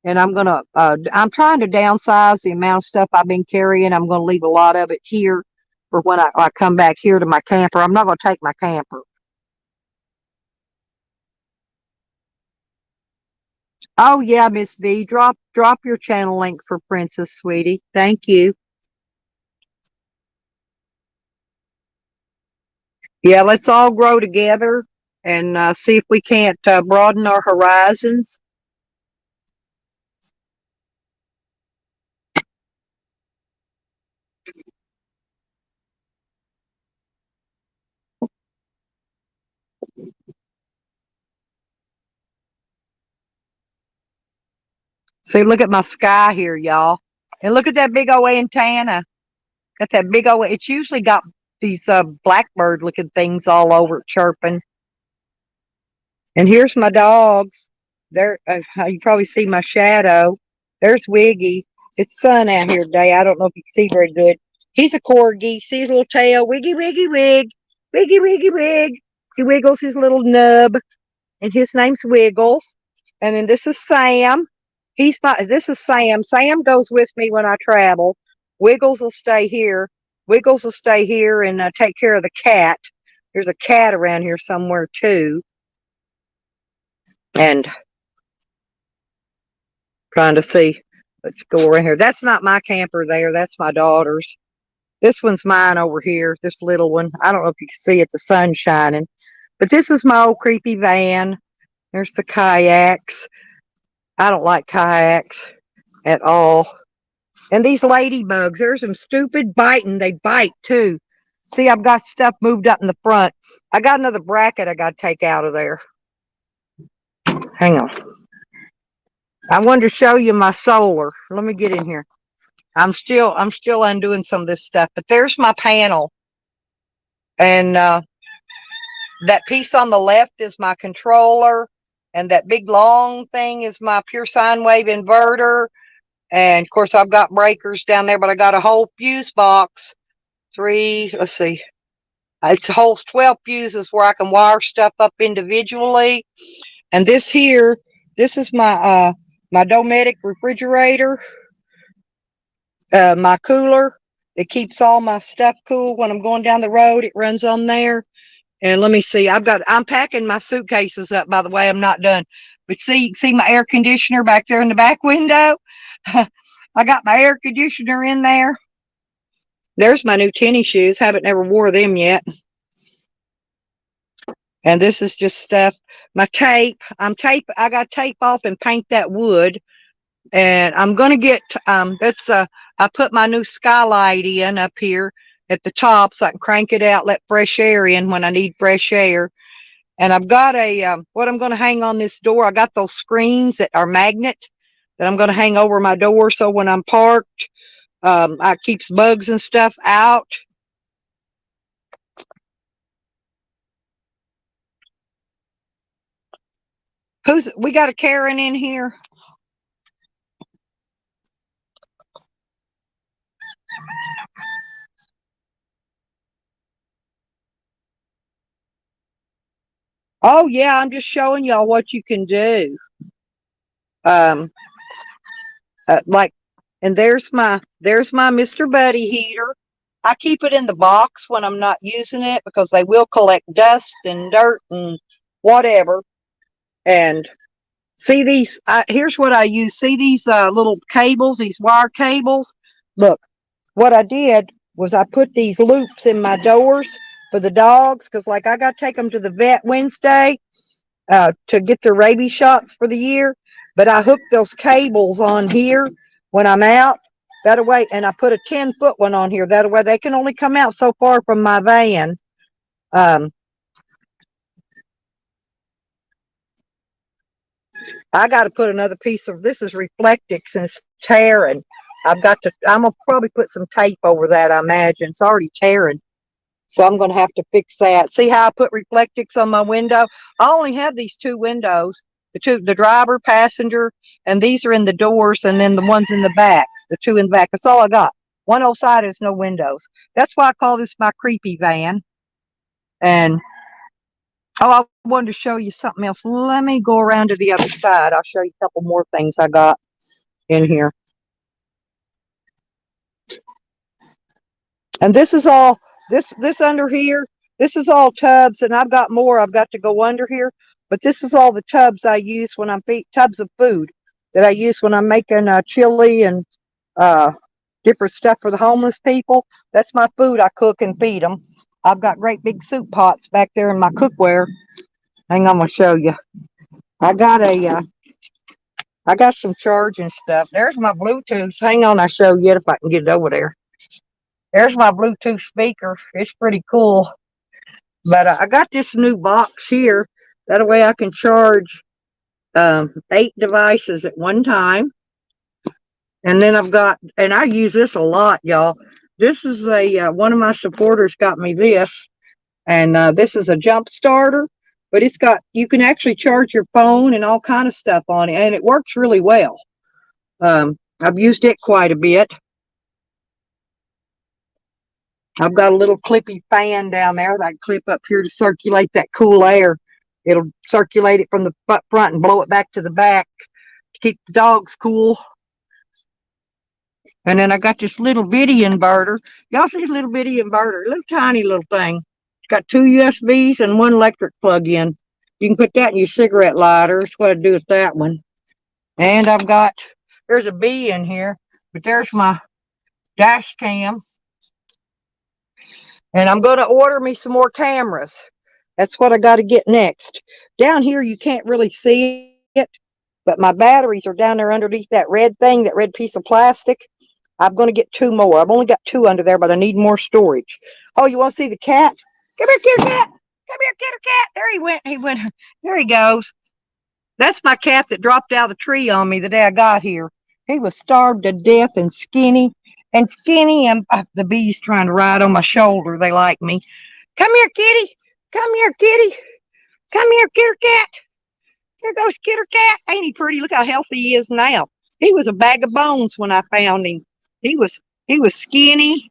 And I'm trying to downsize the amount of stuff I've been carrying. I'm going to leave a lot of it here for when I come back here to my camper. I'm not going to take my camper. Oh yeah, Miss V, drop your channel link for Princess, sweetie. Thank you. Yeah, let's all grow together and see if we can't broaden our horizons. See, look at my sky here, y'all. And look at that big old antenna. Got that big old, it's usually got these blackbird looking things all over it chirping. And here's my dogs. There, you probably see my shadow. There's Wiggy. It's sun out here today. I don't know if you can see very good. He's a corgi. See his little tail? Wiggy, wiggy, wig. Wiggy, wiggy, wig. He wiggles his little nub. And his name's Wiggles. And then this is Sam. This is Sam. Sam goes with me when I travel. Wiggles will stay here. Wiggles will stay here and take care of the cat. There's a cat around here somewhere too. And trying to see. Let's go around here. That's not my camper there. That's my daughter's. This one's mine over here. This little one. I don't know if you can see it. The sun's shining. But this is my old creepy van. There's the kayaks. I don't like kayaks at all. And these ladybugs, there's some stupid biting. They bite too. See, I've got stuff moved up in the front. I got another bracket I got to take out of there. Hang on. I wanted to show you my solar. Let me get in here. I'm still undoing some of this stuff, but there's my panel. And that piece on the left is my controller. And that big long thing is my pure sine wave inverter. And of course, I've got breakers down there, but I got a whole fuse box. Let's see. It holds 12 fuses where I can wire stuff up individually. And this is my my Dometic refrigerator, my cooler. It keeps all my stuff cool when I'm going down the road. It runs on there. And let me see. I'm packing my suitcases up, by the way. I'm not done. But see my air conditioner back there in the back window? I got my air conditioner in there. There's my new tennis shoes. Haven't never wore them yet. And this is just stuff. My tape. I got tape off and paint that wood. And I'm gonna get I put my new skylight in up here at the top so I can crank it out, let fresh air in when I need fresh air. And I've got a what I'm going to hang on this door. I got those screens that are magnet that I'm going to hang over my door, so when I'm parked, I keeps bugs and stuff out. We got a Karen in here? Oh yeah, I'm just showing y'all what you can do. Um, like, and there's my Mr. Buddy heater. I keep it in the box when I'm not using it because they will collect dust and dirt and whatever. And see these, here's what I use. See these little cables, these wire cables? Look, what I did was I put these loops in my doors for the dogs because, like, I got to take them to the vet Wednesday to get their rabies shots for the year. But I hooked those cables on here when I'm out. That way, and I put a 10-foot one on here. That way, they can only come out so far from my van. I got to put another piece of this is Reflectix and it's tearing. I'm gonna probably put some tape over that. I imagine it's already tearing, so I'm gonna have to fix that. See how I put Reflectix on my window? I only have these two windows, the driver, passenger, and these are in the doors, and then the ones in the back, the two in the back. That's all I got. One old side has no windows. That's why I call this my creepy van. And oh, I wanted to show you something else. Let me go around to the other side. I'll show you a couple more things I got in here. And this is all this under here. This is all tubs, and I've got more. I've got to go under here, but this is all the tubs I use when I'm tubs of food that I use when I'm making chili and uh, different stuff for the homeless people. That's my food I cook and feed them. I've got great big soup pots back there in my cookware. Hang on, I'm gonna show you. I got I got some charging stuff. There's my Bluetooth. Hang on, I'll show you if I can get it over there. There's my Bluetooth speaker. It's pretty cool. But I got this new box here. That way I can charge 8 devices at one time. And then and I use this a lot, y'all. This is one of my supporters got me this. And this is a jump starter. But you can actually charge your phone and all kind of stuff on it. And it works really well. I've used it quite a bit. I've got a little clippy fan down there that I clip up here to circulate that cool air. It'll circulate it from the front and blow it back to the back to keep the dogs cool. And then I got this little bitty inverter. Y'all see this little bitty inverter? Little tiny little thing. It's got 2 USBs and 1 electric plug-in. You can put that in your cigarette lighter. That's what I do with that one. And there's a bee in here, but there's my dash cam. And I'm going to order me some more cameras. That's what I got to get next. Down here, you can't really see it, but my batteries are down there underneath that red thing, that red piece of plastic. I'm going to get 2 more. I've only got 2 under there, but I need more storage. Oh, you want to see the cat? Come here, kitty cat. Come here, kitty cat. There he went. There he goes. That's my cat that dropped out of the tree on me the day I got here. He was starved to death and skinny. And the bee's trying to ride on my shoulder. They like me. Come here, kitty. Come here, kitty. Come here, kitter cat. There goes kitter cat. Ain't he pretty? Look how healthy he is now. He was a bag of bones when I found him. He was skinny.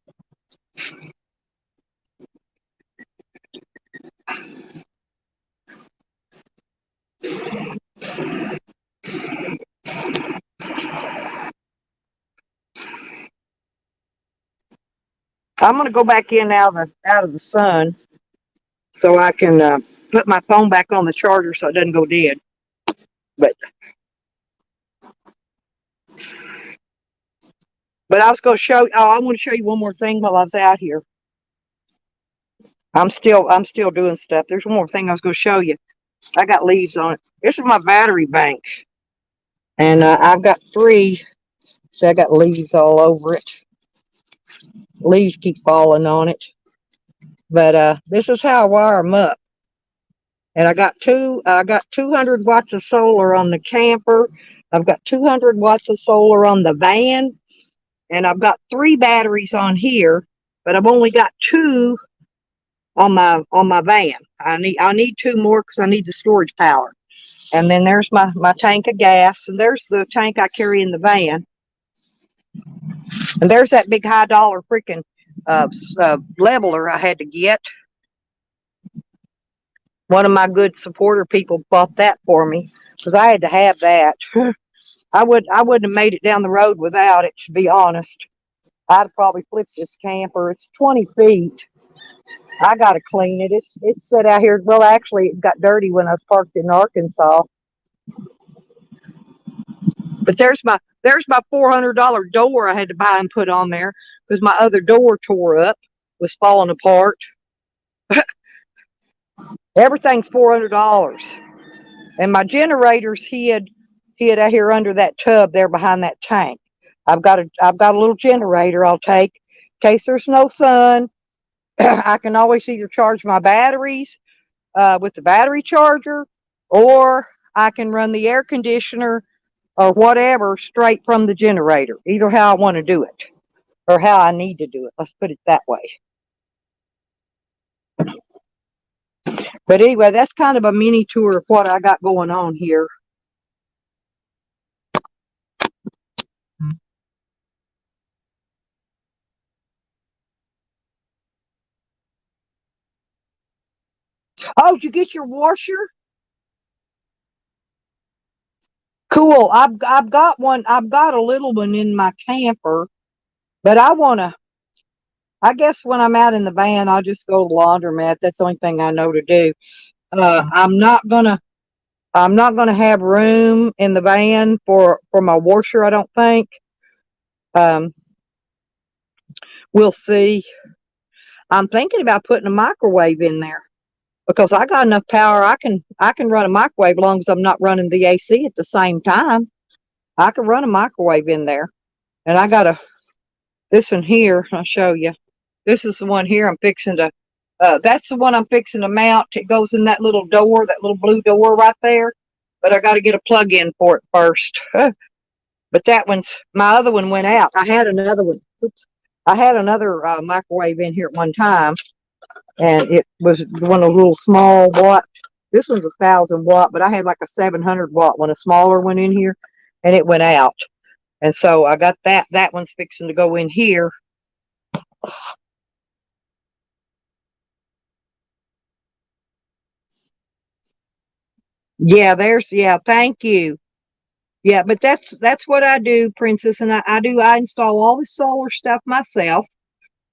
I'm gonna go back in out of the sun so I can put my phone back on the charger so it doesn't go dead. But I was going to show. Oh, I want to show you one more thing while I was out here. I'm still doing stuff. There's one more thing I was going to show you. I got leaves on it. This is my battery bank, and I've got 3. See, I got leaves all over it. Leaves keep falling on it. But this is how I wire them up. And I got 200 watts of solar on the camper. I've got 200 watts of solar on the van, and I've got 3 batteries on here, but I've only got 2 on my van. I need 2 more because I need the storage power. And then there's my tank of gas, and there's the tank I carry in the van, and there's that big high dollar freaking leveler I had to get. One of my good supporter people bought that for me because I had to have that. I wouldn't have made it down the road without it, to be honest. I'd probably flip this camper. It's 20 feet. I gotta clean it. It's set out here. Well, actually, it got dirty when I was parked in Arkansas. But there's my $400 door I had to buy and put on there because my other door tore up, was falling apart. Everything's $400, and my generator's hid out here under that tub there behind that tank. I've got a little generator I'll take in case there's no sun. I can always either charge my batteries with the battery charger, or I can run the air conditioner or whatever straight from the generator. Either how I want to do it or how I need to do it. Let's put it that way. But anyway, that's kind of a mini tour of what I got going on here. Oh, did you get your washer? Cool. I've got one. I've got a little one in my camper, but I guess when I'm out in the van, I'll just go to the laundromat. That's the only thing I know to do. I'm not gonna have room in the van for my washer, I don't think. Um, we'll see. I'm thinking about putting a microwave in there because I got enough power. I can run a microwave as long as I'm not running the AC at the same time. I can run a microwave in there. And I got this one here. I'll show you. This is the one here I'm fixing to. That's the one I'm fixing to mount. It goes in that little door, that little blue door right there. But I got to get a plug in for it first. But my other one went out. I had another one. Oops. I had another microwave in here at one time, and it was one of the little small watt. This one's 1,000 watt, but I had like a 700 watt one, a smaller one in here, and it went out. And so I got that. That one's fixing to go in here. Yeah, thank you. Yeah, but that's what I do, Princess, and I install all the solar stuff myself.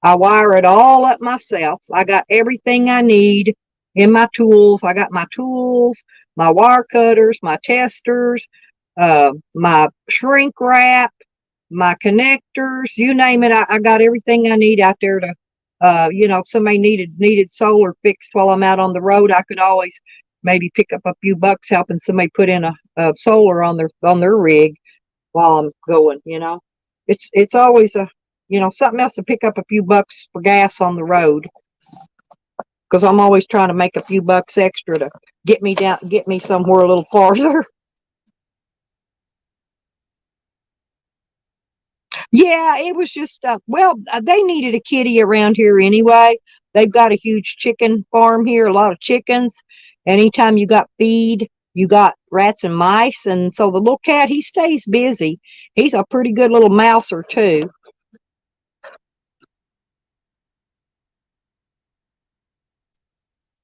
I wire it all up myself. I got everything I need in my tools. I got my tools, my wire cutters, my testers, my shrink wrap, my connectors, you name it. I got everything I need out there to, if somebody needed solar fixed while I'm out on the road, I could always maybe pick up a few bucks helping somebody put in a solar on their rig while I'm going. It's always something else to pick up a few bucks for gas on the road, because I'm always trying to make a few bucks extra to get me somewhere a little farther. Yeah, it was just, they needed a kitty around here anyway. They've got a huge chicken farm here, a lot of chickens. Anytime you got feed, you got rats and mice. And so the little cat, he stays busy. He's a pretty good little mouser too.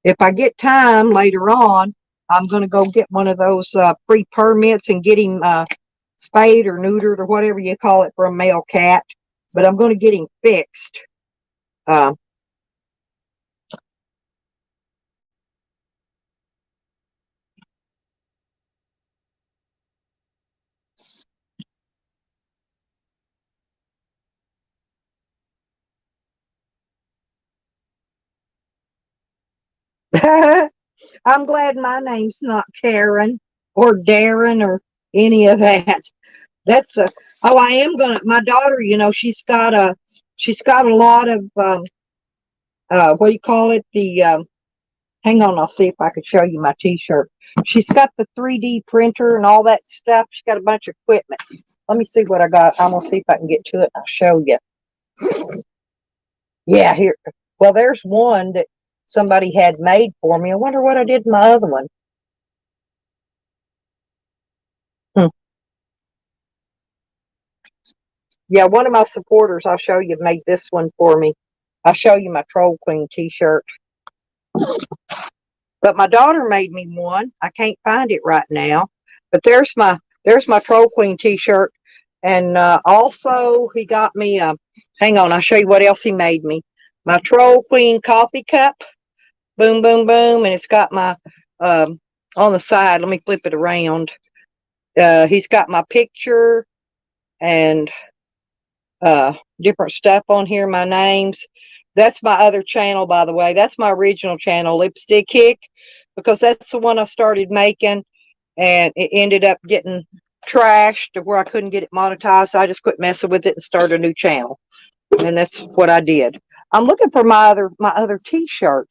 If I get time later on, I'm going to go get one of those free permits and get him spayed or neutered or whatever you call it for a male cat. But I'm going to get him fixed. I'm glad my name's not Karen or Darren or any of that. That's I am gonna, my daughter, she's got a lot of what do you call it? Hang on, I'll see if I can show you my t-shirt. She's got the 3D printer and all that stuff. She's got a bunch of equipment. Let me see what I got. I'm going to see if I can get to it. I'll show you. Yeah, here. Well, there's one that somebody had made for me. I wonder what I did in my other one. Yeah, one of my supporters, I'll show you, made this one for me. I'll show you my Troll Queen t-shirt. But my daughter made me one. I can't find it right now. But there's my Troll Queen t-shirt. And also he got me hang on, I'll show you what else he made me. My Troll Queen coffee cup. Boom, boom, boom. And it's got my on the side, let me flip it around. He's got my picture and different stuff on here, my names. That's my other channel, by the way. That's my original channel, Lipstick Kick, because that's the one I started making, and it ended up getting trashed to where I couldn't get it monetized. So I just quit messing with it and started a new channel, and that's what I did. I'm looking for my other t-shirt.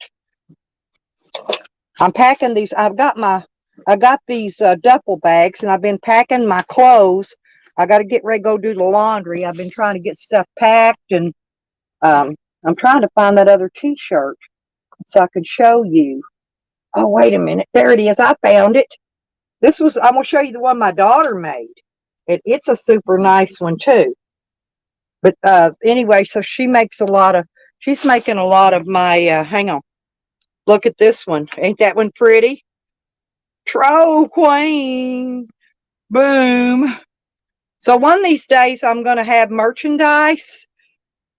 I'm packing these. I got these duffel bags, and I've been packing my clothes. I got to get ready to go do the laundry. I've been trying to get stuff packed, and I'm trying to find that other t-shirt so I can show you. Oh, wait a minute. There it is. I found it. I'm going to show you the one my daughter made. It's a super nice one, too. But anyway, so she's making a lot of my, hang on. Look at this one. Ain't that one pretty? Troll Queen. Boom. So one of these days I'm going to have merchandise,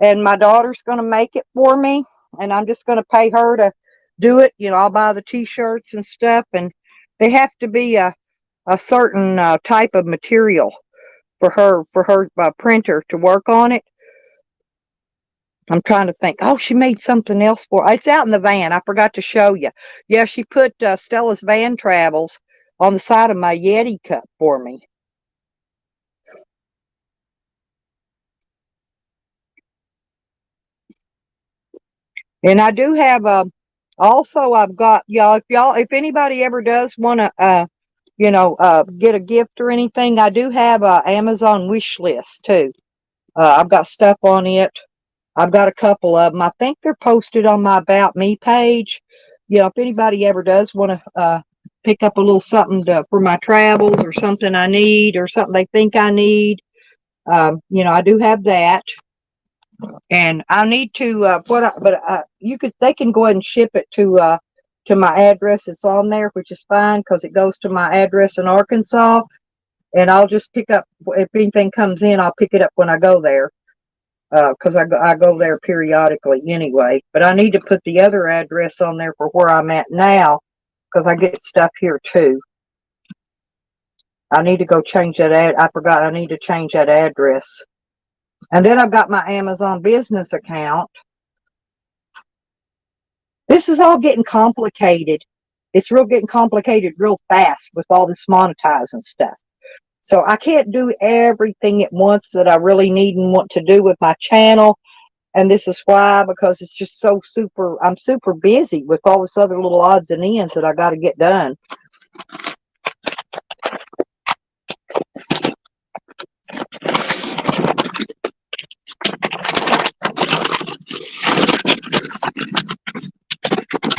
and my daughter's going to make it for me, and I'm just going to pay her to do it. I'll buy the t-shirts and stuff, and they have to be a certain type of material for her printer to work on it. I'm trying to think. Oh, she made something else for it. It's out in the van. I forgot to show you. Yeah, she put Stella's Van Travels on the side of my Yeti cup for me. And I do have also I've got if anybody ever does want to get a gift or anything, I do have a Amazon wish list too. I've got stuff on it. I've got a couple of them. I think they're posted on my About Me page. If anybody ever does want to pick up a little something for my travels, or something I need, or something they think I need, I do have that. And I need to they can go ahead and ship it to my address. It's on there, which is fine because it goes to my address in Arkansas, and I'll just pick up if anything comes in. I'll pick it up when I go there because I go there periodically anyway. But I need to put the other address on there for where I'm at now because I get stuff here too. I need to go change that I forgot. I need to change that address. And then I've got my Amazon business account. This is all getting complicated. It's getting complicated real fast with all this monetizing stuff. So I can't do everything at once that I really need and want to do with my channel. And this is why, because it's just I'm super busy with all this other little odds and ends that I got to get done.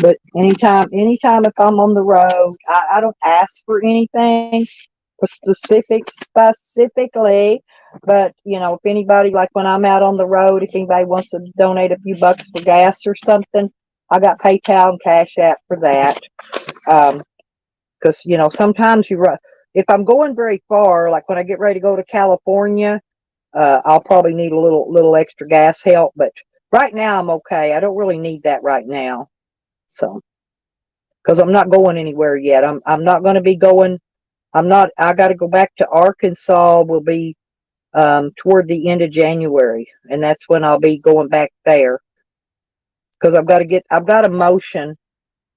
But anytime if I'm on the road, I don't ask for anything specifically. But if anybody, like when I'm out on the road, if anybody wants to donate a few bucks for gas or something, I got PayPal and Cash App for that. Because sometimes if I'm going very far, like when I get ready to go to California, I'll probably need a little extra gas help. But right now I'm okay. I don't really need that right now. So, because I'm not going anywhere yet. I'm not going to be going. I got to go back to Arkansas. Will be toward the end of January, and that's when I'll be going back there. Because I've got a motion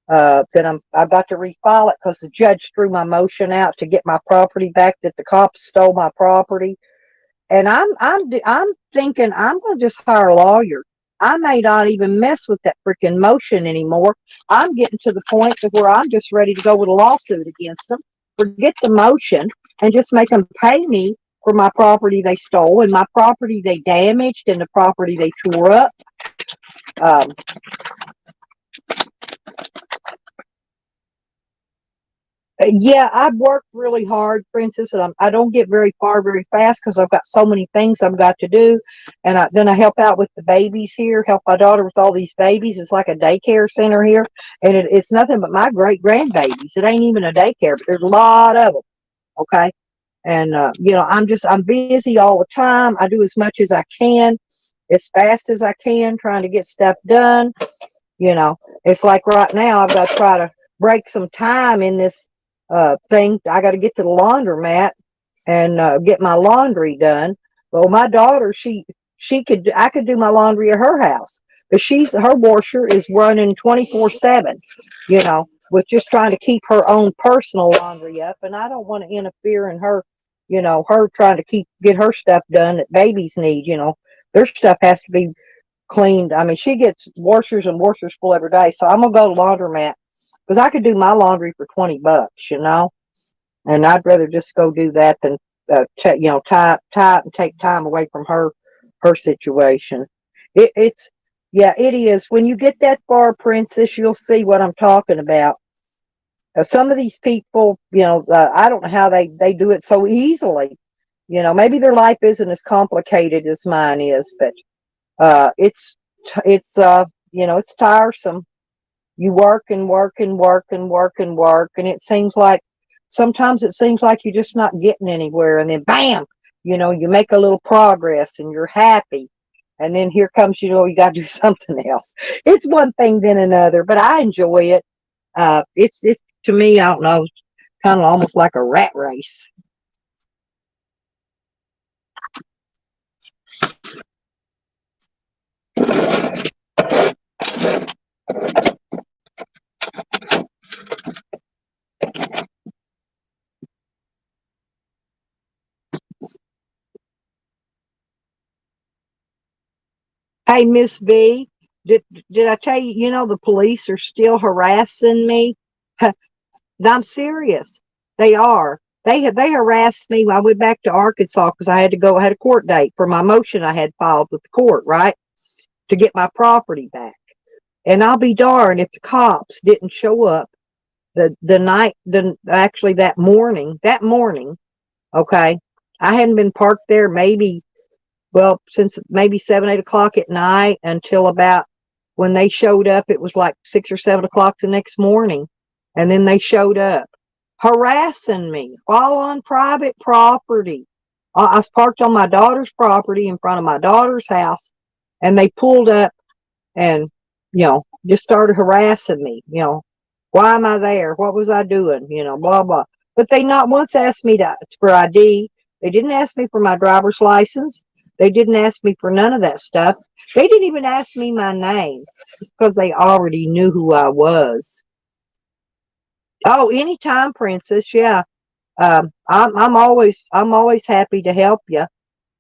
that I've got to refile it because the judge threw my motion out to get my property back, that the cops stole my property. And I'm thinking I'm going to just hire a lawyer I may not even mess with that freaking motion anymore. I'm getting to the point of where I'm just ready to go with a lawsuit against them. Forget the motion and just make them pay me for my property they stole and my property they damaged and the property they tore up. Um, Yeah, I've worked really hard, Princess, and I don't get very far very fast because I've got so many things I've got to do. And then I help out with the babies here, help my daughter with all these babies. It's like a daycare center here, and it's nothing but my great grandbabies. It ain't even a daycare, but there's a lot of them. Okay, and I'm busy all the time. I do as much as I can, as fast as I can, trying to get stuff done. You know, it's like right now I've got to try to break some time in this thing. I got to get to the laundromat and get my laundry done. Well, my daughter, I could do my laundry at her house, but her washer is running 24/7. With just trying to keep her own personal laundry up, and I don't want to interfere in her. Her trying to get her stuff done that babies need. Their stuff has to be cleaned. I mean, she gets washers and washers full every day. So I'm gonna go to laundromat because I could do my laundry for $20, and I'd rather just go do that than tie and take time away from her situation. It's yeah, it is. When you get that far, Princess, you'll see what I'm talking about. Some of these people, I don't know how they do it so easily. Maybe their life isn't as complicated as mine is, but it's tiresome. You work and work and work and work and work, and sometimes it seems like you're just not getting anywhere, and then bam, you make a little progress and you're happy, and then here comes, you got to do something else. It's one thing then another, but I enjoy it. It's to me, I don't know, kind of almost like a rat race. Hey, Miss B, did I tell you, the police are still harassing me? I'm serious. They are. They harassed me when I went back to Arkansas because I had a court date for my motion I had filed with the court, right? To get my property back. And I'll be darned if the cops didn't show up actually that morning, okay? I hadn't been parked there since maybe 7, 8 o'clock at night until about when they showed up, it was like 6 or 7 o'clock the next morning. And then they showed up harassing me while on private property. I was parked on my daughter's property in front of my daughter's house, and they pulled up and, just started harassing me. Why am I there? What was I doing? Blah, blah. But they not once asked me for ID. They didn't ask me for my driver's license. They didn't ask me for none of that stuff. They didn't even ask me my name. It's because they already knew who I was. Oh, anytime, Princess. Yeah. I'm always happy to help you.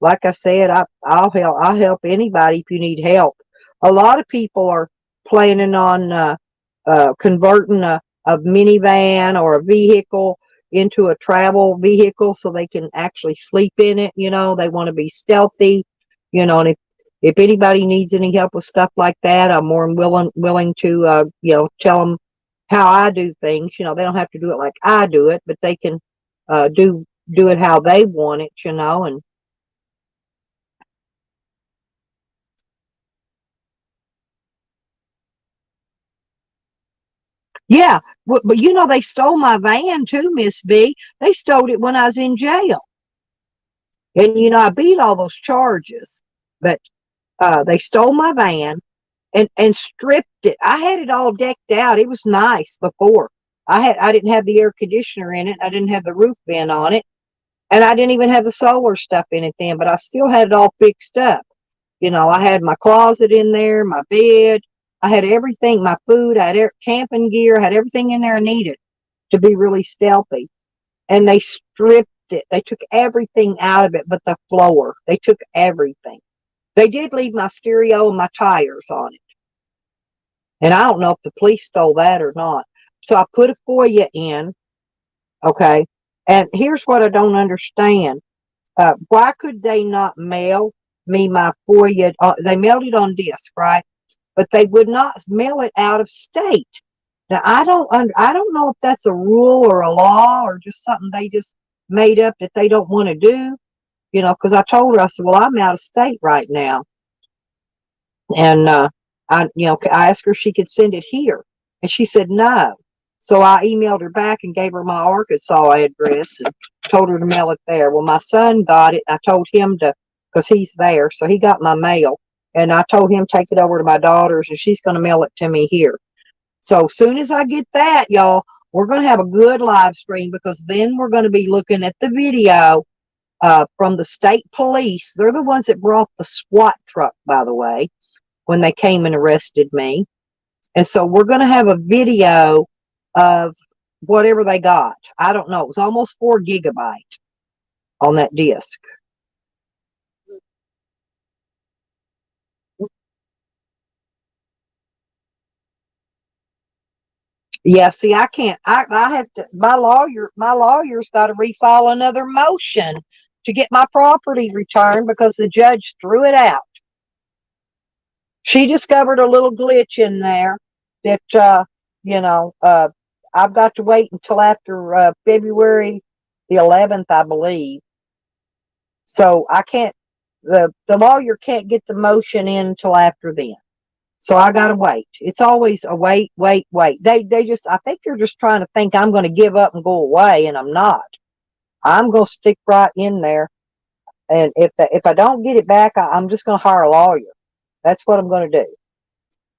Like I said, I'll help anybody if you need help. A lot of people are planning on converting a minivan or a vehicle into a travel vehicle so they can actually sleep in it. They want to be stealthy, and if anybody needs any help with stuff like that, I'm more than willing to, tell them how I do things. They don't have to do it like I do it, but they can do it how they want it, and yeah, but they stole my van too, Miss B. They stole it when I was in jail. And, I beat all those charges. But they stole my van and stripped it. I had it all decked out. It was nice before. I didn't have the air conditioner in it. I didn't have the roof vent on it. And I didn't even have the solar stuff in it then, but I still had it all fixed up. I had my closet in there, my bed. I had everything, my food, I had camping gear, I had everything in there I needed to be really stealthy. And they stripped it. They took everything out of it but the floor. They took everything. They did leave my stereo and my tires on it. And I don't know if the police stole that or not. So I put a FOIA in, okay? And here's what I don't understand. Why could they not mail me my FOIA? They mailed it on disc, right? But they would not mail it out of state. Now I don't know if that's a rule or a law or just something they just made up that they don't want to do. You know, because I told her, I said, well, I'm out of state right now. And I asked her if she could send it here. And she said no. So I emailed her back and gave her my Arkansas address and told her to mail it there. Well, my son got it. I told him to, because he's there. So he got my mail. And I told him take it over to my daughter's and she's going to mail it to me here. So as soon as I get that, y'all, we're going to have a good live stream, because then we're going to be looking at the video from the state police. They're the ones that brought the SWAT truck, by the way, when they came and arrested me. And so we're going to have a video of whatever they got. I don't know. It was almost 4 gigabytes on that disc. Yeah, see, I can't. I have to. My lawyer's got to refile another motion to get my property returned because the judge threw it out. She discovered a little glitch in there that I've got to wait until after February the 11th, I believe. So I can't. The lawyer can't get the motion in until after then. So I gotta wait. It's always a wait. They just, I think they're just trying to think I'm going to give up and go away, and I'm not. I'm going to stick right in there. And if I don't get it back, I'm just going to hire a lawyer. That's what I'm going to do.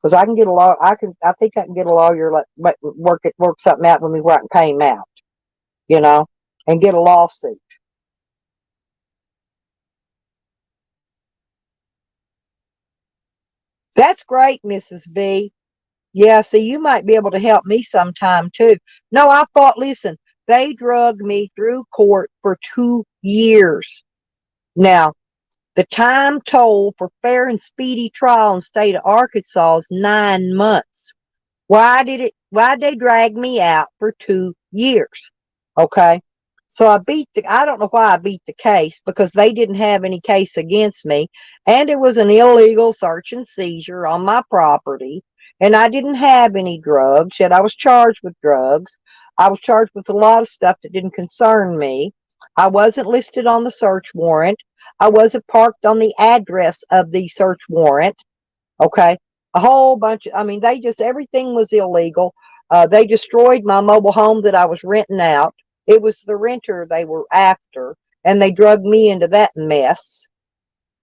Because I can get a lawyer. I think I can get a lawyer, like work something out with me where I can pay him out, and get a lawsuit. That's great, Mrs. B. Yeah, see, you might be able to help me sometime too. No, I thought, listen, they drug me through court for 2 years. Now, the time told for fair and speedy trial in the state of Arkansas is 9 months. Why did they drag me out for 2 years? Okay. So I don't know why I beat the case, because they didn't have any case against me. And it was an illegal search and seizure on my property. And I didn't have any drugs, yet I was charged with drugs. I was charged with a lot of stuff that didn't concern me. I wasn't listed on the search warrant. I wasn't parked on the address of the search warrant. Okay. A whole bunch of, everything was illegal. They destroyed my mobile home that I was renting out. It was the renter they were after, and they drugged me into that mess.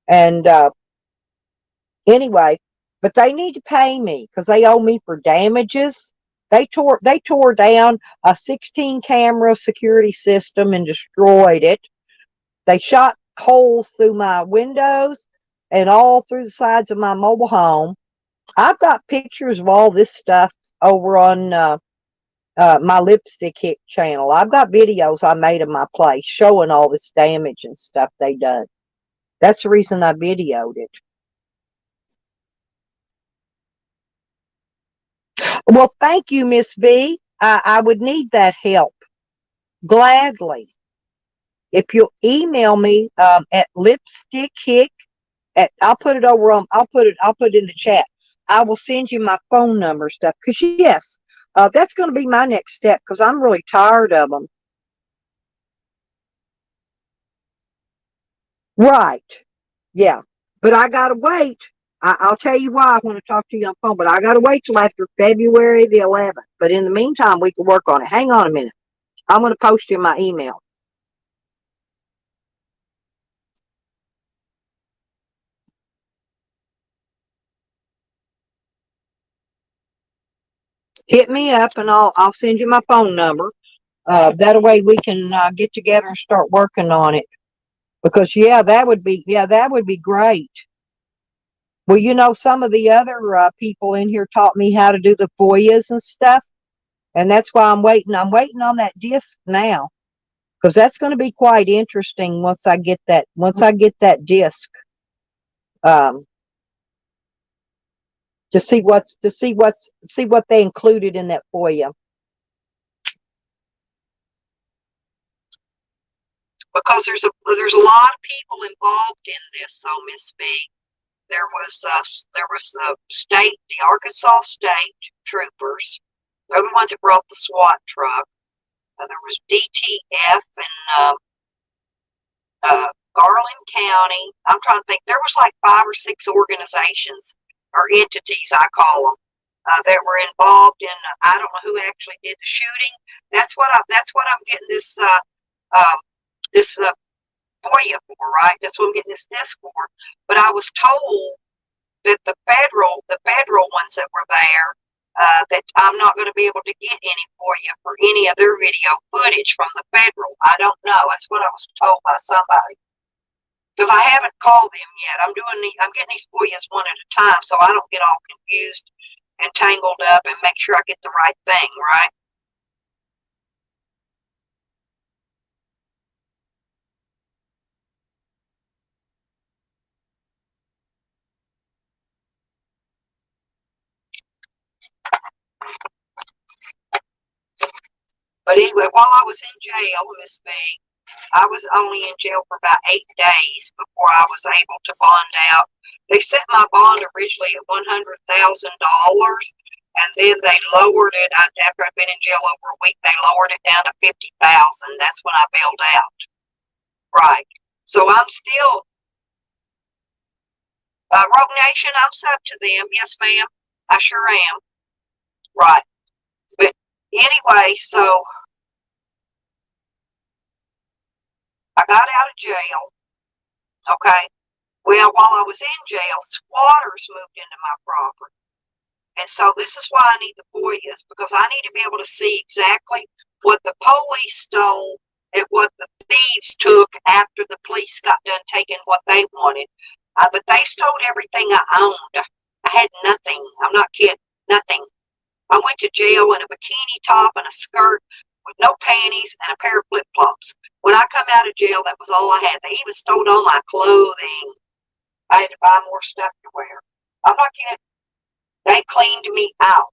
And anyway, but they need to pay me because they owe me for damages. They tore down a 16 camera security system and destroyed it. They shot holes through my windows and all through the sides of my mobile home. I've got pictures of all this stuff over on my Lipstick Hick channel. I've got videos I made of my place showing all this damage and stuff they done. That's the reason I videoed it. Well, thank you, Miss V. I would need that help gladly. If you'll email me at Lipstick Hick, I'll put it over on. I'll put it in the chat. I will send you my phone number stuff, because yes, that's going to be my next step, because I'm really tired of them. Right. Yeah. But I got to wait. I'll tell you why I want to talk to you on the phone, but I got to wait till after February the 11th. But in the meantime, we can work on it. Hang on a minute. I'm going to post you my email. Hit me up and I'll send you my phone number. That way we can get together and start working on it. Because that would be great. Well, some of the other people in here taught me how to do the FOIAs and stuff, and that's why I'm waiting. I'm waiting on that disc now, because that's going to be quite interesting once I get that disc. um, to see what they included in that FOIA. Because there's a lot of people involved in this, so Miss B. There was the Arkansas State troopers. They're the ones that brought the SWAT truck. There was DTF and Garland County. I'm trying to think. There was like 5 or 6 organizations or entities, I call them, that were involved in. I don't know who actually did the shooting. That's what I'm getting this FOIA for, right? That's what I'm getting this desk for. But I was told that the federal ones that were there, that I'm not going to be able to get any FOIA for any of their video footage from the federal. I don't know. That's what I was told by somebody. Because I haven't called them yet. I'm getting these FOIAs one at a time, so I don't get all confused and tangled up, and make sure I get the right thing, right? But anyway, while I was in jail, Miss B, I was only in jail for about 8 days before I was able to bond out. They set my bond originally at $100,000, and then they lowered it. After I'd been in jail over a week, they lowered it down to $50,000. That's when I bailed out. Right. So I'm still, Rogue Nation, I'm sub to them. Yes, ma'am. I sure am. Right. But anyway, so I got out of jail. Okay. Well, while I was in jail, squatters moved into my property. And so this is why I need the FOIAs, because I need to be able to see exactly what the police stole and what the thieves took after the police got done taking what they wanted. But they stole everything I owned. I had nothing. I'm not kidding. Nothing. I went to jail in a bikini top and a skirt with no panties and a pair of flip-flops. When I come out of jail, that was all I had. They even stole all my clothing. I had to buy more stuff to wear. I'm not kidding. They cleaned me out.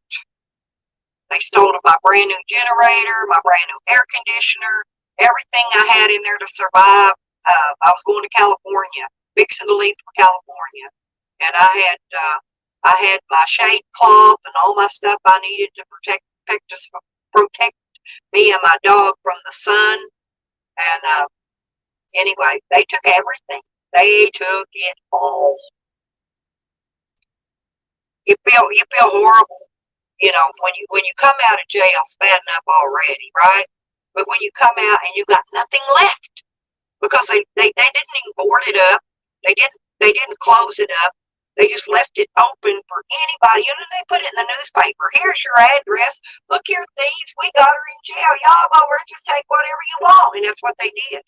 They stole my brand new generator, my brand new air conditioner, everything I had in there to survive. I was going to California, fixing to leave for California, and I had my shade cloth and all my stuff I needed to protect me and my dog from the sun. And anyway, they took everything. They took it all. You feel horrible, when you come out of jail, it's bad enough already, right? But when you come out and you got nothing left, because they didn't even board it up, they didn't close it up, they just left it open for anybody. They put it in the newspaper. Here's your address. Look here, thieves. We got her in jail. Y'all go over and just take whatever you want, and that's what they did.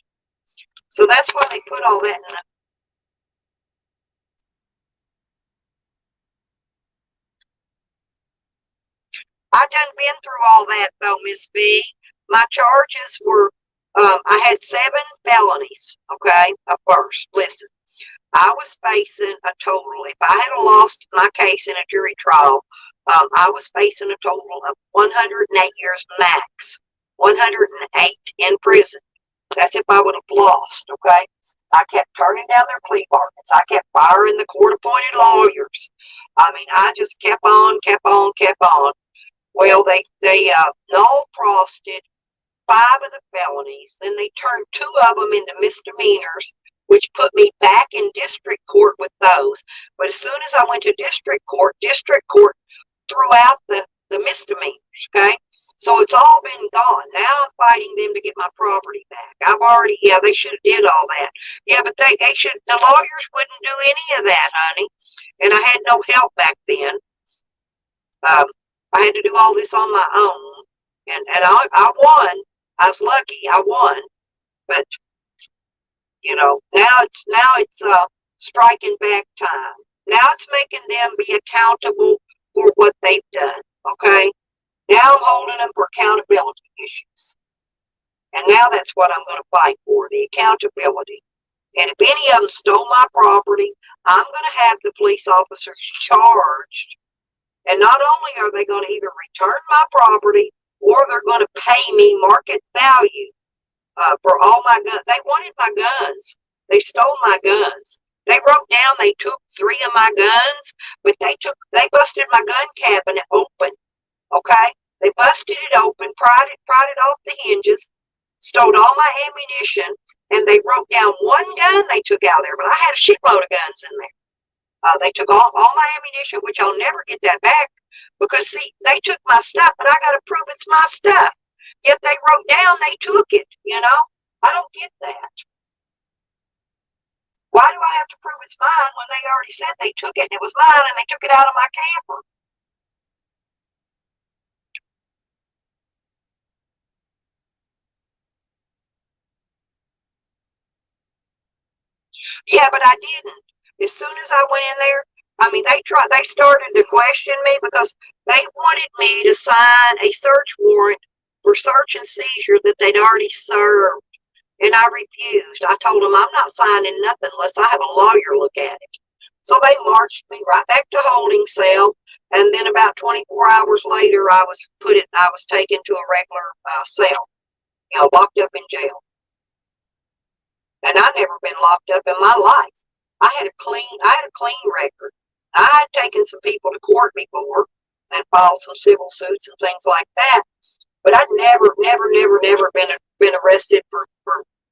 So that's why they put all that in the. I done been through all that though, Miss B. My charges were, I had 7 felonies. Okay, first, listen, I was facing a total. If I had lost my case in a jury trial, I was facing a total of 108 years max. 108 in prison. That's if I would have lost. Okay, I kept turning down their plea bargains. I kept firing the court-appointed lawyers. I mean, I just kept on. Well, they null-prosted 5 of the felonies. Then they turned 2 of them into misdemeanors, which put me back in district court with those. But as soon as I went to district court threw out the misdemeanors, okay? So it's all been gone. Now I'm fighting them to get my property back. They should have did all that. Yeah, but the lawyers wouldn't do any of that, honey. And I had no help back then. I had to do all this on my own. And I won. I was lucky. I won. But, now it's striking back time. Now it's making them be accountable for what they've done, okay? Now I'm holding them for accountability issues. And now that's what I'm going to fight for, the accountability. And if any of them stole my property, I'm going to have the police officers charged. And not only are they going to either return my property or they're going to pay me market value for all my guns. They wanted my guns. They stole my guns. They wrote down they took 3 of my guns, but they busted my gun cabinet open. Okay? They busted it open, pried it off the hinges, stole all my ammunition, and they wrote down one gun they took out of there, but I had a shitload of guns in there. They took all my ammunition, which I'll never get that back because, see, they took my stuff, but I got to prove it's my stuff. Yet they wrote down they took it, you know? I don't get that. Why do I have to prove it's mine when they already said they took it and it was mine and they took it out of my camper? Yeah, but I didn't. As soon as I went in there, I mean, they started to question me because they wanted me to sign a search warrant for search and seizure that they'd already served. And I refused. I told them I'm not signing nothing unless I have a lawyer look at it. So they marched me right back to holding cell. And then about 24 hours later, I was taken to a regular cell, you know, locked up in jail. And I've never been locked up in my life. I had a clean record. I had taken some people to court before and filed some civil suits and things like that. But I'd never been arrested for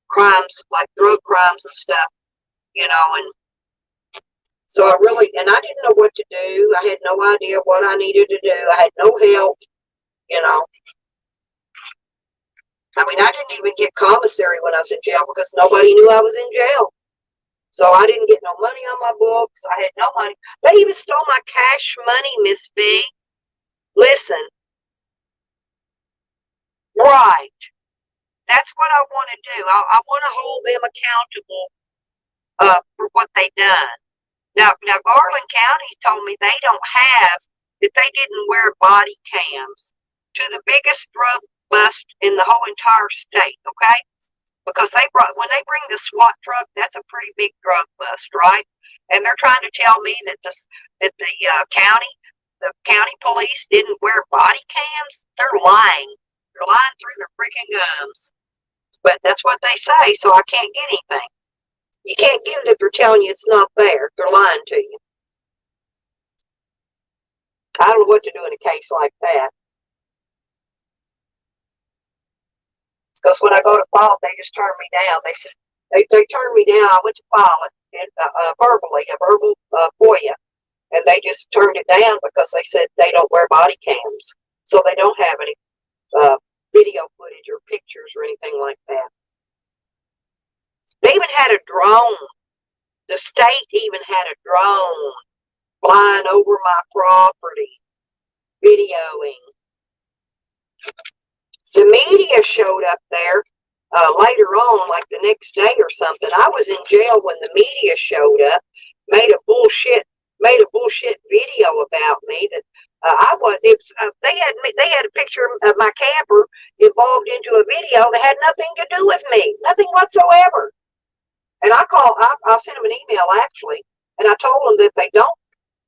crimes like drug crimes and stuff, you know. And so I didn't know what to do. I had no idea what I needed to do. I had no help, you know. I mean, I didn't even get commissary when I was in jail because nobody knew I was in jail. So I didn't get no money on my books. I had no money. They even stole my cash money, Miss B. Listen. Right. That's what I want to do. I want to hold them accountable for what they done. Now Garland County told me they didn't wear body cams to the biggest drug bust in the whole entire state, okay? Because when they bring the SWAT truck, that's a pretty big drug bust, right? And they're trying to tell me that the county police didn't wear body cams. They're lying. They're lying through their freaking gums. But that's what they say, so I can't get anything. You can't get it if they're telling you it's not there. They're lying to you. I don't know what to do in a case like that. Because when I go to file, they just turn me down. They said they turned me down. I went to file it and a verbal FOIA, and they just turned it down because they said they don't wear body cams, so they don't have any video footage or pictures or anything like that. They even had a drone. The state even had a drone flying over my property, videoing. The media showed up there later on, like the next day or something. I was in jail when the media showed up, made a bullshit video about me that I wasn't. They had a picture of my camper involved into a video that had nothing to do with me, nothing whatsoever. And I sent them an email actually, and I told them that if they don't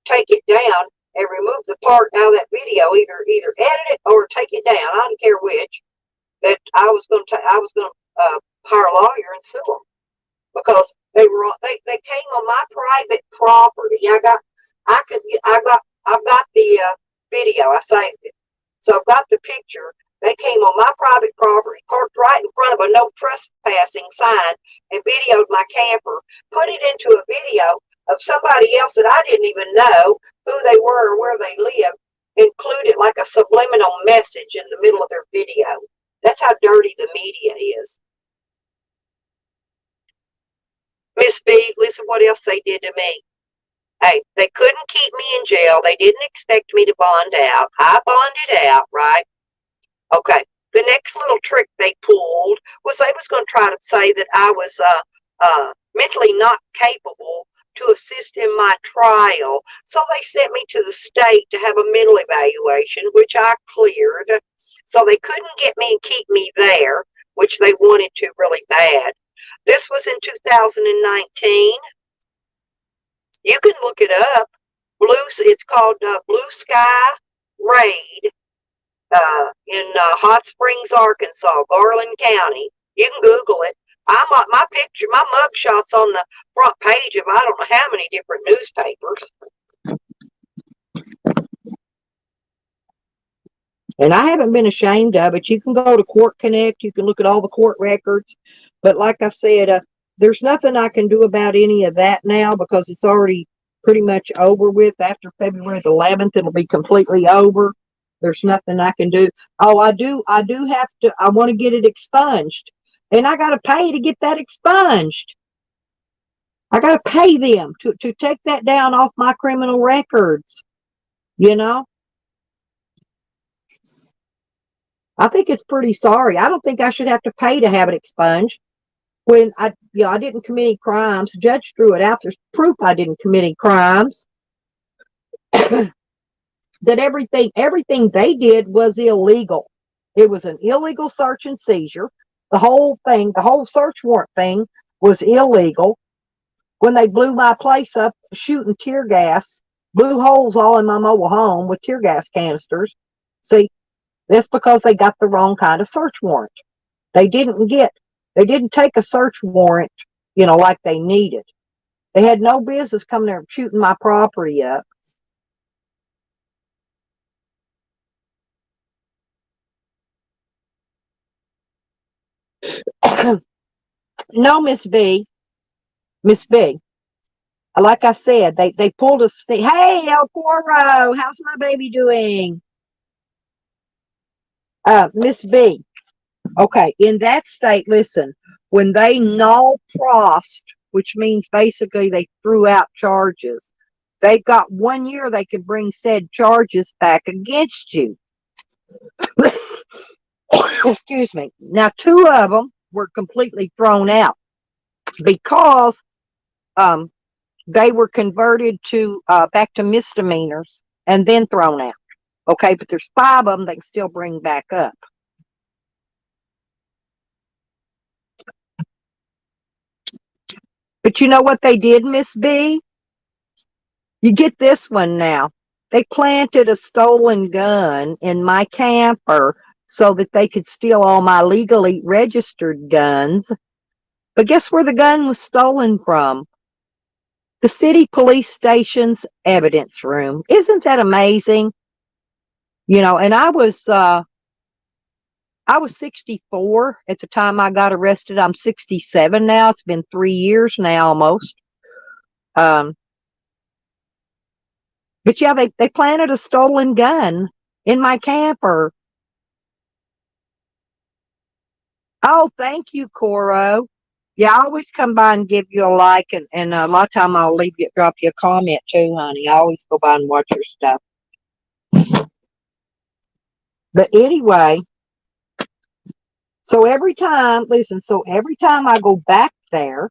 take it down and remove the part out of that video, either edit it or take it down. I don't care which. That I was going to hire a lawyer and sue them because they came on my private property. I've got the video. I saved it, so I've got the picture. They came on my private property, parked right in front of a no trespassing sign, and videoed my camper. Put it into a video of somebody else that I didn't even know who they were or where they lived, included like a subliminal message in the middle of their video. That's how dirty the media is. Miss B, listen what else they did to me. Hey, they couldn't keep me in jail. They didn't expect me to bond out. I bonded out, right? Okay. The next little trick they pulled was they was going to try to say that I was mentally not capable to assist in my trial. So they sent me to the state to have a mental evaluation, which I cleared. So they couldn't get me and keep me there, which they wanted to really bad. This was in 2019. You can look it up. It's called Blue Sky Raid in Hot Springs, Arkansas, Garland County. You can Google it. My picture, my mugshot's on the front page of I don't know how many different newspapers. And I haven't been ashamed of it. You can go to Court Connect. You can look at all the court records. But like I said, there's nothing I can do about any of that now because it's already pretty much over with. After February the 11th, it'll be completely over. There's nothing I can do. Oh, I do have to. I want to get it expunged. And I got to pay to get that expunged. I got to pay them to take that down off my criminal records. You know? I think it's pretty sorry. I don't think I should have to pay to have it expunged. When I didn't commit any crimes. The judge threw it out. There's proof I didn't commit any crimes. That everything they did was illegal. It was an illegal search and seizure. The whole search warrant thing was illegal. When they blew my place up, shooting tear gas, blew holes all in my mobile home with tear gas canisters. See, that's because they got the wrong kind of search warrant. They didn't take a search warrant, like they needed. They had no business coming there and shooting my property up. No, Miss B. Like I said, they pulled us. Hey, El Coro, how's my baby doing? Miss B. Okay, in that state, listen, when they null prost, which means basically they threw out charges, they've got 1 year they can bring said charges back against you. Excuse me. Now, 2 of them were completely thrown out because they were converted to back to misdemeanors and then thrown out. Okay, but there's 5 of them they can still bring back up. But you know what they did, Miss B? You get this one now. They planted a stolen gun in my camper so that they could steal all my legally registered guns. But guess where the gun was stolen from? The city police station's evidence room. Isn't that amazing? And I was 64 at the time I got arrested. I'm 67 now. It's been 3 years now almost. But yeah, they planted a stolen gun in my camper. Oh, thank you, Coro. Yeah, I always come by and give you a like, and a lot of time I'll drop you a comment too, honey. I always go by and watch your stuff. But anyway, so every time I go back there,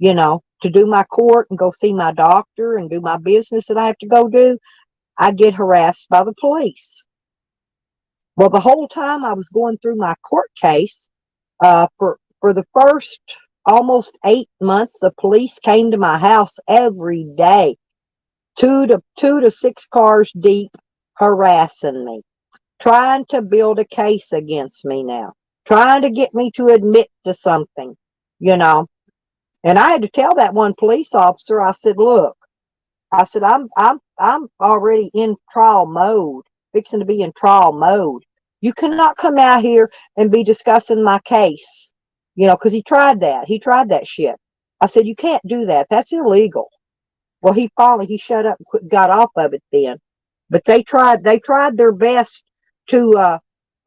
to do my court and go see my doctor and do my business that I have to go do, I get harassed by the police. Well, the whole time I was going through my court case, for the first almost 8 months, the police came to my house every day, 2 to 6 cars deep, harassing me, trying to build a case against me now, trying to get me to admit to something, And I had to tell that one police officer, I said, look, I'm already in trial mode, fixing to be in trial mode. You cannot come out here and be discussing my case, because he tried that shit. I said, you can't do that. That's illegal. Well, he shut up and got off of it then. But they tried their best to,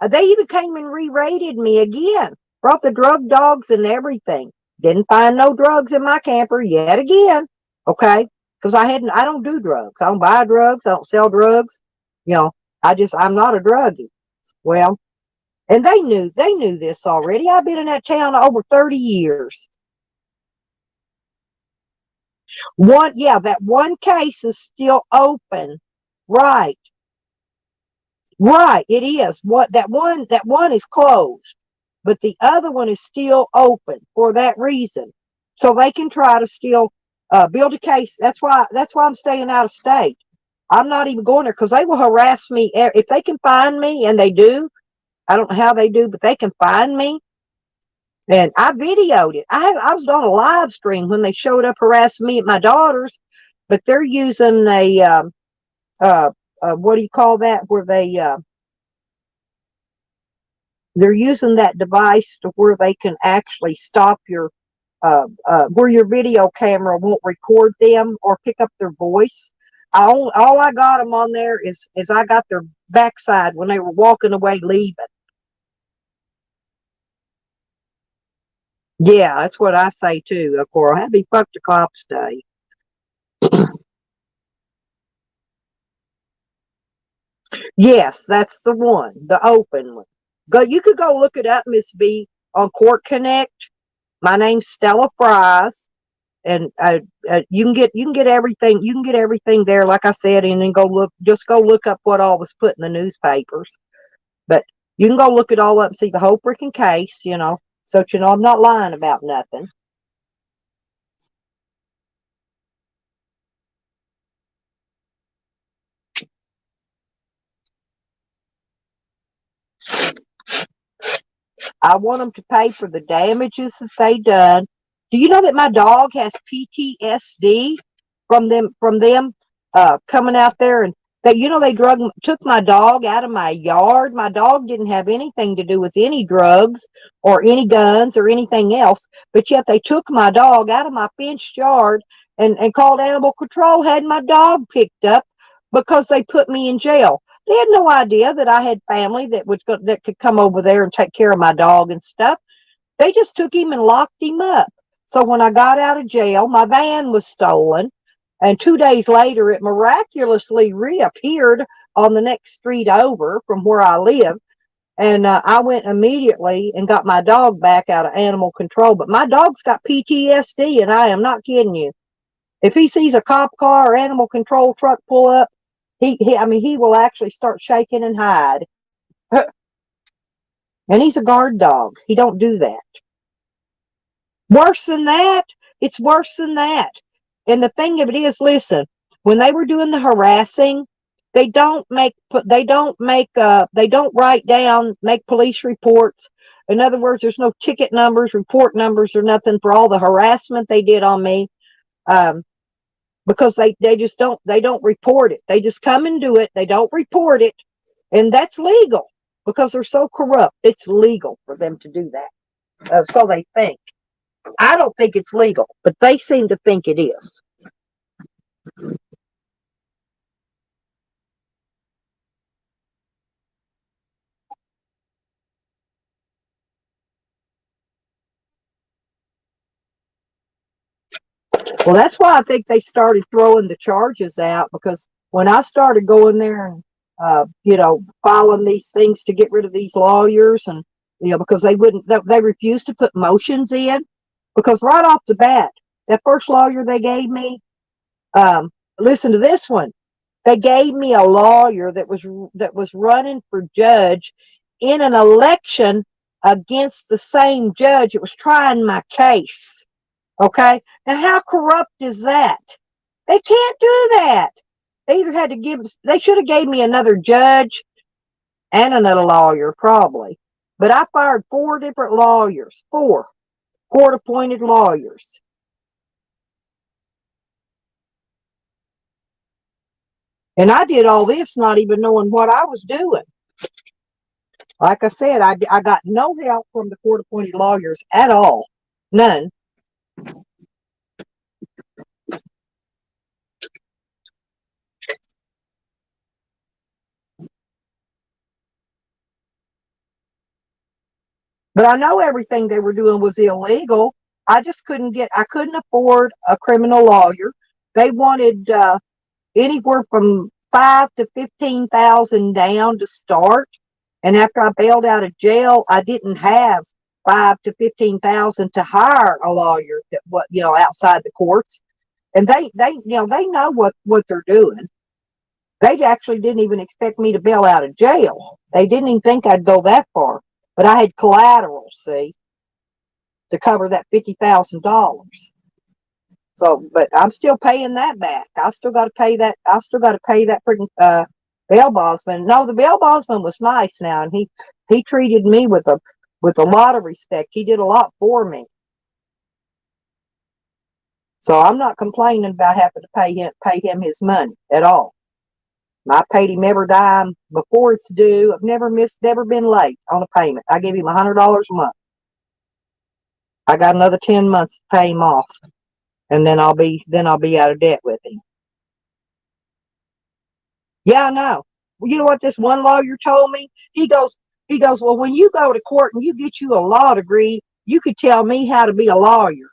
they even came and re-raided me again, brought the drug dogs and everything. Didn't find no drugs in my camper yet again. Okay. Because I don't do drugs. I don't buy drugs. I don't sell drugs. I'm not a druggie. Well, and they knew this already. I've been in that town over 30 years. That one case is still open. Right. Right, it is. That one is closed. but the other one is still open for that reason. So they can try to still build a case. That's why I'm staying out of state. I'm not even going there because they will harass me if they can find me, and they do. I don't know how they do, but they can find me. And I videoed it. I was on a live stream when they showed up harassing me at my daughter's, but they're using a what do you call that? Where they're using that device to where they can actually stop your where your video camera won't record them or pick up their voice. All I got them on there is I got their backside when they were walking away leaving. Yeah, that's what I say too, Cora. Happy fuck the cops day. Yes, that's the one, the open one. You could go look it up, Miss V, on Court Connect. My name's Stella Fries, and you can get everything. You can get everything there, like I said, and then go look up what all was put in the newspapers. But you can go look it all up and see the whole freaking case, so I'm not lying about nothing. I want them to pay for the damages that they done. Do you know that my dog has PTSD from them coming out there, and that they took my dog out of my yard. My dog didn't have anything to do with any drugs or any guns or anything else, but yet they took my dog out of my fenced yard and called animal control, had my dog picked up because they put me in jail. They had no idea that I had family that could come over there and take care of my dog and stuff. They just took him and locked him up. So when I got out of jail, my van was stolen. And 2 days later, it miraculously reappeared on the next street over from where I live. And I went immediately and got my dog back out of animal control. But my dog's got PTSD, and I am not kidding you. If he sees a cop car or animal control truck pull up, he will actually start shaking and hide. And he's a guard dog. He don't do that. Worse than that, it's worse than that. And the thing of it is, listen, when they were doing the harassing, they don't write down, make police reports. In other words, there's no ticket numbers, report numbers, or nothing for all the harassment they did on me. Because they just don't report it. They just come and do it. They don't report it. And that's legal because they're so corrupt. It's legal for them to do that. So they think. I don't think it's legal, but they seem to think it is. Well, that's why I think they started throwing the charges out, because when I started going there and, filing these things to get rid of these lawyers, and, because they refused to put motions in, because right off the bat, that first lawyer they gave me, listen to this one. They gave me a lawyer that was running for judge in an election against the same judge that was trying my case. Okay? Now, how corrupt is that? They can't do that. They should have gave me another judge and another lawyer, probably. But I fired 4 different lawyers, 4 court-appointed lawyers. And I did all this not even knowing what I was doing. Like I said, I got no help from the court-appointed lawyers at all. None. But I know everything they were doing was illegal. I couldn't afford a criminal lawyer. They wanted anywhere from 5 to 15,000 down to start. And after I bailed out of jail, I didn't have 5 to 15,000 to hire a lawyer outside the courts. And they know what they're doing. They actually didn't even expect me to bail out of jail. They didn't even think I'd go that far. but I had collateral, see, to cover that $50,000. So, but I'm still paying that back. I still got to pay that. I still got to pay that freaking bail bondsman. No, the bail bondsman was nice now, and he treated me with a lot of respect. He did a lot for me. So I'm not complaining about having to pay him his money at all. I paid him every dime before it's due. I've never been late on a payment. I give him $100 a month. I got another 10 months to pay him off, and then I'll be out of debt with him. Yeah, I know. Well, you know what this one lawyer told me? He goes, well, when you go to court and you get you a law degree, you could tell me how to be a lawyer.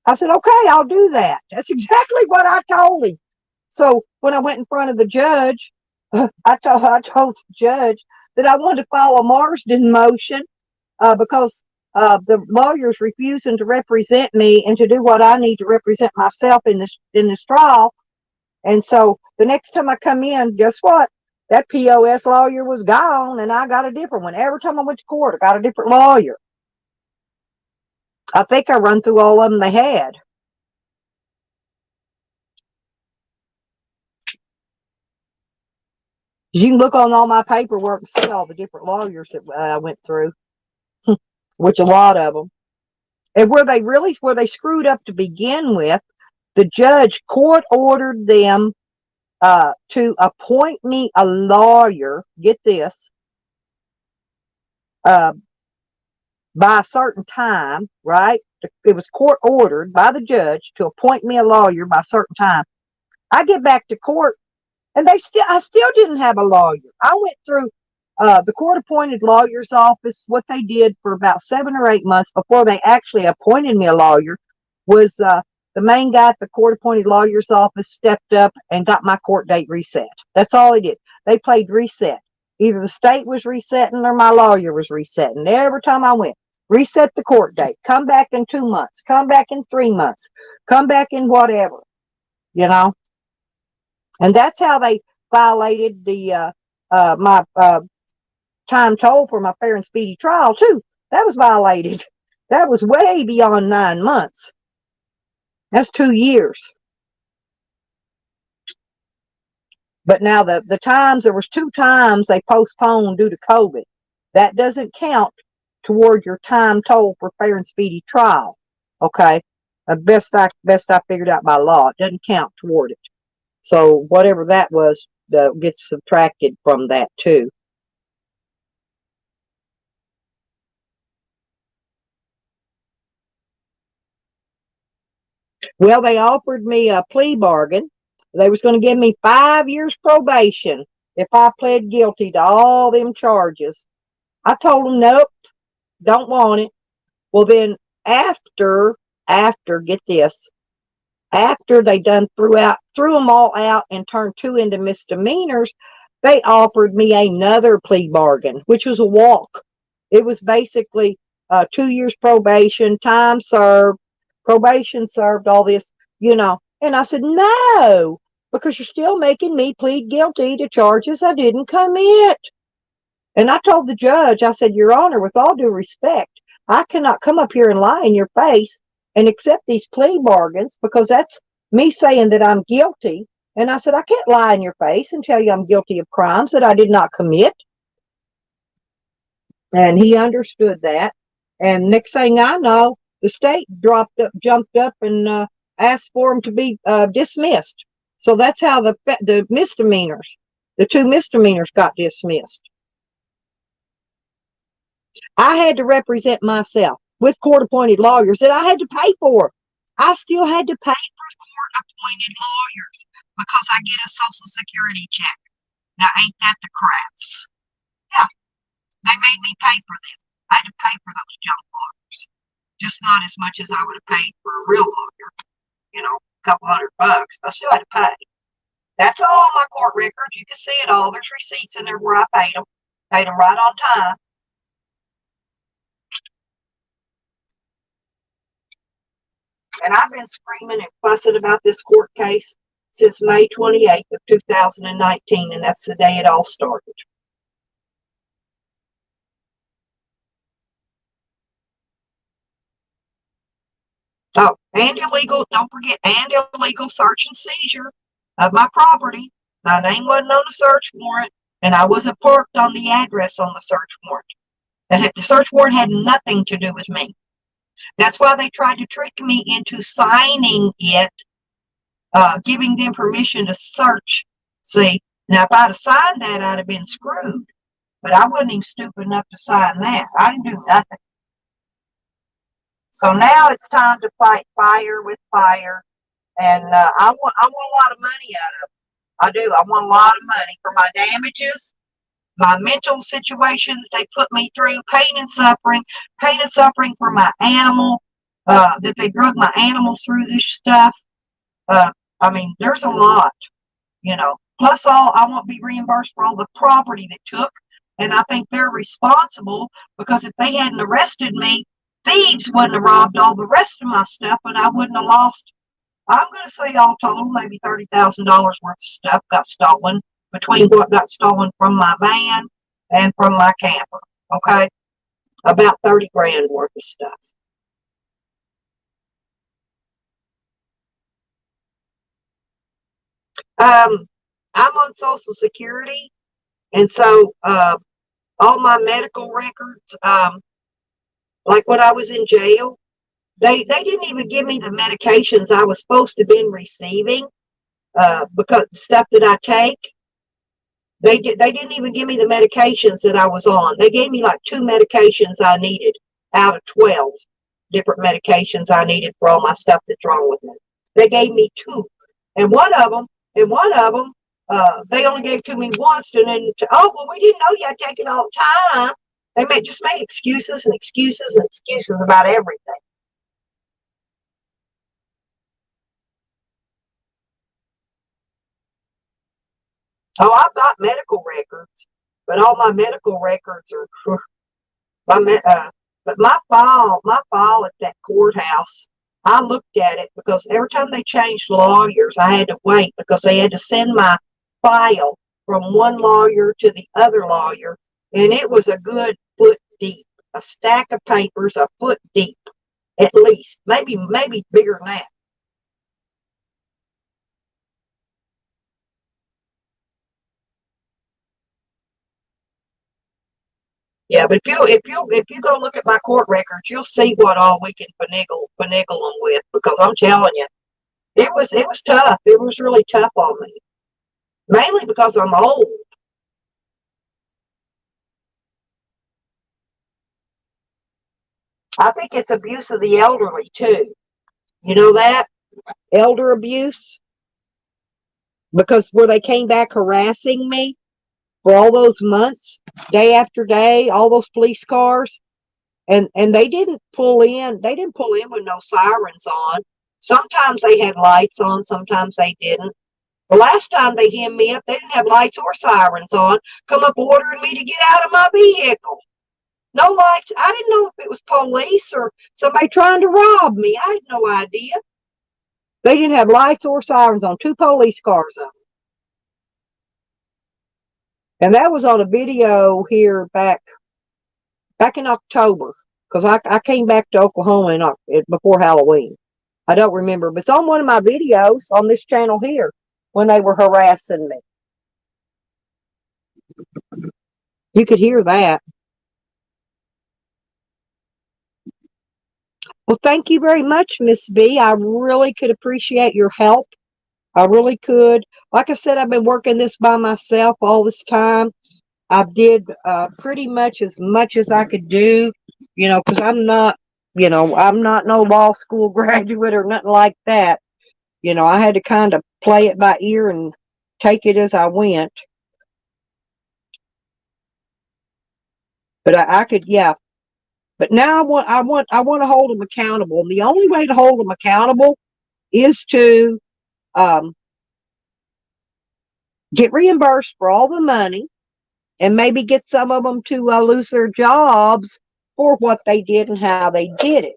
I said, okay, I'll do that. That's exactly what I told him. So when I went in front of the judge, I told the judge that I wanted to file a Marsden motion because the lawyer's refusing to represent me and to do what I need to represent myself in this trial. And so the next time I come in, guess what? That POS lawyer was gone, and I got a different one. Every time I went to court, I got a different lawyer. I think I run through all of them they had. You can look on all my paperwork and see all the different lawyers that I went through, which a lot of them. And where they screwed up to begin with, the judge court ordered them to appoint me a lawyer. Get this, by a certain time, right? It was court ordered by the judge to appoint me a lawyer by a certain time. I get back to court, and I still didn't have a lawyer. I went through the court-appointed lawyer's office. What they did for about 7 or 8 months before they actually appointed me a lawyer was the main guy at the court-appointed lawyer's office stepped up and got my court date reset. That's all he did. They played reset. Either the state was resetting or my lawyer was resetting. Every time I went, reset the court date. Come back in 2 months. Come back in 3 months. Come back in whatever, you know. And that's how they violated the my time told for my fair and speedy trial too. That was violated. That was way beyond 9 months. That's 2 years. But now the times, there was 2 times they postponed due to COVID. That doesn't count toward your time told for fair and speedy trial. Okay, best I figured out by law, it doesn't count toward it. So whatever that was gets subtracted from that too. Well, they offered me a plea bargain. They was going to give me 5 years probation if I pled guilty to all them charges. I told them, nope, don't want it. Well, then after, get this, after they threw them all out and turned 2 into misdemeanors, they offered me another plea bargain, which was a walk. It was basically 2 years probation, time served, probation served, all this, And I said, no, because you're still making me plead guilty to charges I didn't commit. And I told the judge, I said, Your Honor, with all due respect, I cannot come up here and lie in your face and accept these plea bargains because that's me saying that I'm guilty. And I said, I can't lie in your face and tell you I'm guilty of crimes that I did not commit. And he understood that. And next thing I know, the state jumped up and asked for him to be dismissed. So that's how the misdemeanors, the 2 misdemeanors got dismissed. I had to represent myself with court-appointed lawyers that I had to pay for. I still had to pay for court-appointed lawyers because I get a Social Security check. Now, ain't that the craps? Yeah, they made me pay for them. I had to pay for those junk lawyers. Just not as much as I would have paid for a real lawyer. A couple $100, but I still had to pay. That's all on my court record. You can see it all. There's receipts in there where I paid them. Paid them right on time. And I've been screaming and fussing about this court case since May 28th of 2019, and that's the day it all started. Oh, and illegal, don't forget, and illegal search and seizure of my property. My name wasn't on the search warrant, and I wasn't parked on the address on the search warrant. The search warrant had nothing to do with me. That's why they tried to trick me into signing it, giving them permission to search. See, now if I'd have signed that, I'd have been screwed. But I wasn't even stupid enough to sign that. I didn't do nothing. So now it's time to fight fire with fire, and I want a lot of money out of it. I do. I want a lot of money for my damages, my mental situations they put me through, pain and suffering for my animal, that they drug my animal through this stuff. Uh, I mean, there's a lot, you know. Plus, I won't be reimbursed for all the property that took, and I think they're responsible because if they hadn't arrested me, thieves wouldn't have robbed all the rest of my stuff, and I wouldn't have lost. I'm going to say all total, maybe $30,000 worth of stuff got stolen between what got stolen from my van and from my camper. Okay, about 30 grand worth of stuff. I'm on Social Security, and so all my medical records, like when I was in jail, they didn't even give me the medications I was supposed to have been receiving, because the stuff that I take. They didn't even give me the medications that I was on. They gave me like 2 medications I needed out of 12 different medications I needed for all my stuff that's wrong with me. They gave me 2, and one of them, they only gave to me once, and then oh well, we didn't know you had to take it all the time. They just made excuses and excuses and excuses about everything. Oh, I've got medical records, but all my medical records are my but my file at that courthouse. I looked at it because every time they changed lawyers, I had to wait because they had to send my file from one lawyer to the other lawyer, and it was a good foot deep, a stack of papers a foot deep, at least, maybe bigger than that. Yeah, but if you go look at my court records, you'll see what all we can finagle them with. Because I'm telling you, it was tough. It was really tough on me, mainly because I'm old. I think it's abuse of the elderly too. You know that elder abuse, because where they came back harassing me for all those months, day after day, all those police cars, and they didn't pull in. They didn't pull in with no sirens on. Sometimes they had lights on, sometimes they didn't. The last time they hemmed me up, they didn't have lights or sirens on. Come up ordering me to get out of my vehicle. No lights. I didn't know if it was police or somebody trying to rob me. I had no idea. They didn't have lights or sirens on. 2 police cars on. And that was on a video here back in October. Because I came back to Oklahoma before Halloween. I don't remember, but it's on one of my videos on this channel here when they were harassing me. You could hear that. Well, thank you very much, Miss B. I really could appreciate your help. I really could. Like I said, I've been working this by myself all this time. I did pretty much as I could do, because I'm not no law school graduate or nothing like that. I had to kind of play it by ear and take it as I went. But I could, yeah. But now I want to hold them accountable. And the only way to hold them accountable is to um, get reimbursed for all the money, and maybe get some of them to lose their jobs for what they did and how they did it.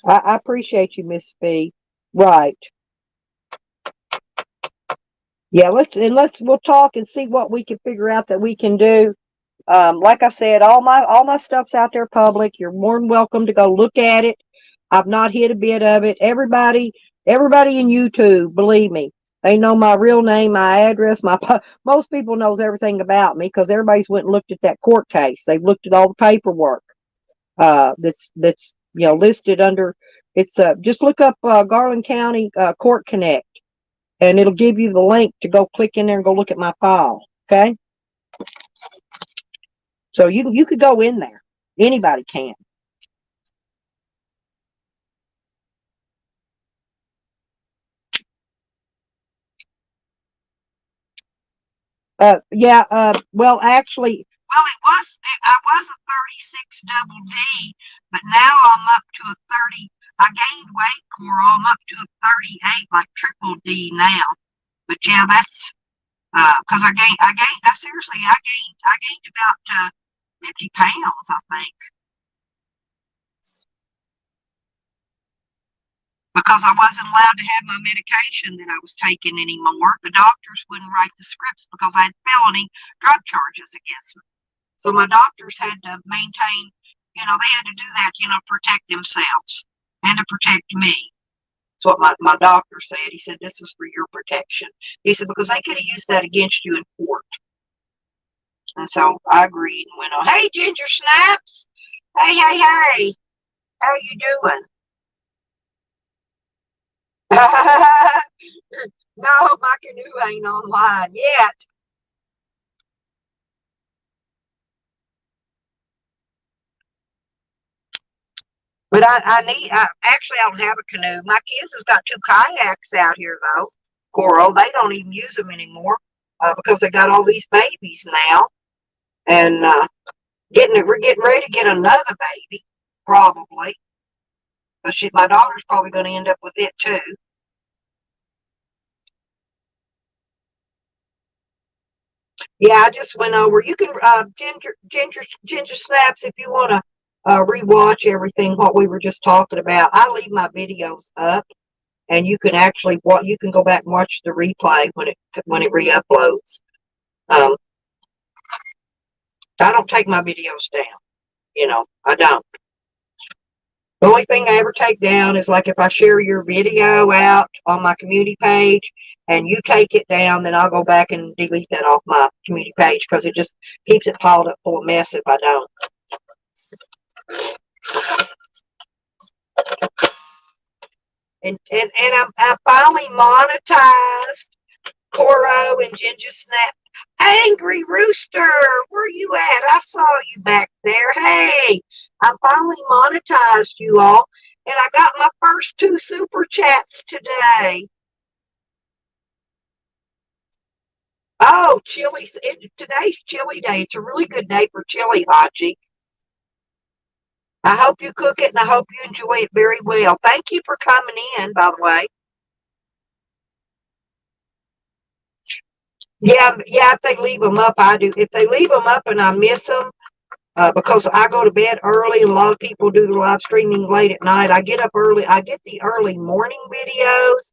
I appreciate you, Miss B. Right. Yeah, we'll talk and see what we can figure out that we can do. Like I said, all my stuff's out there public. You're more than welcome to go look at it. I've not hid a bit of it. Everybody in YouTube, believe me, they know my real name, my address, most people knows everything about me because everybody's went and looked at that court case. They've looked at all the paperwork that's listed under. It's just look up Garland County Court Connect, and it'll give you the link to go click in there and go look at my file. Okay, so you could go in there. Anybody can. Yeah. I was a 36 double D, but now I'm up to a 30. I gained weight, Coral. I'm up to a 38, like triple D now. But yeah, that's because I gained about 50 pounds, I think, because I wasn't allowed to have my medication that I was taking anymore. The doctors wouldn't write the scripts because I had felony drug charges against me. So my doctors had to maintain, they had to do that, protect themselves and to protect me. That's what my doctor said. He said, this was for your protection. He said, because they could have used that against you in court. And so I agreed and went on. Hey, Ginger Snaps. Hey. How you doing? No, my canoe ain't online yet. But actually, I don't have a canoe. My kids has got 2 kayaks out here, though. Coral, they don't even use them anymore because they got all these babies now. And we're getting ready to get another baby, probably. But my daughter's probably going to end up with it, too. Yeah, I just went over. You can, Ginger Snaps, if you want to rewatch everything, what we were just talking about. I leave my videos up. And you can you can go back and watch the replay when it re-uploads. I don't take my videos down. I don't. The only thing I ever take down is like if I share your video out on my community page and you take it down, then I'll go back and delete that off my community page because it just keeps it piled up full of mess if I don't. And I'm finally monetized. Coro and Ginger Snap. Angry Rooster, where you at? I saw you back there. Hey, I finally monetized you all, and I got my first 2 super chats today. Oh, today's chili day. It's a really good day for chili, Hachi. I hope you cook it, and I hope you enjoy it very well. Thank you for coming in, by the way. Yeah, if they leave them up, I do. If they leave them up and I miss them, because I go to bed early, and a lot of people do the live streaming late at night. I get up early. I get the early morning videos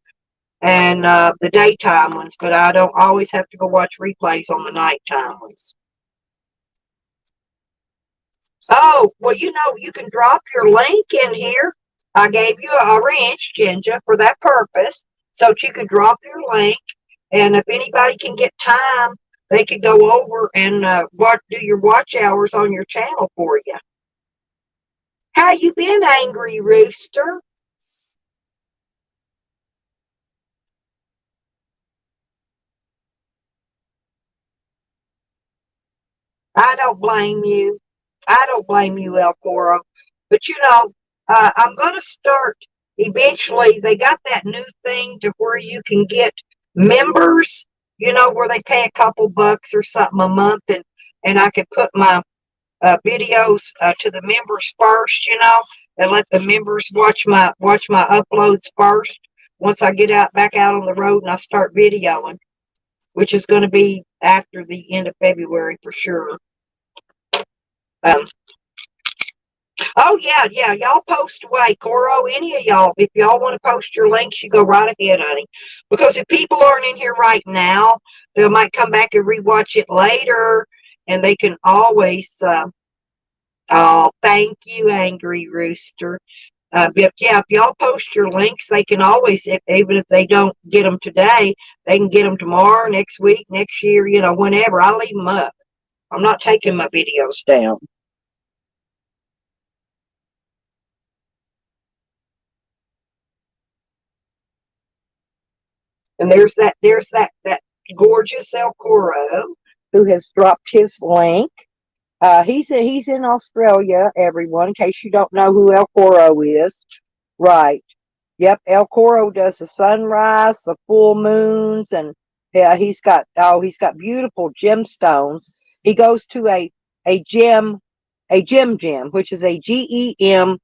and the daytime ones, but I don't always have to go watch replays on the nighttime ones. Oh, well, you can drop your link in here. I gave you a orange, Ginger, for that purpose, so you can drop your link. And if anybody can get time, they could go over and do your watch hours on your channel for you. How you been, Angry Rooster? I don't blame you. I don't blame you, El Coro. But I'm going to start eventually. They got that new thing to where you can get members, where they pay a couple bucks or something a month, and I could put my videos to the members first, and let the members watch my uploads first. Once I get back out on the road and I start videoing, which is going to be after the end of February for sure. Um, oh yeah. Y'all post away. Coro, any of y'all. If y'all want to post your links, you go right ahead, honey. Because if people aren't in here right now, they might come back and rewatch it later. And they can always, oh, thank you, Angry Rooster. If y'all post your links, they can always, even if they don't get them today, they can get them tomorrow, next week, next year, whenever. I leave them up. I'm not taking my videos down. And there's that gorgeous El Coro who has dropped his link. He's in Australia, everyone, in case you don't know who El Coro is. Right. Yep, El Coro does the sunrise, the full moons, and yeah, he's got beautiful gemstones. He goes to a gem gem, which is a GEMGYM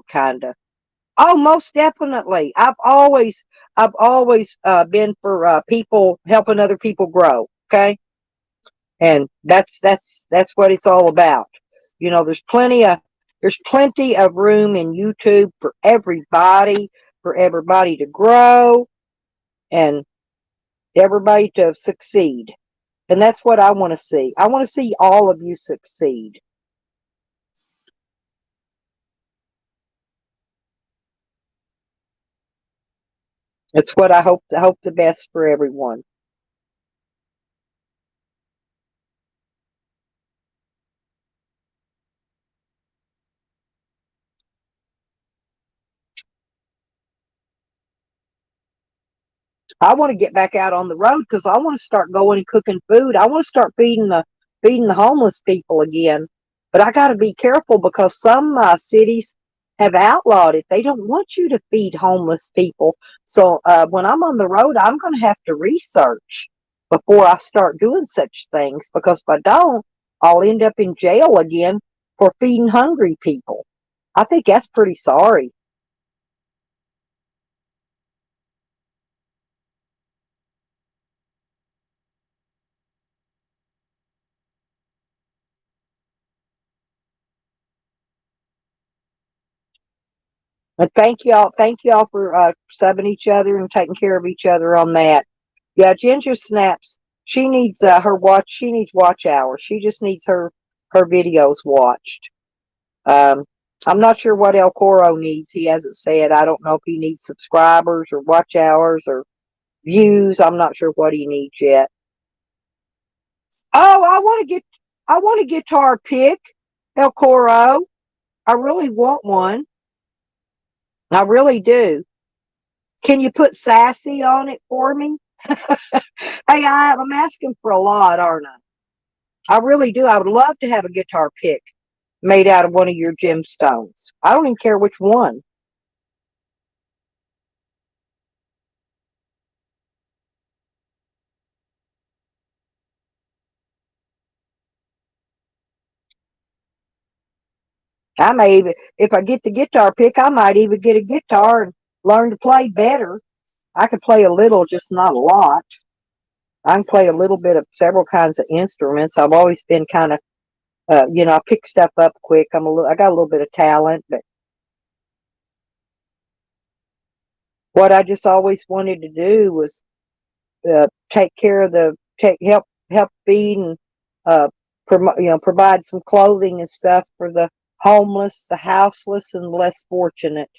kinda. Oh, most definitely. I've always been for people helping other people grow. Okay, and that's what it's all about. There's plenty of room in YouTube for everybody to grow and everybody to succeed. And that's what I want to see. I want to see all of you succeed. That's what I hope the best for everyone. I want to get back out on the road because I want to start going and cooking food. I want to start feeding the homeless people again. But I got to be careful because some cities have outlawed it. They don't want you to feed homeless people. So when I'm on the road, I'm going to have to research before I start doing such things because if I don't, I'll end up in jail again for feeding hungry people. I think that's pretty sorry. And thank y'all for subbing each other and taking care of each other on that. Yeah, Ginger Snaps. She needs her watch. She needs watch hours. She just needs her videos watched. Um, I'm not sure what El Coro needs. He hasn't said. I don't know if he needs subscribers or watch hours or views. I'm not sure what he needs yet. Oh, I want a guitar pick, El Coro. I really want one. I really do. Can you put sassy on it for me? Hey, I'm asking for a lot, aren't I? I really do. I would love to have a guitar pick made out of one of your gemstones. I don't even care which one. I may even, if I get the guitar pick, I might even get a guitar and learn to play better. I can play a little, just not a lot. I can play a little bit of several kinds of instruments. I've always been kind of, I pick stuff up quick. I got a little bit of talent, but what I just always wanted to do was take care of help feed and provide some clothing and stuff for the homeless, the houseless, and the less fortunate.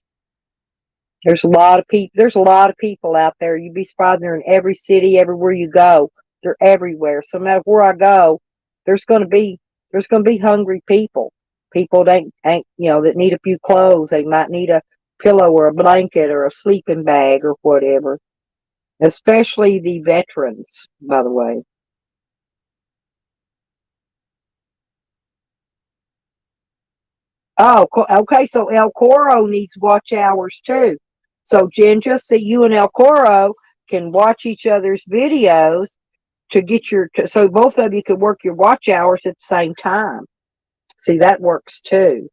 There's a lot of people. There's a lot of people out there. You'd be surprised. They're in every city, everywhere you go. They're everywhere. So no matter where I go, there's going to be hungry people. People that ain't that need a few clothes. They might need a pillow or a blanket or a sleeping bag or whatever. Especially the veterans, by the way. Oh, okay. So El Coro needs watch hours too. So Ginger, see you and El Coro can watch each other's videos to get so both of you could work your watch hours at the same time. See, that works too.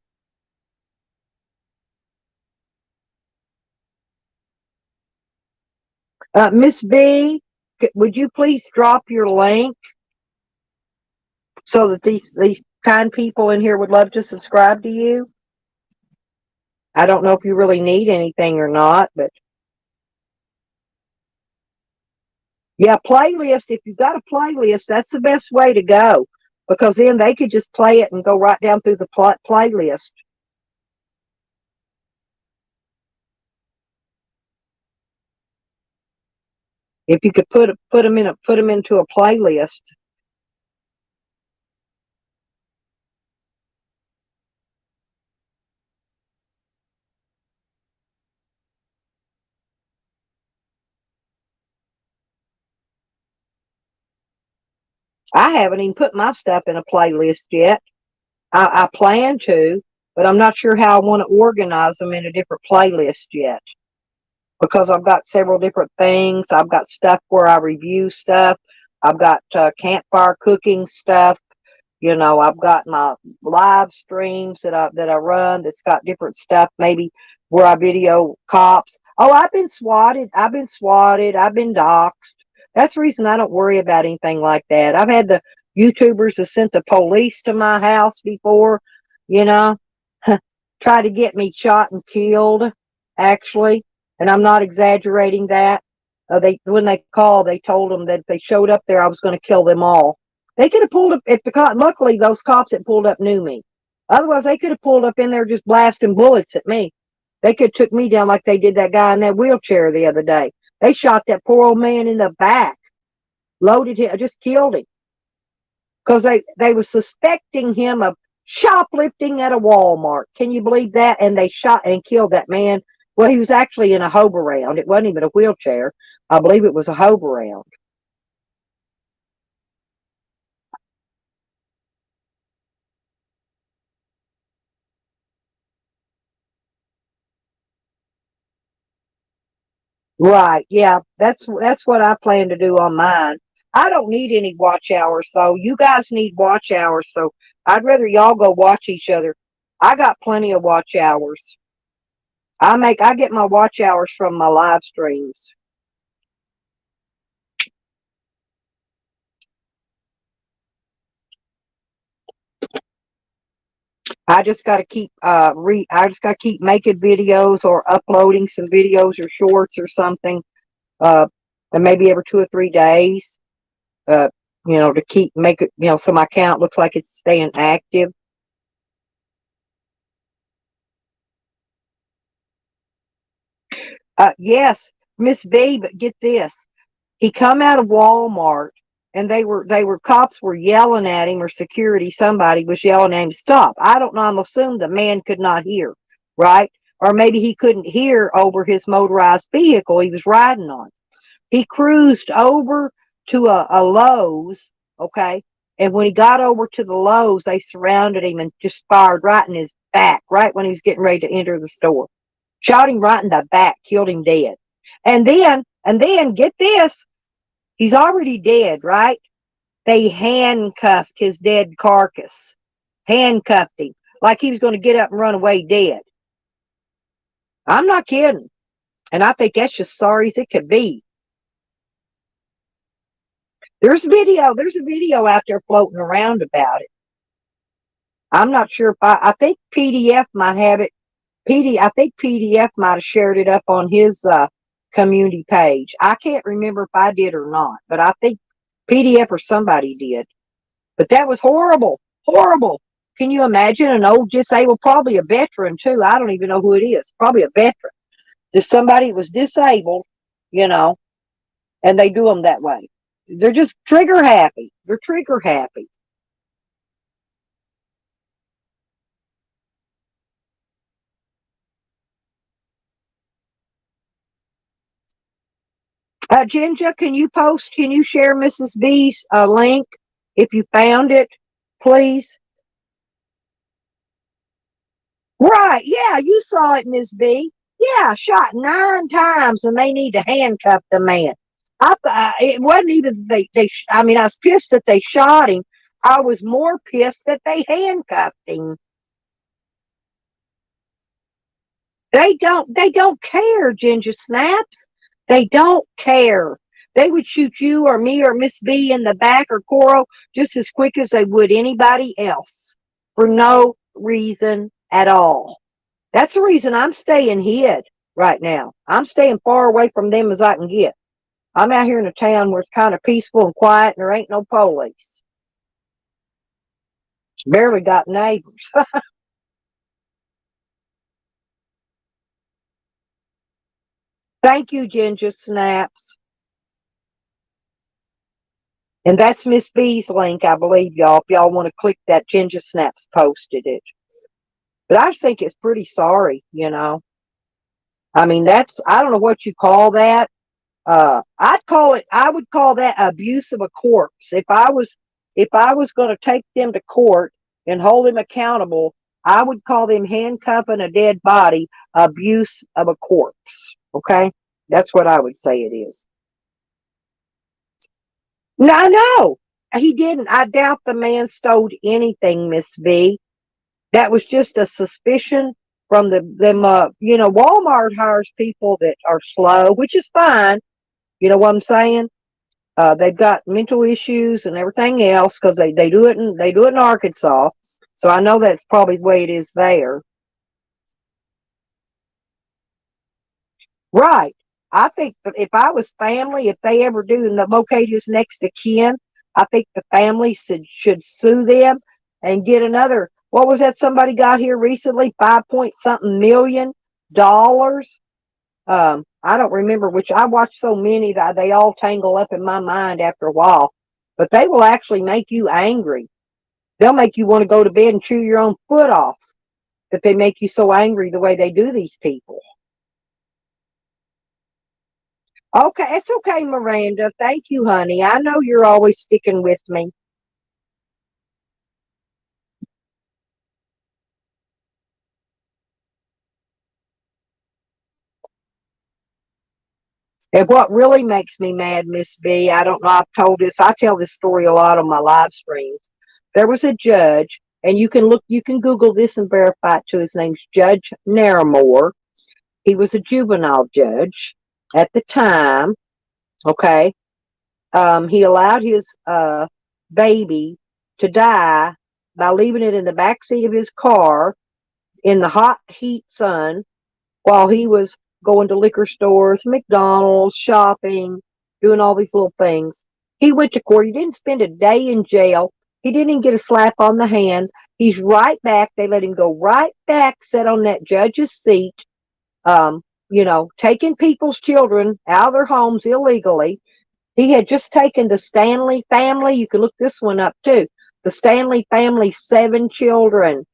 Miss B, would you please drop your link so that these kind people in here would love to subscribe to you? I don't know if you really need anything or not, but yeah, playlist. If you've got a playlist, that's the best way to go because then they could just play it and go right down through the playlist. If you could put them into a playlist. I haven't even put my stuff in a playlist yet. I plan to, but I'm not sure how I want to organize them in a different playlist yet because I've got several different things. I've got stuff where I review stuff. I've got campfire cooking stuff. You know, I've got my live streams that I run that's got different stuff, maybe where I video cops. Oh, I've been swatted. I've been doxxed. That's the reason I don't worry about anything like that. I've had the YouTubers that sent the police to my house before, you know, try to get me shot and killed, actually. And I'm not exaggerating that. When they called, they told them that if they showed up there, I was going to kill them all. They could have pulled up if luckily those cops that pulled up knew me. Otherwise, they could have pulled up in there just blasting bullets at me. They could have took me down like they did that guy in that wheelchair the other day. They shot that poor old man in the back, loaded him, just killed him because they were suspecting him of shoplifting at a Walmart. Can you believe that? And they shot and killed that man. Well, he was actually in a hover round. It wasn't even a wheelchair. I believe it was a hover round. Right. Yeah. That's what I plan to do on mine. I don't need any watch hours, so you guys need watch hours. So I'd rather y'all go watch each other. I got plenty of watch hours. I get my watch hours from my live streams. I just gotta keep making videos or uploading some videos or shorts or something. Uh and maybe every 2 or 3 days. Uh to make it, so my account looks like it's staying active. Yes, Miss B, but get this. He come out of Walmart and they were cops were yelling at him, or security, somebody was yelling at him, stop. I don't know, I'm assuming the man could not hear, right? Or maybe he couldn't hear over his motorized vehicle he was riding on. He cruised over to a Lowe's, okay? And when he got over to the Lowe's, they surrounded him and just fired right in his back, right when he was getting ready to enter the store. Shot him right in the back, killed him dead. And then get this, he's already dead, right? They handcuffed his dead carcass. Handcuffed him like he was going to get up and run away dead. I'm not kidding. And I think that's just sorry as it could be. There's a video out there floating around about it. I'm not sure if I think PDF might have it. I think PDF might have shared it up on his community page. I can't remember if I did or not, but I think PDF or somebody did. But that was horrible, horrible. Can you imagine an old disabled, probably a veteran too? I don't even know who it is. Probably a veteran. Just somebody who was disabled, you know, and they do them that way. They're just trigger happy. They're trigger happy. Ginger, can you share Mrs. B's link if you found it, please? Right, yeah, you saw it, Miss B. Yeah, shot 9 times, and they need to handcuff the man. It wasn't even I mean, I was pissed that they shot him. I was more pissed that they handcuffed him. They don't care, Ginger Snaps. They don't care. They would shoot you or me or Miss B in the back or Coral just as quick as they would anybody else for no reason at all. That's the reason I'm staying hid right now. I'm staying far away from them as I can get. I'm out here in a town where it's kind of peaceful and quiet and there ain't no police. Barely got neighbors. Thank you, Ginger Snaps. And that's Miss B's link, I believe, y'all. If y'all want to click that, Ginger Snaps posted it. But I just think it's pretty sorry, you know. I mean, I don't know what you call that. I would call that abuse of a corpse. If I was going to take them to court and hold them accountable, I would call them handcuffing a dead body abuse of a corpse. Okay? That's what I would say it is. No, no, he didn't. I doubt the man stole anything, Miss V. That was just a suspicion from them. Walmart hires people that are slow, which is fine. You know what I'm saying? They've got mental issues and everything else because they do it in Arkansas. So I know that's probably the way it is there. Right. I think that if I was family, if they ever do and the locators next to kin, I think the family should sue them and get another. What was that somebody got here recently? 5 point something $million. I don't remember which. I watch so many that they all tangle up in my mind after a while. But they will actually make you angry. They'll make you want to go to bed and chew your own foot off if they make you so angry the way they do these people. Okay, it's okay, Miranda. Thank you, honey. I know you're always sticking with me. And what really makes me mad, Miss B, I don't know, I tell this story a lot on my live streams. There was a judge, and you can Google this and verify it too. His name's Judge Naramore. He was a juvenile judge at the time. Okay. He allowed his baby to die by leaving it in the back seat of his car in the hot heat sun while he was going to liquor stores, McDonald's, shopping, doing all these little things. He went to court. He didn't spend a day in jail. He didn't even get a slap on the hand. He's right back. They let him go right back, sit on that judge's seat, taking people's children out of their homes illegally. He had just taken the Stanley family. You can look this one up too. The Stanley family, 7 children.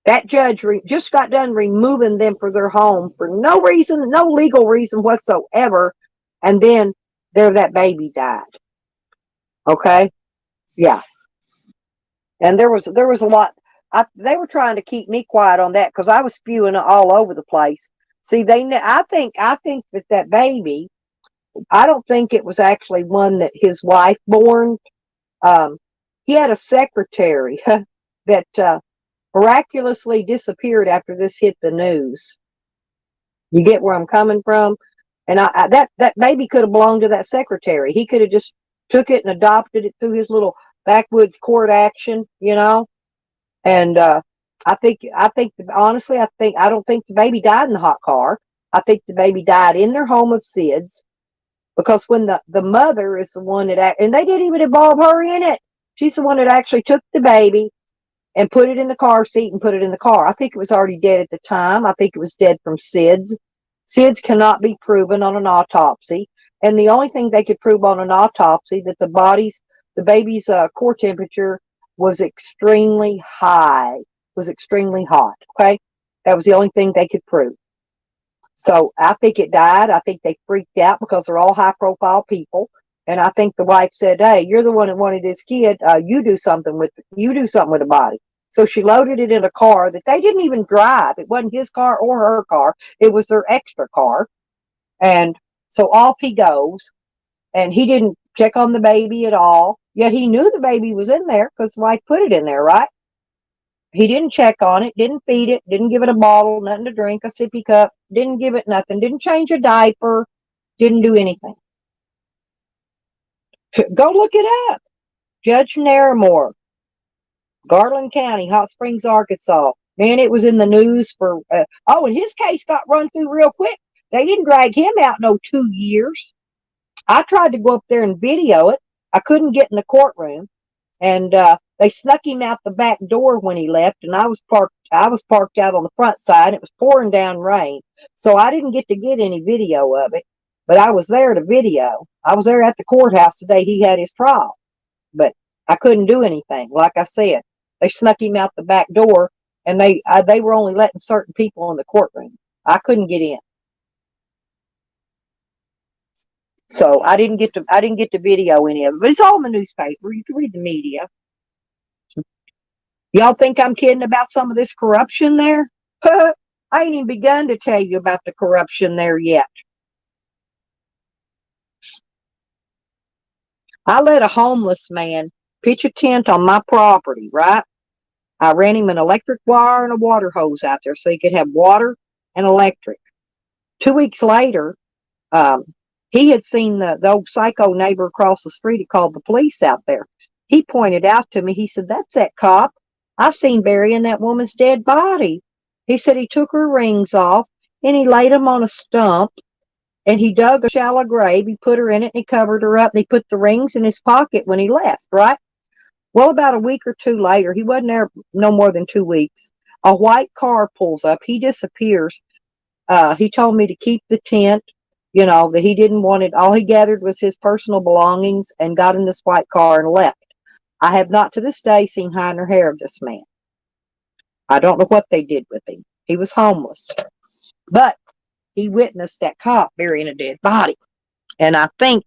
That judge just got done removing them from their home for no reason, no legal reason whatsoever. And then that baby died. Okay. Yeah. And there was a lot. They were trying to keep me quiet on that because I was spewing all over the place. See, I think that baby, I don't think it was actually one that his wife born. He had a secretary that miraculously disappeared after this hit the news. You get where I'm coming from? And that baby could have belonged to that secretary. He could have just took it and adopted it through his little backwoods court action, And honestly, I don't think the baby died in the hot car. I think the baby died in their home of SIDS because when the mother is the one and they didn't even involve her in it. She's the one that actually took the baby and put it in the car seat and put it in the car. I think it was already dead at the time. I think it was dead from SIDS. SIDS cannot be proven on an autopsy. And the only thing they could prove on an autopsy that the baby's core temperature was extremely high, was extremely hot. Okay. That was the only thing they could prove. So I think it died. I think they freaked out because they're all high profile people. And I think the wife said, "Hey, you're the one that wanted this kid. You do something with the body." So she loaded it in a car that they didn't even drive. It wasn't his car or her car. It was their extra car. And so off he goes. And he didn't check on the baby at all. Yet he knew the baby was in there because the wife put it in there, right? He didn't check on it, didn't feed it, didn't give it a bottle, nothing to drink, a sippy cup, didn't give it nothing, didn't change a diaper, didn't do anything. Go look it up. Judge Naramore, Garland County, Hot Springs, Arkansas. Man, it was in the news for, and his case got run through real quick. They didn't drag him out no 2 years. I tried to go up there and video it. I couldn't get in the courtroom, and they snuck him out the back door when he left, and I was parked out on the front side. It was pouring down rain, so I didn't get to get any video of it, but I was there to video. I was there at the courthouse the day he had his trial, but I couldn't do anything. Like I said, they snuck him out the back door, and they were only letting certain people in the courtroom. I couldn't get in. So I didn't get to video any of it, but it's all in the newspaper. You can read the media. Y'all think I'm kidding about some of this corruption there? I ain't even begun to tell you about the corruption there yet. I let a homeless man pitch a tent on my property, right? I ran him an electric wire and a water hose out there so he could have water and electric. 2 weeks later, he had seen the old psycho neighbor across the street. He called the police out there. He pointed out to me, he said, "That's that cop I seen burying that woman's dead body." He said he took her rings off and he laid them on a stump and he dug a shallow grave. He put her in it and he covered her up and he put the rings in his pocket when he left, right? Well, about a week or two later, he wasn't there no more than 2 weeks. A white car pulls up. He disappears. He told me to keep the tent, that he didn't want it. All he gathered was his personal belongings and got in this white car and left. I have not to this day seen hide nor hair of this man. I don't know what they did with him. He was homeless. But he witnessed that cop burying a dead body. And I think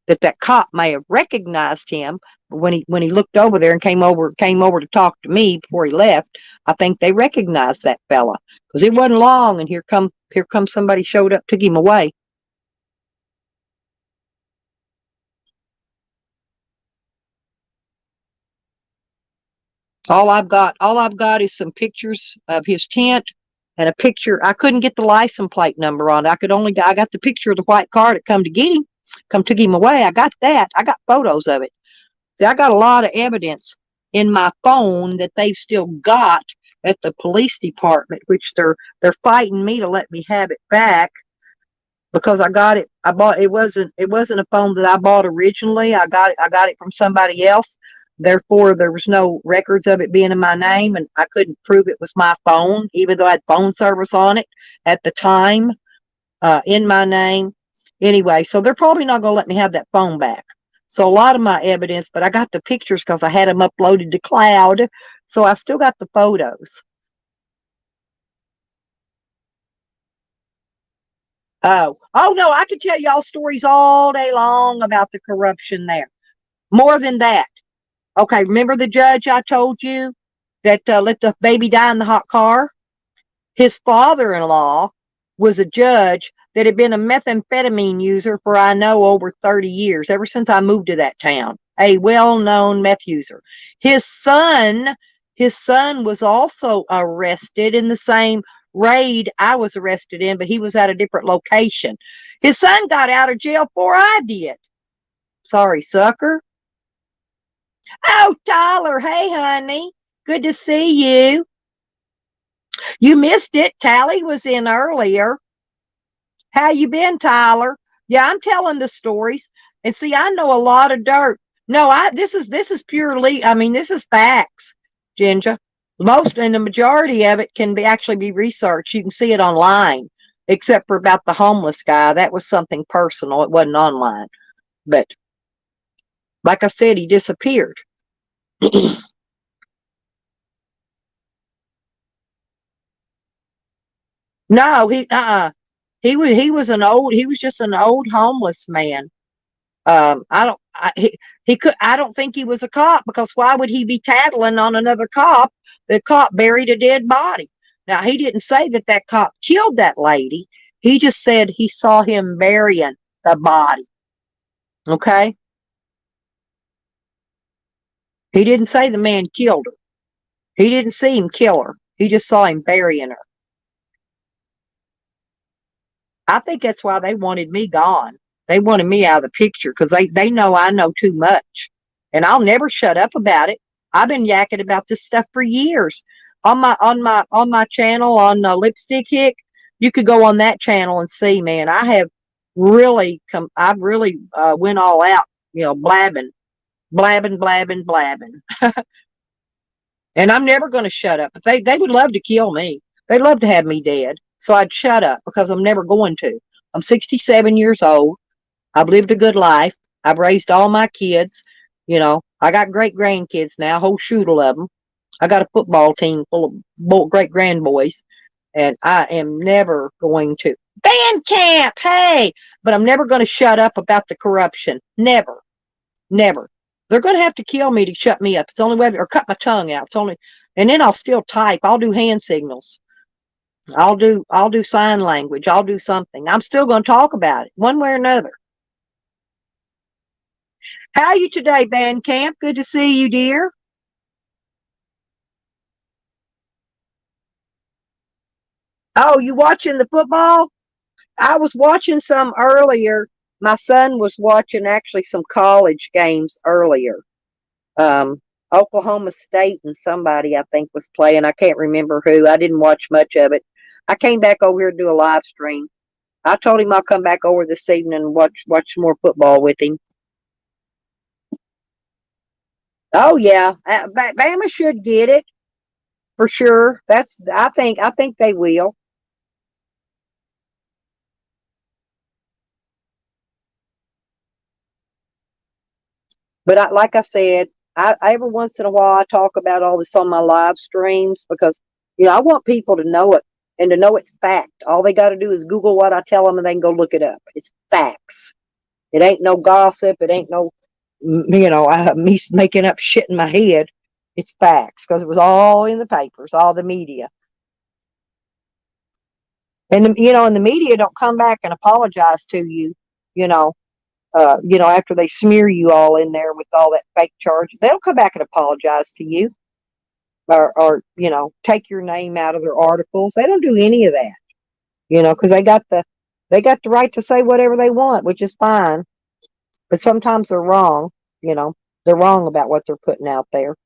that cop may have recognized him when he looked over there and came over to talk to me before he left. I think they recognized that fella because it wasn't long, and here come somebody showed up, took him away. All I've got is some pictures of his tent and a picture. I couldn't get the license plate number on it. I got the picture of the white car that come to get him, took him away. I got that. I got photos of it. See, I got a lot of evidence in my phone that they've still got at the police department, which they're fighting me to let me have it back because I got it. It wasn't a phone that I bought originally. I got it from somebody else. Therefore, there was no records of it being in my name, and I couldn't prove it was my phone, even though I had phone service on it at the time, in my name. Anyway, so they're probably not going to let me have that phone back. So a lot of my evidence, but I got the pictures because I had them uploaded to cloud. So I still got the photos. Oh no, I could tell y'all stories all day long about the corruption there. More than that. Okay, remember the judge I told you that let the baby die in the hot car? His father-in-law was a judge that had been a methamphetamine user for, I know, over 30 years, ever since I moved to that town, a well-known meth user. His son was also arrested in the same raid I was arrested in, but he was at a different location. His son got out of jail before I did. Sorry, sucker. Oh, Tyler, hey, honey. Good to see you. You missed it. Tally was in earlier. How you been, Tyler? Yeah, I'm telling the stories. And see, I know a lot of dirt. No, this is purely, this is facts, Ginger. Most and the majority of it can actually be researched. You can see it online, except for about the homeless guy. That was something personal. It wasn't online. But like I said, he disappeared. No, he was just an old homeless man. I don't think he was a cop, because why would he be tattling on another cop? The cop buried a dead body. Now, he didn't say that cop killed that lady. He just said he saw him burying the body. Okay? He didn't say the man killed her. He didn't see him kill her. He just saw him burying her. I think that's why they wanted me gone. They wanted me out of the picture because they know I know too much. And I'll never shut up about it. I've been yakking about this stuff for years. on my channel on Lipstick Hick. You could go on that channel and see, man. I've really went all out, blabbing, blabbing, blabbing, blabbing. And I'm never going to shut up. But they would love to kill me. They'd love to have me dead. So I'd shut up because I'm never going to. I'm 67 years old. I've lived a good life. I've raised all my kids. I got great grandkids now, a whole shoodle of them. I got a football team full of great grandboys. And I am never going to ban camp. Hey, but I'm never going to shut up about the corruption. Never, never. They're going to have to kill me to shut me up. It's the only way, or cut my tongue out. And then I'll still type. I'll do hand signals. I'll do sign language. I'll do something. I'm still going to talk about it one way or another. How are you today, Bandcamp? Good to see you, dear. Oh, you watching the football? I was watching some earlier. My son was watching actually some college games earlier. Oklahoma State and somebody I think was playing. I can't remember who. I didn't watch much of it. I came back over here to do a live stream. I told him I'll come back over this evening and watch some more football with him. Oh yeah, Bama should get it for sure. I think they will. But like I said, every once in a while I talk about all this on my live streams because I want people to know it and to know it's fact. All they got to do is Google what I tell them and they can go look it up. It's facts. It ain't no gossip. It ain't no me making up shit in my head. It's facts because it was all in the papers, all the media. And and the media don't come back and apologize to you, after they smear you all in there with all that fake charge. They don't come back and apologize to you or take your name out of their articles. They don't do any of that, because they got the right to say whatever they want, which is fine. But sometimes they're wrong, they're wrong about what they're putting out there.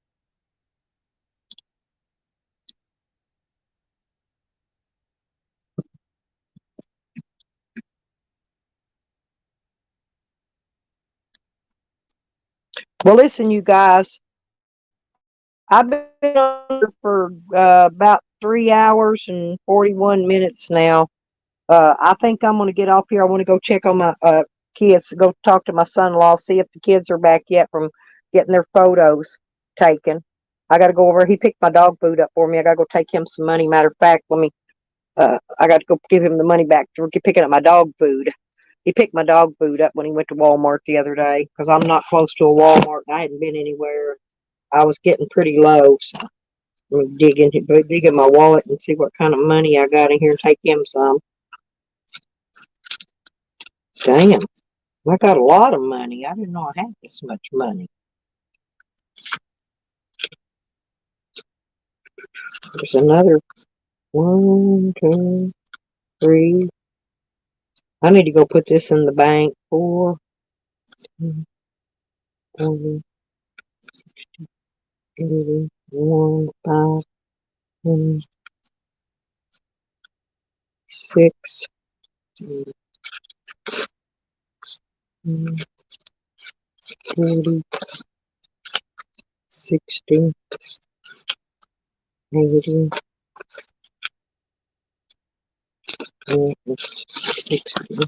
Well, listen, you guys, I've been on for about 3 hours and 41 minutes now. I think I'm going to get off here. I want to go check on my kids, go talk to my son-in-law, see if the kids are back yet from getting their photos taken. I got to go over. He picked my dog food up for me. I got to go take him some money. Matter of fact, I got to go give him the money back for picking up my dog food. He picked my dog food up when he went to Walmart the other day because I'm not close to a Walmart and I hadn't been anywhere. I was getting pretty low, so I'm dig in my wallet and see what kind of money I got in here and take him some. Damn, I got a lot of money. I didn't know I had this much money. There's another 1, 2, 3. I need to go put this in the bank. 4, 40, 60, 80, 1, 5, 10, 6, 40, 60, 80, 60.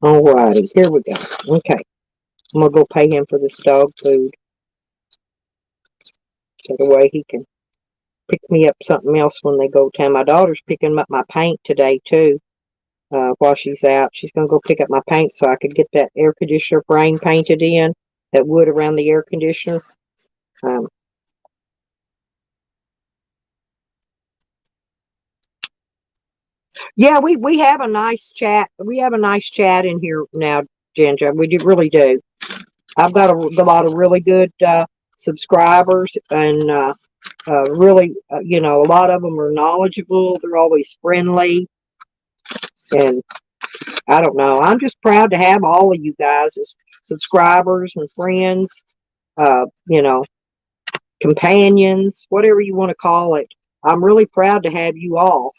Alrighty, here we go. Okay, I'm gonna go pay him for this dog food. That way he can pick me up something else when they go down. My daughter's picking up my paint today too. While she's out, she's gonna go pick up my paint so I could get that air conditioner frame painted in, that wood around the air conditioner. Yeah, we have a nice chat. We have a nice chat in here now, Ginger. We really do. I've got a lot of really good subscribers, and really, a lot of them are knowledgeable. They're always friendly, and I don't know. I'm just proud to have all of you guys as subscribers and friends, you know, companions, whatever you want to call it. I'm really proud to have you all.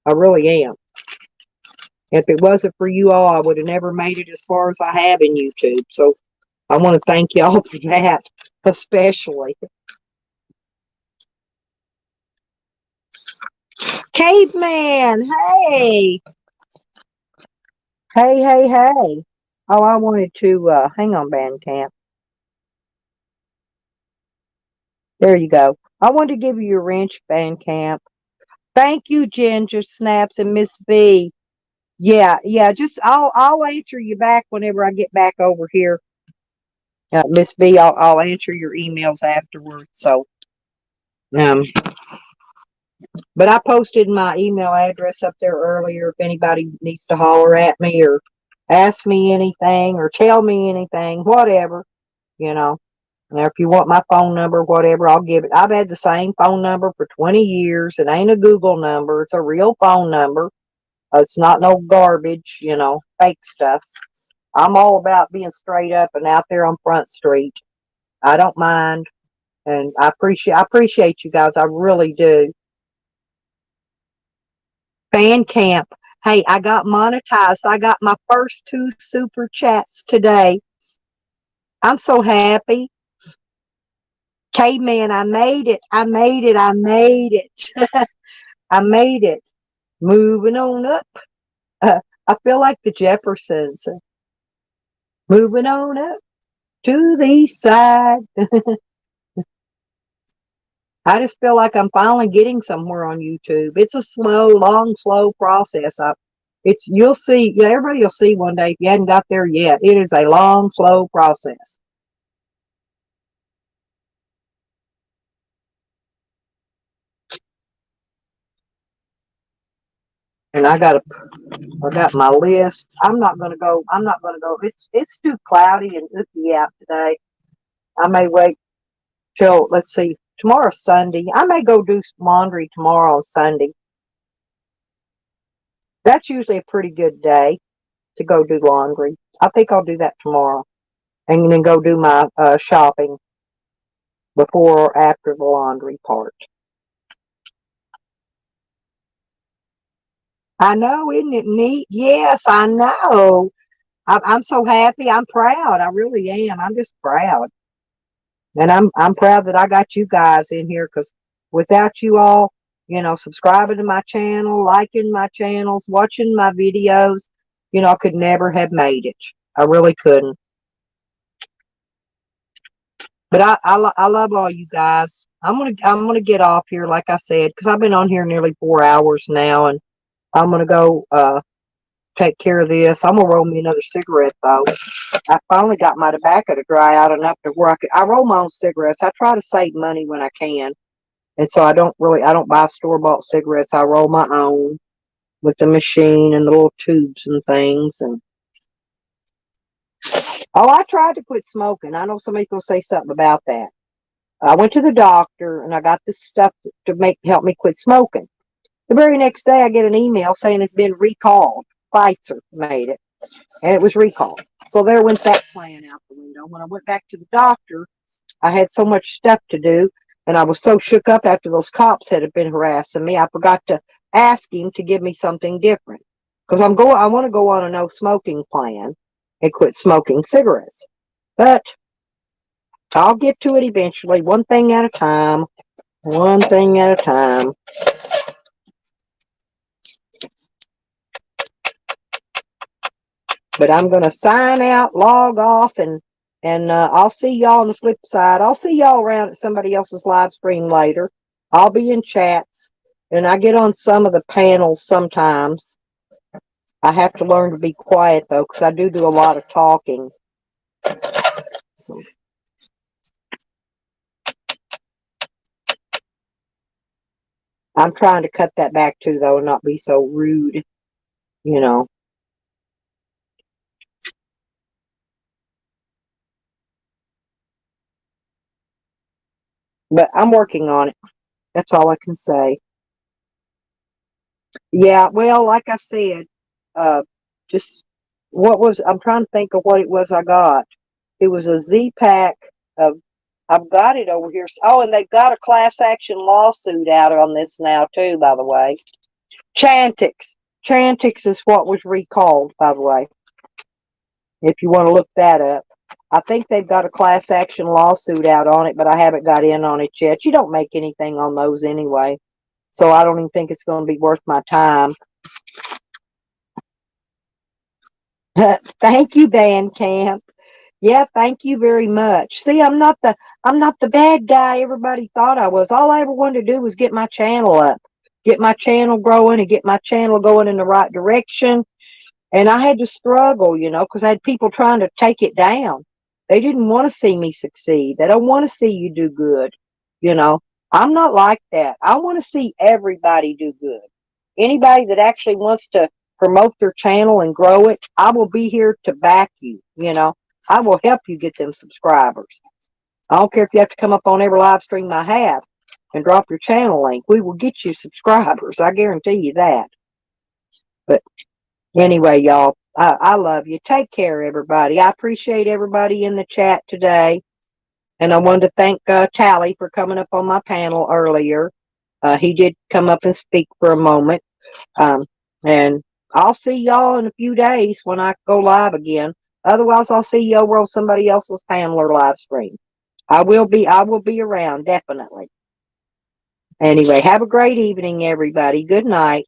I really am. If it wasn't for you all, I would have never made it as far as I have in YouTube. So I want to thank y'all for that, especially. Caveman, hey. Hey, hey, hey. Oh, I wanted to, hang on, Bandcamp. There you go. I wanted to give you your wrench, Bandcamp. Thank you, Ginger Snaps and Miss V. Yeah, yeah, just, I'll answer you back whenever I get back over here. Miss V, I'll answer your emails afterwards. So, um, but I posted my email address up there earlier if anybody needs to holler at me or ask me anything or tell me anything, whatever, you know. Now, if you want my phone number, whatever, I'll give it. I've had the same phone number for 20 years. It ain't a Google number. It's a real phone number. It's not no garbage, you know, fake stuff. I'm all about being straight up and out there on Front Street. I don't mind. And I appreciate you guys. I really do. Fan camp. Hey, I got monetized. I got my first 2 super chats today. I'm so happy. Caveman, I made it. I made it. I made it. I made it. Moving on up. I feel like the Jeffersons. Moving on up to the east side. I just feel like I'm finally getting somewhere on YouTube. It's a slow, long, slow process. You'll see, yeah, everybody will see one day if you hadn't got there yet. It is a long, slow process. And I got my list. I'm not gonna go. It's too cloudy and icky out today. I may wait till, let's see, tomorrow's Sunday. I may go do laundry tomorrow on Sunday. That's usually a pretty good day to go do laundry. I think I'll do that tomorrow and then go do my shopping before or after the laundry part. I know, isn't it neat? Yes, I know. I'm so happy. I'm proud. I really am. I'm just proud. And I'm proud that I got you guys in here because without you all, you know, subscribing to my channel, liking my channels, watching my videos, you know, I could never have made it. I really couldn't. But I love all you guys. I'm gonna get off here, like I said, because I've been on here nearly 4 hours now, and I'm gonna go take care of this. I'm gonna roll me another cigarette though. I finally got my tobacco to dry out enough to where I roll my own cigarettes. I try to save money when I can. And so I don't buy store-bought cigarettes. I roll my own with the machine and the little tubes and things. And oh, I tried to quit smoking. I know somebody's gonna say something about that. I went to the doctor and I got this stuff to help me quit smoking. The very next day, I get an email saying it's been recalled. Pfizer made it, and it was recalled. So there went that plan out the window. When I went back to the doctor, I had so much stuff to do, and I was so shook up after those cops had been harassing me. I forgot to ask him to give me something different because I want to go on a no smoking plan and quit smoking cigarettes. But I'll get to it eventually, one thing at a time. One thing at a time. But I'm going to sign out, log off, and I'll see y'all on the flip side. I'll see y'all around at somebody else's live stream later. I'll be in chats, and I get on some of the panels sometimes. I have to learn to be quiet, though, because I do a lot of talking. So. I'm trying to cut that back, too, though, and not be so rude, you know. But I'm working on it. That's all I can say. Yeah, well, like I said, just I'm trying to think of what it was I got. It was a Z pack of, I've got it over here. Oh, and they've got a class action lawsuit out on this now too, by the way. Chantix. Chantix is what was recalled, by the way, if you want to look that up. I think they've got a class action lawsuit out on it, but I haven't got in on it yet. You don't make anything on those anyway, so I don't even think it's going to be worth my time. Thank you, Van Camp. Yeah, thank you very much. See, I'm not the bad guy everybody thought I was. All I ever wanted to do was get my channel up, get my channel growing, and get my channel going in the right direction. And I had to struggle, because I had people trying to take it down. They didn't want to see me succeed. They don't want to see you do good. I'm not like that. I want to see everybody do good. Anybody that actually wants to promote their channel and grow it, I will be here to back you. I will help you get them subscribers. I don't care if you have to come up on every live stream I have and drop your channel link. We will get you subscribers. I guarantee you that. But anyway, y'all, I love you. Take care, everybody. I appreciate everybody in the chat today. And I wanted to thank Tally for coming up on my panel earlier. He did come up and speak for a moment. And I'll see y'all in a few days when I go live again. Otherwise, I'll see you over on somebody else's panel or live stream. I will be around, definitely. Anyway, have a great evening, everybody. Good night.